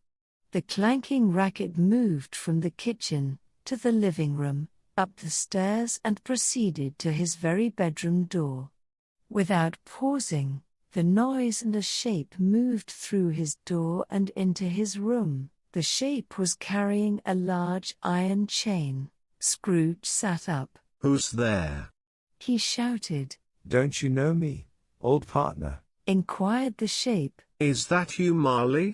[SPEAKER 4] The clanking racket moved from the kitchen to the living room, up the stairs and proceeded to his very bedroom door. Without pausing, the noise and a shape moved through his door and into his room. The shape was carrying a large iron chain. Scrooge sat up.
[SPEAKER 7] "Who's there?"
[SPEAKER 4] he shouted.
[SPEAKER 5] "Don't you know me, old partner?"
[SPEAKER 4] inquired the shape.
[SPEAKER 7] "Is that you, Marley?"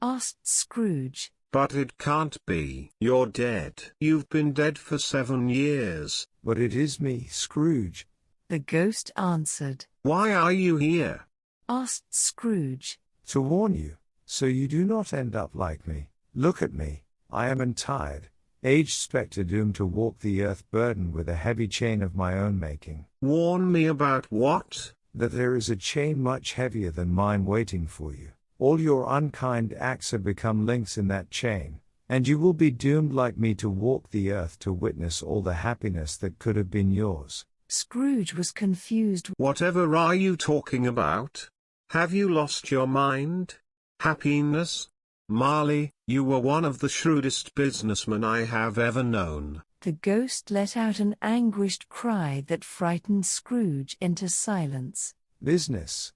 [SPEAKER 4] asked Scrooge.
[SPEAKER 7] "But it can't be. You're dead. You've been dead for 7 years.
[SPEAKER 5] "But it is me, Scrooge,"
[SPEAKER 4] the ghost answered.
[SPEAKER 7] "Why are you here?"
[SPEAKER 4] asked Scrooge.
[SPEAKER 5] "To warn you, so you do not end up like me. Look at me. I am a tired, aged spectre doomed to walk the earth burdened with a heavy chain of my own making."
[SPEAKER 7] "Warn me about what?"
[SPEAKER 5] "That there is a chain much heavier than mine waiting for you. All your unkind acts have become links in that chain, and you will be doomed like me to walk the earth to witness all the happiness that could have been yours."
[SPEAKER 4] Scrooge was confused.
[SPEAKER 7] Whatever are you talking about? Have you lost your mind? Happiness? Marley, you were one of the shrewdest businessmen I have ever known.
[SPEAKER 4] The ghost let out an anguished cry that frightened Scrooge into silence.
[SPEAKER 5] Business.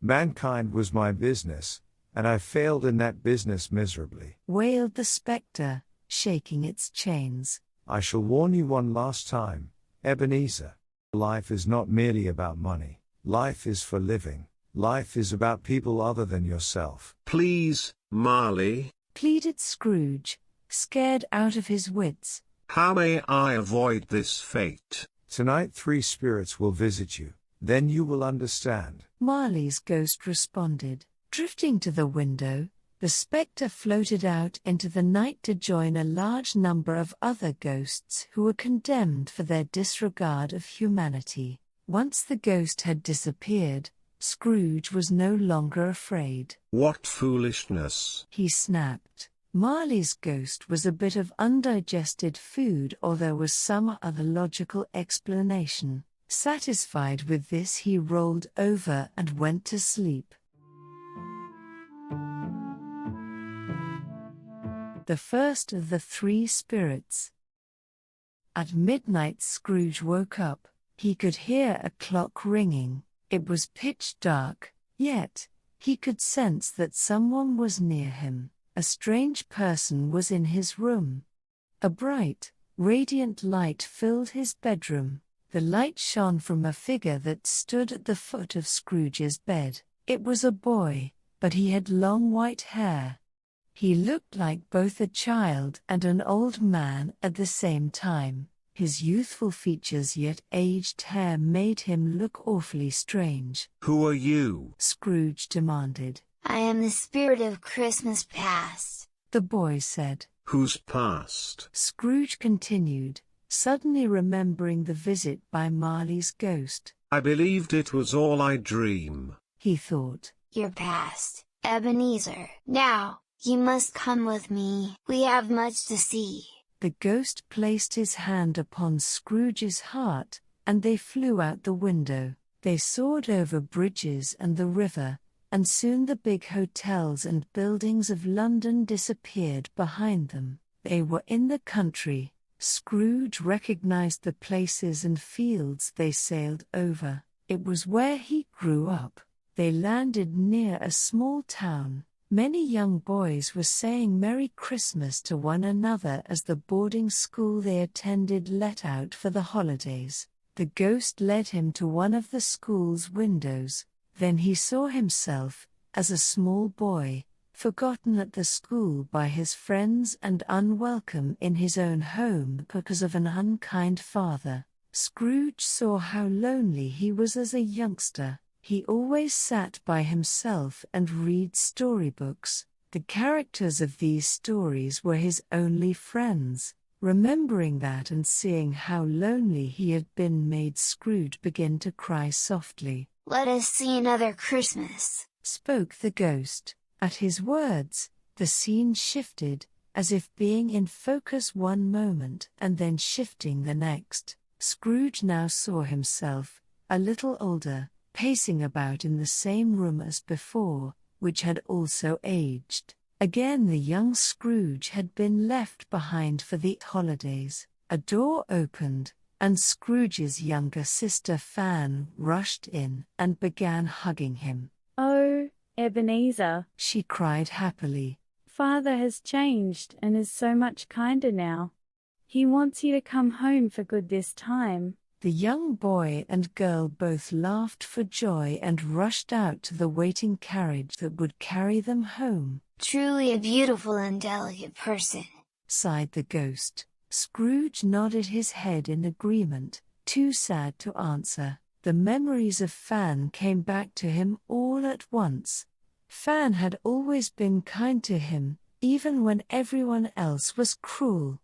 [SPEAKER 5] Mankind was my business, and I failed in that business miserably,
[SPEAKER 4] wailed the spectre, shaking its chains.
[SPEAKER 5] I shall warn you one last time, Ebenezer. Life is not merely about money. Life is for living. Life is about people other than yourself.
[SPEAKER 7] Please, Marley,
[SPEAKER 4] pleaded Scrooge, scared out of his wits.
[SPEAKER 7] How may I avoid this fate?
[SPEAKER 5] Tonight 3 spirits will visit you. Then you will understand.
[SPEAKER 4] Marley's ghost responded. Drifting to the window, the spectre floated out into the night to join a large number of other ghosts who were condemned for their disregard of humanity. Once the ghost had disappeared, Scrooge was no longer afraid.
[SPEAKER 7] What foolishness!
[SPEAKER 4] He snapped. Marley's ghost was a bit of undigested food, or there was some other logical explanation. Satisfied with this, he rolled over and went to sleep. The first of the 3 spirits. At midnight Scrooge woke up. He could hear a clock ringing. It was pitch dark, yet he could sense that someone was near him. A strange person was in his room. A bright, radiant light filled his bedroom. The light shone from a figure that stood at the foot of Scrooge's bed. It was a boy, but he had long white hair. He looked like both a child and an old man at the same time. His youthful features yet aged hair made him look awfully strange.
[SPEAKER 7] Who are you?
[SPEAKER 4] Scrooge demanded.
[SPEAKER 13] I am the spirit of Christmas past,
[SPEAKER 4] the boy said.
[SPEAKER 7] Who's past?
[SPEAKER 4] Scrooge continued, suddenly remembering the visit by Marley's ghost.
[SPEAKER 7] I believed it was all I dream,
[SPEAKER 4] he thought.
[SPEAKER 13] Your past, Ebenezer. Now, you must come with me. We have much to see.
[SPEAKER 4] The ghost placed his hand upon Scrooge's heart, and they flew out the window. They soared over bridges and the river, and soon the big hotels and buildings of London disappeared behind them. They were in the country. Scrooge recognized the places and fields they sailed over. It was where he grew up. They landed near a small town. Many young boys were saying Merry Christmas to one another as the boarding school they attended let out for the holidays. The ghost led him to one of the school's windows. Then he saw himself, as a small boy, forgotten at the school by his friends and unwelcome in his own home because of an unkind father. Scrooge saw how lonely he was as a youngster. He always sat by himself and read storybooks. The characters of these stories were his only friends. Remembering that and seeing how lonely he had been made Scrooge begin to cry softly.
[SPEAKER 13] Let us see another Christmas,
[SPEAKER 4] spoke the ghost. At his words, the scene shifted, as if being in focus one moment and then shifting the next. Scrooge now saw himself, a little older, pacing about in the same room as before, which had also aged. Again the young Scrooge had been left behind for the holidays. A door opened, and Scrooge's younger sister Fan rushed in and began hugging him.
[SPEAKER 14] Oh, Ebenezer,
[SPEAKER 4] she cried happily.
[SPEAKER 14] Father has changed and is so much kinder now. He wants you to come home for good this time.
[SPEAKER 4] The young boy and girl both laughed for joy and rushed out to the waiting carriage that would carry them home.
[SPEAKER 13] Truly a beautiful and delicate person,
[SPEAKER 4] sighed the ghost. Scrooge nodded his head in agreement, too sad to answer. The memories of Fan came back to him all at once. Fan had always been kind to him, even when everyone else was cruel.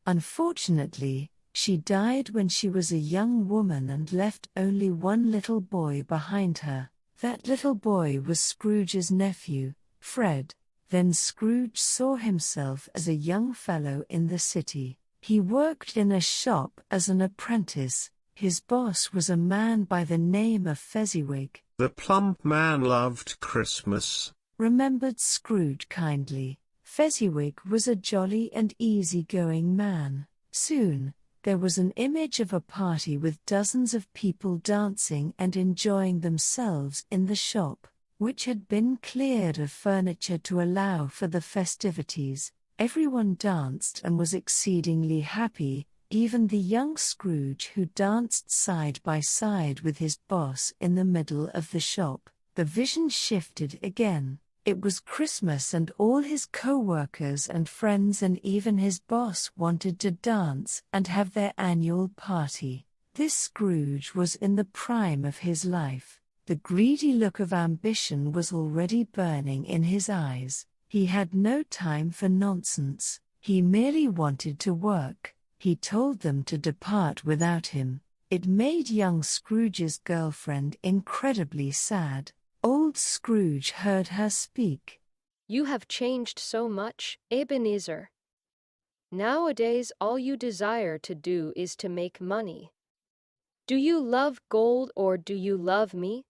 [SPEAKER 4] Unfortunately, she died when she was a young woman and left only one little boy behind her. That little boy was Scrooge's nephew, Fred. Then Scrooge saw himself as a young fellow in the city. He worked in a shop as an apprentice. His boss was a man by the name of Fezziwig.
[SPEAKER 7] The plump man loved Christmas,
[SPEAKER 4] remembered Scrooge kindly. Fezziwig was a jolly and easy-going man. Soon, there was an image of a party with dozens of people dancing and enjoying themselves in the shop, which had been cleared of furniture to allow for the festivities. Everyone danced and was exceedingly happy, even the young Scrooge, who danced side by side with his boss in the middle of the shop. The vision shifted again. It was Christmas and all his co-workers and friends and even his boss wanted to dance and have their annual party. This Scrooge was in the prime of his life. The greedy look of ambition was already burning in his eyes. He had no time for nonsense. He merely wanted to work. He told them to depart without him. It made young Scrooge's girlfriend incredibly sad. Old Scrooge heard her speak.
[SPEAKER 15] You have changed so much, Ebenezer. Nowadays all you desire to do is to make money. Do you love gold or do you love me?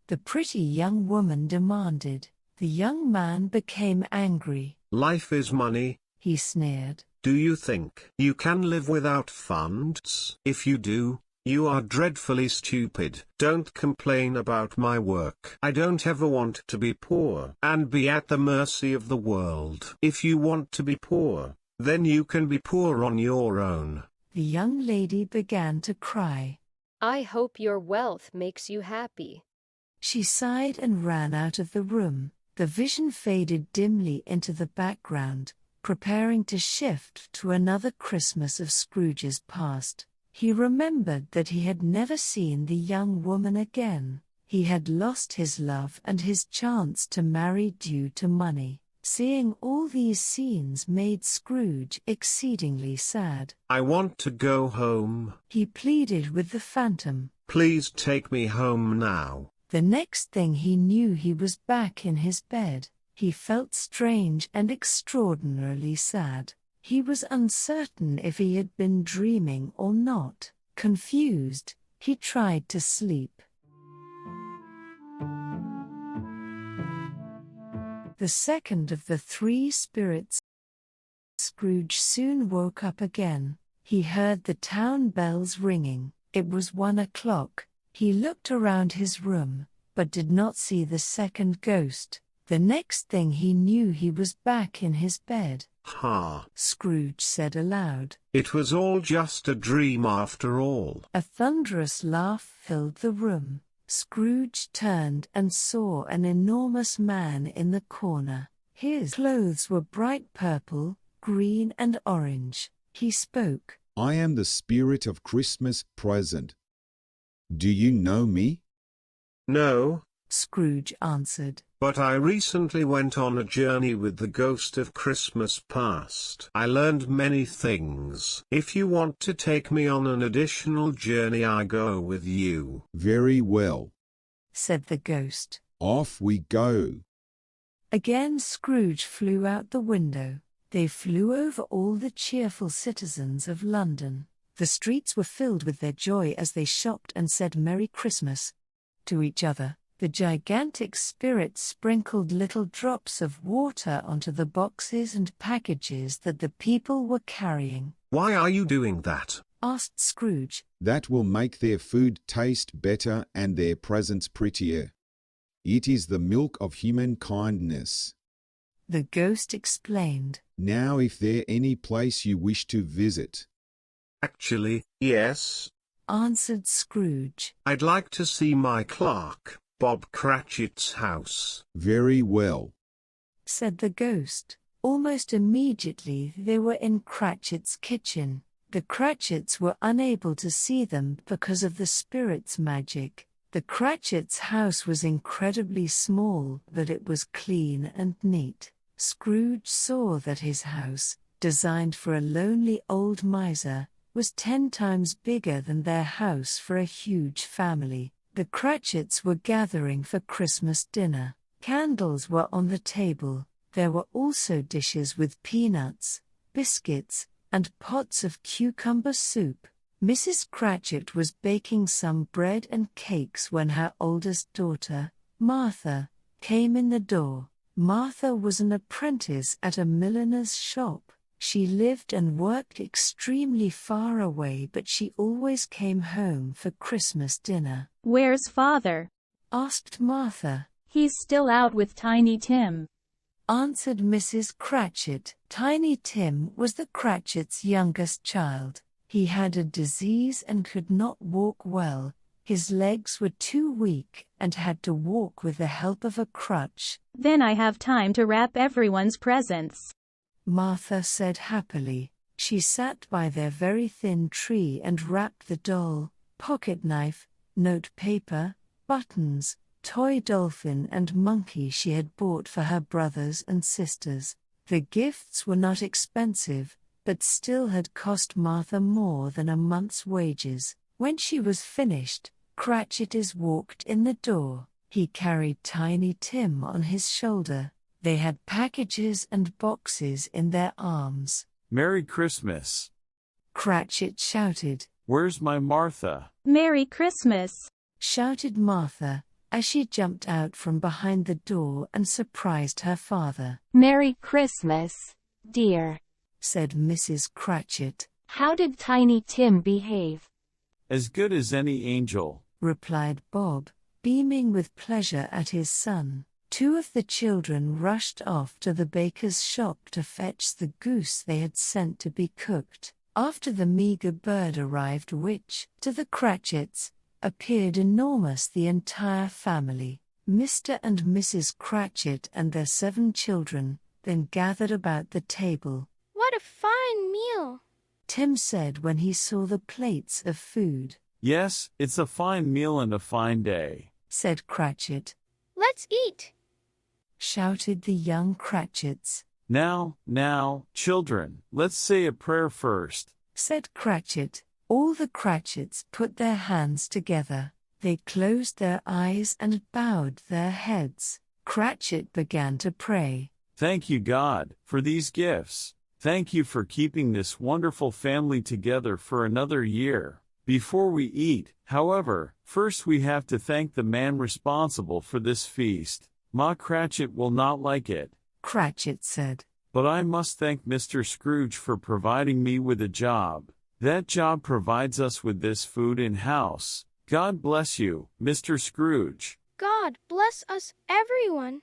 [SPEAKER 4] The pretty young woman demanded. The young man became angry.
[SPEAKER 7] Life is money,
[SPEAKER 4] he sneered.
[SPEAKER 7] Do you think you can live without funds? If you do, you are dreadfully stupid. Don't complain about my work. I don't ever want to be poor and be at the mercy of the world. If you want to be poor, then you can be poor on your own.
[SPEAKER 4] The young lady began to cry.
[SPEAKER 15] I hope your wealth makes you happy.
[SPEAKER 4] She sighed and ran out of the room. The vision faded dimly into the background, preparing to shift to another Christmas of Scrooge's past. He remembered that he had never seen the young woman again. He had lost his love and his chance to marry due to money. Seeing all these scenes made Scrooge exceedingly sad.
[SPEAKER 7] I want to go home,
[SPEAKER 4] he pleaded with the phantom.
[SPEAKER 7] Please take me home now.
[SPEAKER 4] The next thing he knew, he was back in his bed. He felt strange and extraordinarily sad. He was uncertain if he had been dreaming or not. Confused, he tried to sleep. The second of the three spirits. Scrooge soon woke up again. He heard the town bells ringing. It was 1 o'clock. He looked around his room, but did not see the second ghost. The next thing he knew, he was back in his bed.
[SPEAKER 7] Ha!
[SPEAKER 4] Scrooge said aloud.
[SPEAKER 7] It was all just a dream after all.
[SPEAKER 4] A thunderous laugh filled the room. Scrooge turned and saw an enormous man in the corner. His clothes were bright purple, green and orange. He spoke.
[SPEAKER 12] I am the spirit of Christmas present. Do you know me?
[SPEAKER 7] No,
[SPEAKER 4] Scrooge answered.
[SPEAKER 7] But I recently went on a journey with the ghost of Christmas past. I learned many things. If you want to take me on an additional journey, I go with you.
[SPEAKER 12] Very well,
[SPEAKER 4] said the ghost.
[SPEAKER 12] Off we go.
[SPEAKER 4] Again Scrooge flew out the window. They flew over all the cheerful citizens of London. The streets were filled with their joy as they shopped and said Merry Christmas to each other. The gigantic spirit sprinkled little drops of water onto the boxes and packages that the people were carrying.
[SPEAKER 7] Why are you doing that?
[SPEAKER 4] asked Scrooge.
[SPEAKER 12] That will make their food taste better and their presents prettier. It is the milk of human kindness.
[SPEAKER 4] The ghost explained.
[SPEAKER 12] Now if there any place you wish to visit.
[SPEAKER 7] Actually, yes,
[SPEAKER 4] answered Scrooge.
[SPEAKER 7] I'd like to see my clerk, Bob Cratchit's house.
[SPEAKER 12] Very well,
[SPEAKER 4] said the ghost. Almost immediately they were in Cratchit's kitchen. The Cratchits were unable to see them because of the spirit's magic. The Cratchits' house was incredibly small, but it was clean and neat. Scrooge saw that his house, designed for a lonely old miser, was 10 times bigger than their house for a huge family. The Cratchits were gathering for Christmas dinner. Candles were on the table. There were also dishes with peanuts, biscuits, and pots of cucumber soup. Mrs. Cratchit was baking some bread and cakes when her oldest daughter, Martha, came in the door. Martha was an apprentice at a milliner's shop. She lived and worked extremely far away, but she always came home for Christmas dinner.
[SPEAKER 16] "Where's Father?"
[SPEAKER 4] asked Martha.
[SPEAKER 16] "He's still out with Tiny Tim,"
[SPEAKER 4] answered Mrs. Cratchit. Tiny Tim was the Cratchits' youngest child. He had a disease and could not walk well. His legs were too weak and had to walk with the help of a crutch.
[SPEAKER 16] "Then I have time to wrap everyone's presents,"
[SPEAKER 4] Martha said happily. She sat by their very thin tree and wrapped the doll, pocket knife, note paper, buttons, toy dolphin and monkey she had bought for her brothers and sisters. The gifts were not expensive, but still had cost Martha more than a month's wages. When she was finished, Cratchit walked in the door. He carried Tiny Tim on his shoulder. They had packages and boxes in their arms.
[SPEAKER 9] Merry Christmas,
[SPEAKER 4] Cratchit shouted.
[SPEAKER 9] "Where's my Martha?"
[SPEAKER 16] "Merry Christmas,"
[SPEAKER 4] shouted Martha, as she jumped out from behind the door and surprised her father.
[SPEAKER 1] Merry Christmas, dear,
[SPEAKER 4] said Mrs. Cratchit.
[SPEAKER 1] How did Tiny Tim behave?
[SPEAKER 9] "As good as any angel,"
[SPEAKER 4] replied Bob, beaming with pleasure at his son. Two of the children rushed off to the baker's shop to fetch the goose they had sent to be cooked. After the meagre bird arrived, which, to the Cratchits, appeared enormous, the entire family, Mr. and Mrs. Cratchit and their 7 children, then gathered about the table.
[SPEAKER 18] "What a fine meal!"
[SPEAKER 4] Tim said when he saw the plates of food.
[SPEAKER 9] "Yes, it's a fine meal and a fine day,"
[SPEAKER 4] said Cratchit.
[SPEAKER 18] "Let's eat!"
[SPEAKER 4] shouted the young Cratchits.
[SPEAKER 9] Now, children, let's say a prayer first,"
[SPEAKER 4] said Cratchit. All the Cratchits put their hands together. They closed their eyes and bowed their heads. Cratchit began to pray.
[SPEAKER 9] "Thank you, God, for these gifts. Thank you for keeping this wonderful family together for another year. Before we eat, however, first we have to thank the man responsible for this feast. Ma Cratchit will not like it,"
[SPEAKER 4] Cratchit said,
[SPEAKER 9] "but I must thank Mr. Scrooge for providing me with a job. That job provides us with this food in-house. God bless you, Mr. Scrooge."
[SPEAKER 18] "God bless us, everyone,"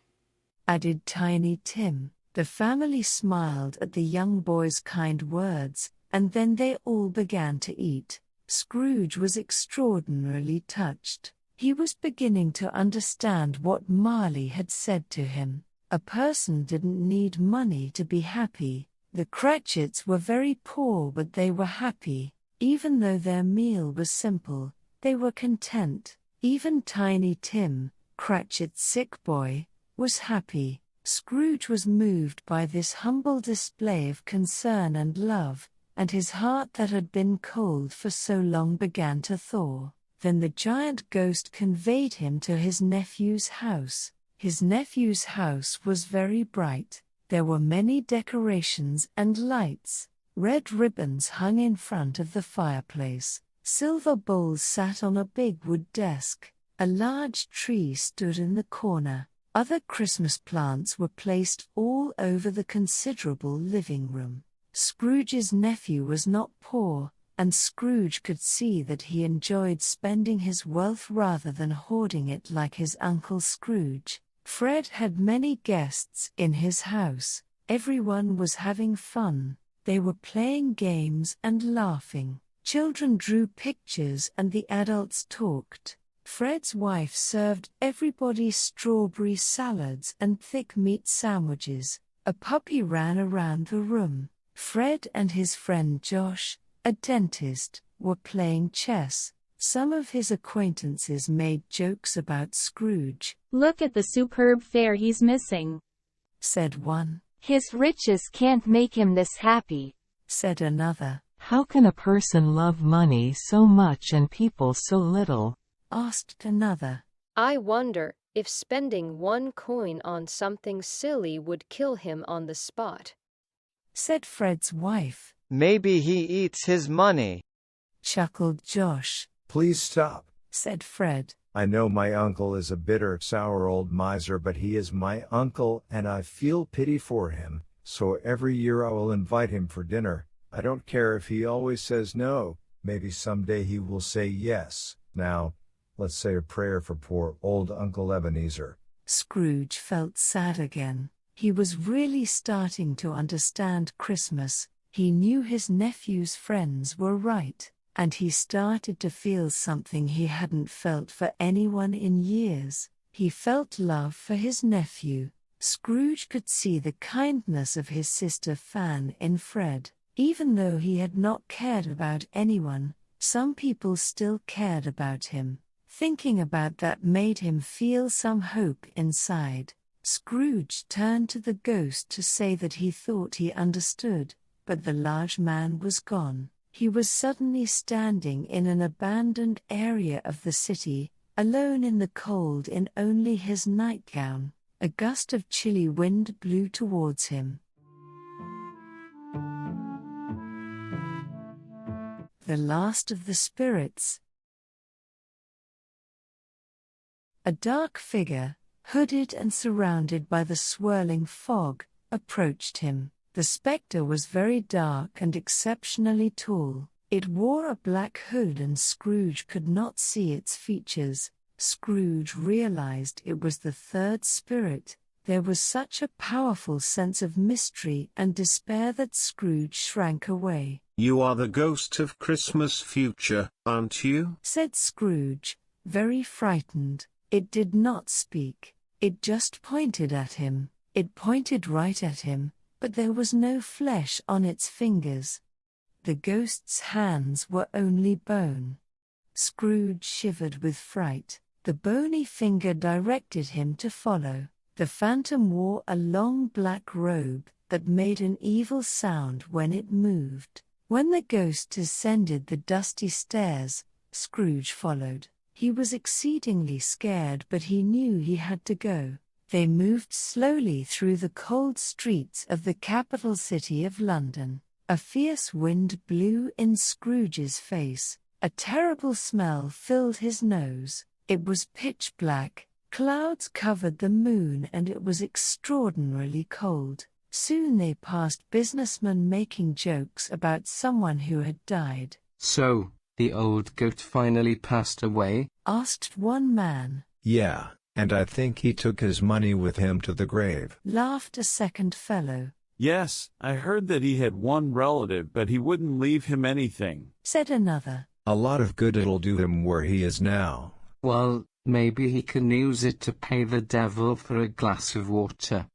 [SPEAKER 4] added Tiny Tim. The family smiled at the young boy's kind words, and then they all began to eat. Scrooge was extraordinarily touched. He was beginning to understand what Marley had said to him. A person didn't need money to be happy. The Cratchits were very poor, but they were happy. Even though their meal was simple, they were content. Even Tiny Tim, Cratchit's sick boy, was happy. Scrooge was moved by this humble display of concern and love, and his heart that had been cold for so long began to thaw. Then the giant ghost conveyed him to his nephew's house. His nephew's house was very bright. There were many decorations and lights. Red ribbons hung in front of the fireplace. Silver bowls sat on a big wood desk. A large tree stood in the corner. Other Christmas plants were placed all over the considerable living room. Scrooge's nephew was not poor, and Scrooge could see that he enjoyed spending his wealth rather than hoarding it like his Uncle Scrooge. Fred had many guests in his house. Everyone was having fun. They were playing games and laughing. Children drew pictures and the adults talked. Fred's wife served everybody strawberry salads and thick meat sandwiches. A puppy ran around the room. Fred and his friend Josh, a dentist, were playing chess. Some of his acquaintances made jokes about Scrooge.
[SPEAKER 16] "Look at the superb fare he's missing,"
[SPEAKER 4] said one.
[SPEAKER 1] "His riches can't make him this happy,"
[SPEAKER 4] said another.
[SPEAKER 20] "How can a person love money so much and people so little?"
[SPEAKER 4] asked another.
[SPEAKER 15] "I wonder if spending 1 coin on something silly would kill him on the spot,"
[SPEAKER 4] said Fred's wife.
[SPEAKER 10] "Maybe he eats his money,"
[SPEAKER 4] chuckled Josh.
[SPEAKER 5] Please stop,
[SPEAKER 4] said Fred.
[SPEAKER 5] I know my uncle is a bitter, sour old miser, but he is my uncle and I feel pity for him, so every year I will invite him for dinner. I don't care if he always says no, maybe someday he will say yes. Now, let's say a prayer for poor old Uncle Ebenezer.
[SPEAKER 4] Scrooge felt sad again. He was really starting to understand Christmas. He knew his nephew's friends were right, and he started to feel something he hadn't felt for anyone in years. He felt love for his nephew. Scrooge could see the kindness of his sister Fan in Fred. Even though he had not cared about anyone, some people still cared about him. Thinking about that made him feel some hope inside. Scrooge turned to the ghost to say that he thought he understood, but the large man was gone. He was suddenly standing in an abandoned area of the city, alone in the cold in only his nightgown. A gust of chilly wind blew towards him. The last of the spirits. A dark figure, hooded and surrounded by the swirling fog, approached him. The spectre was very dark and exceptionally tall. It wore a black hood and Scrooge could not see its features. Scrooge realized it was the third spirit. There was such a powerful sense of mystery and despair that Scrooge shrank away.
[SPEAKER 7] You are the ghost of Christmas future, aren't you?
[SPEAKER 4] Said Scrooge, very frightened. It did not speak. It just pointed at him. It pointed right at him, but there was no flesh on its fingers. The ghost's hands were only bone. Scrooge shivered with fright. The bony finger directed him to follow. The phantom wore a long black robe that made an evil sound when it moved. When the ghost descended the dusty stairs, Scrooge followed. He was exceedingly scared, but he knew he had to go. They moved slowly through the cold streets of the capital city of London. A fierce wind blew in Scrooge's face. A terrible smell filled his nose. It was pitch black. Clouds covered the moon and it was extraordinarily cold. Soon they passed businessmen making jokes about someone who had died.
[SPEAKER 2] So, the old goat finally passed away?
[SPEAKER 4] Asked one man.
[SPEAKER 5] Yeah, and I think he took his money with him to the grave.
[SPEAKER 4] Laughed a second fellow.
[SPEAKER 9] Yes, I heard that he had one relative but he wouldn't leave him anything.
[SPEAKER 4] Said another.
[SPEAKER 5] A lot of good it'll do him where he is now.
[SPEAKER 2] Well, maybe he can use it to pay the devil for a glass of water.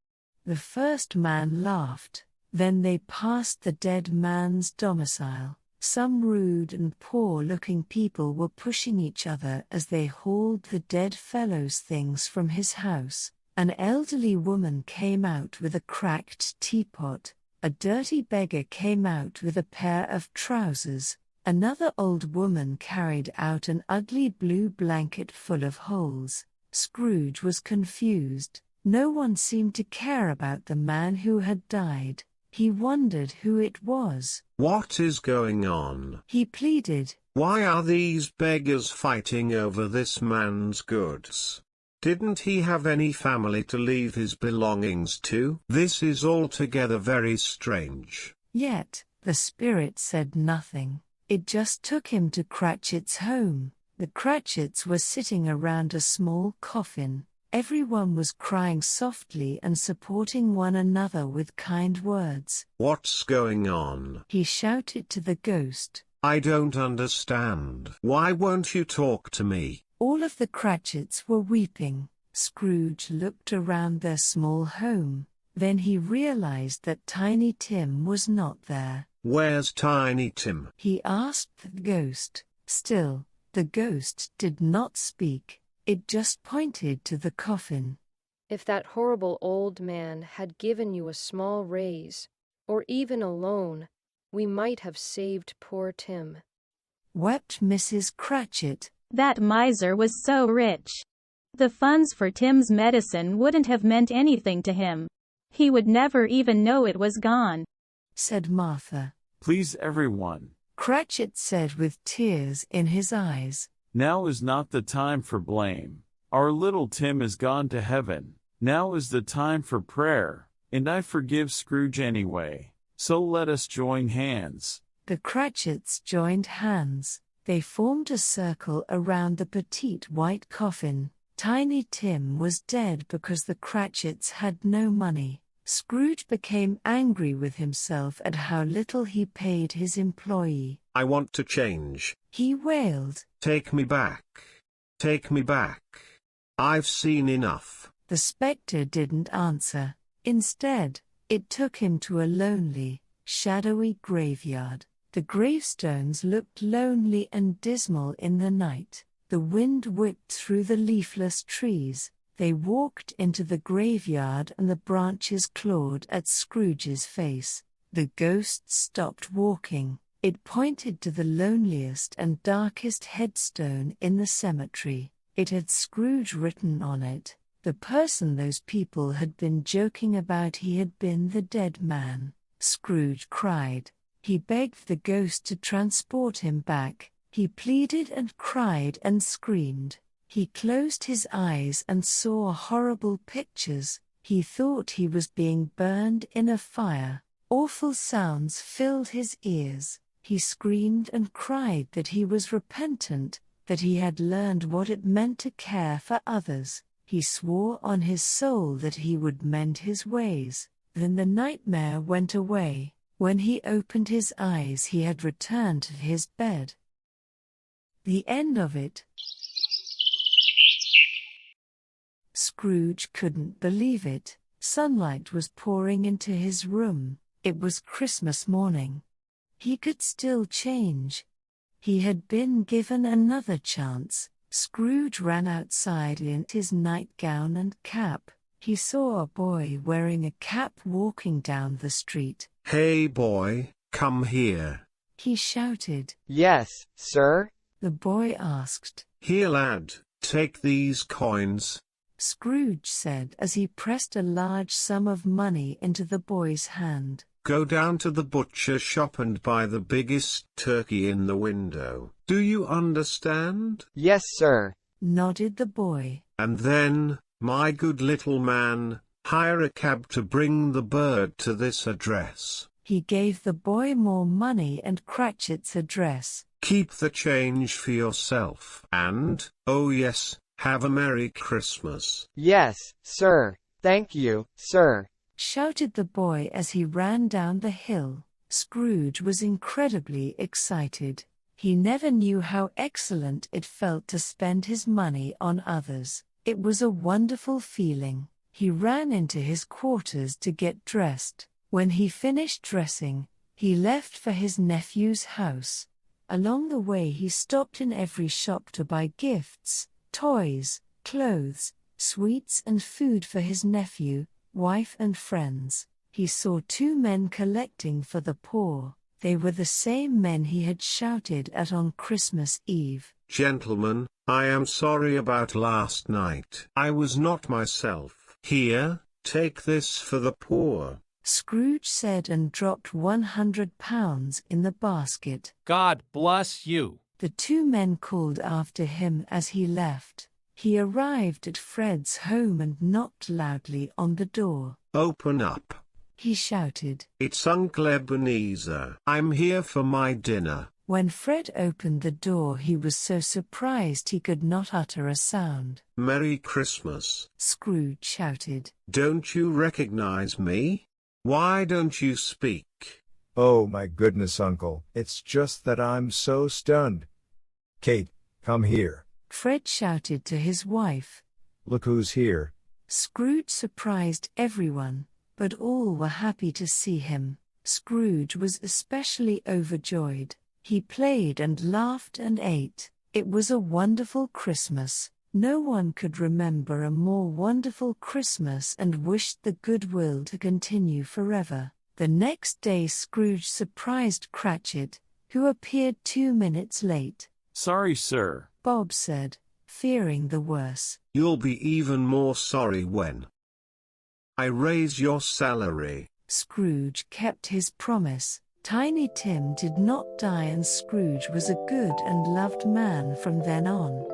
[SPEAKER 4] The first man laughed. Then they passed the dead man's domicile. Some rude and poor-looking people were pushing each other as they hauled the dead fellow's things from his house. An elderly woman came out with a cracked teapot. A dirty beggar came out with a pair of trousers. Another old woman carried out an ugly blue blanket full of holes. Scrooge was confused. No one seemed to care about the man who had died. He wondered who it was.
[SPEAKER 7] What is going on?
[SPEAKER 4] He pleaded.
[SPEAKER 7] Why are these beggars fighting over this man's goods? Didn't he have any family to leave his belongings to? This is altogether very strange.
[SPEAKER 4] Yet, the spirit said nothing. It just took him to Cratchit's home. The Cratchits were sitting around a small coffin. Everyone was crying softly and supporting one another with kind words.
[SPEAKER 7] What's going on?
[SPEAKER 4] He shouted to the ghost.
[SPEAKER 7] I don't understand. Why won't you talk to me?
[SPEAKER 4] All of the Cratchits were weeping. Scrooge looked around their small home. Then he realized that Tiny Tim was not there.
[SPEAKER 7] Where's Tiny Tim?
[SPEAKER 4] He asked the ghost. Still, the ghost did not speak. It just pointed to the coffin.
[SPEAKER 15] If that horrible old man had given you a small raise, or even a loan, we might have saved poor Tim.
[SPEAKER 4] Wept Mrs. Cratchit.
[SPEAKER 16] That miser was so rich. The funds for Tim's medicine wouldn't have meant anything to him. He would never even know it was gone.
[SPEAKER 4] Said Martha.
[SPEAKER 9] Please everyone.
[SPEAKER 4] Cratchit said with tears in his eyes.
[SPEAKER 9] Now is not the time for blame. Our little Tim is gone to heaven. Now is the time for prayer, and I forgive Scrooge anyway. So let us join hands.
[SPEAKER 4] The Cratchits joined hands. They formed a circle around the petite white coffin. Tiny Tim was dead because the Cratchits had no money. Scrooge became angry with himself at how little he paid his employee.
[SPEAKER 7] I want to change.
[SPEAKER 4] He wailed.
[SPEAKER 7] Take me back. Take me back. I've seen enough.
[SPEAKER 4] The spectre didn't answer. Instead, it took him to a lonely, shadowy graveyard. The gravestones looked lonely and dismal in the night. The wind whipped through the leafless trees. They walked into the graveyard and the branches clawed at Scrooge's face. The ghost stopped walking. It pointed to the loneliest and darkest headstone in the cemetery. It had Scrooge written on it. The person those people had been joking about, he had been the dead man. Scrooge cried. He begged the ghost to transport him back. He pleaded and cried and screamed. He closed his eyes and saw horrible pictures. He thought he was being burned in a fire. Awful sounds filled his ears. He screamed and cried that he was repentant, that he had learned what it meant to care for others. He swore on his soul that he would mend his ways. Then the nightmare went away. When he opened his eyes, he had returned to his bed. The end of it. Scrooge couldn't believe it. Sunlight was pouring into his room. It was Christmas morning. He could still change. He had been given another chance. Scrooge ran outside in his nightgown and cap. He saw a boy wearing a cap walking down the street.
[SPEAKER 7] Hey boy, come here.
[SPEAKER 4] He shouted.
[SPEAKER 10] Yes, sir?
[SPEAKER 4] The boy asked.
[SPEAKER 7] Here lad, take these coins.
[SPEAKER 4] Scrooge said as he pressed a large sum of money into the boy's hand.
[SPEAKER 7] Go down to the butcher shop and buy the biggest turkey in the window. Do you understand?
[SPEAKER 10] Yes, sir,
[SPEAKER 4] nodded the boy.
[SPEAKER 7] And then, my good little man, hire a cab to bring the bird to this address.
[SPEAKER 4] He gave the boy more money and Cratchit's address.
[SPEAKER 7] Keep the change for yourself. And, oh yes, have a Merry Christmas.
[SPEAKER 10] Yes, sir. Thank you, sir,
[SPEAKER 4] shouted the boy as he ran down the hill. Scrooge was incredibly excited. He never knew how excellent it felt to spend his money on others. It was a wonderful feeling. He ran into his quarters to get dressed. When he finished dressing, he left for his nephew's house. Along the way he stopped in every shop to buy gifts, toys, clothes, sweets and food for his nephew, wife and friends. He saw two men collecting for the poor. They were the same men he had shouted at on Christmas Eve.
[SPEAKER 7] Gentlemen, I am sorry about last night. I was not myself. Here, take this for the poor.
[SPEAKER 4] Scrooge said and dropped £100 in the basket.
[SPEAKER 17] God bless you.
[SPEAKER 4] The two men called after him as he left. He arrived at Fred's home and knocked loudly on the door.
[SPEAKER 7] Open up,
[SPEAKER 4] he shouted.
[SPEAKER 7] It's Uncle Ebenezer. I'm here for my dinner.
[SPEAKER 4] When Fred opened the door, he was so surprised he could not utter a sound.
[SPEAKER 7] Merry Christmas,
[SPEAKER 4] Scrooge shouted.
[SPEAKER 7] Don't you recognize me? Why don't you speak?
[SPEAKER 5] Oh my goodness, Uncle, it's just that I'm so stunned. Kate, come here.
[SPEAKER 4] Fred shouted to his wife.
[SPEAKER 5] Look who's here.
[SPEAKER 4] Scrooge surprised everyone, but all were happy to see him. Scrooge was especially overjoyed. He played and laughed and ate. It was a wonderful Christmas. No one could remember a more wonderful Christmas and wished the goodwill to continue forever. The next day Scrooge surprised Cratchit, who appeared 2 minutes late.
[SPEAKER 9] Sorry, sir,
[SPEAKER 4] Bob said, fearing the worst.
[SPEAKER 7] You'll be even more sorry when I raise your salary.
[SPEAKER 4] Scrooge kept his promise. Tiny Tim did not die, and Scrooge was a good and loved man from then on.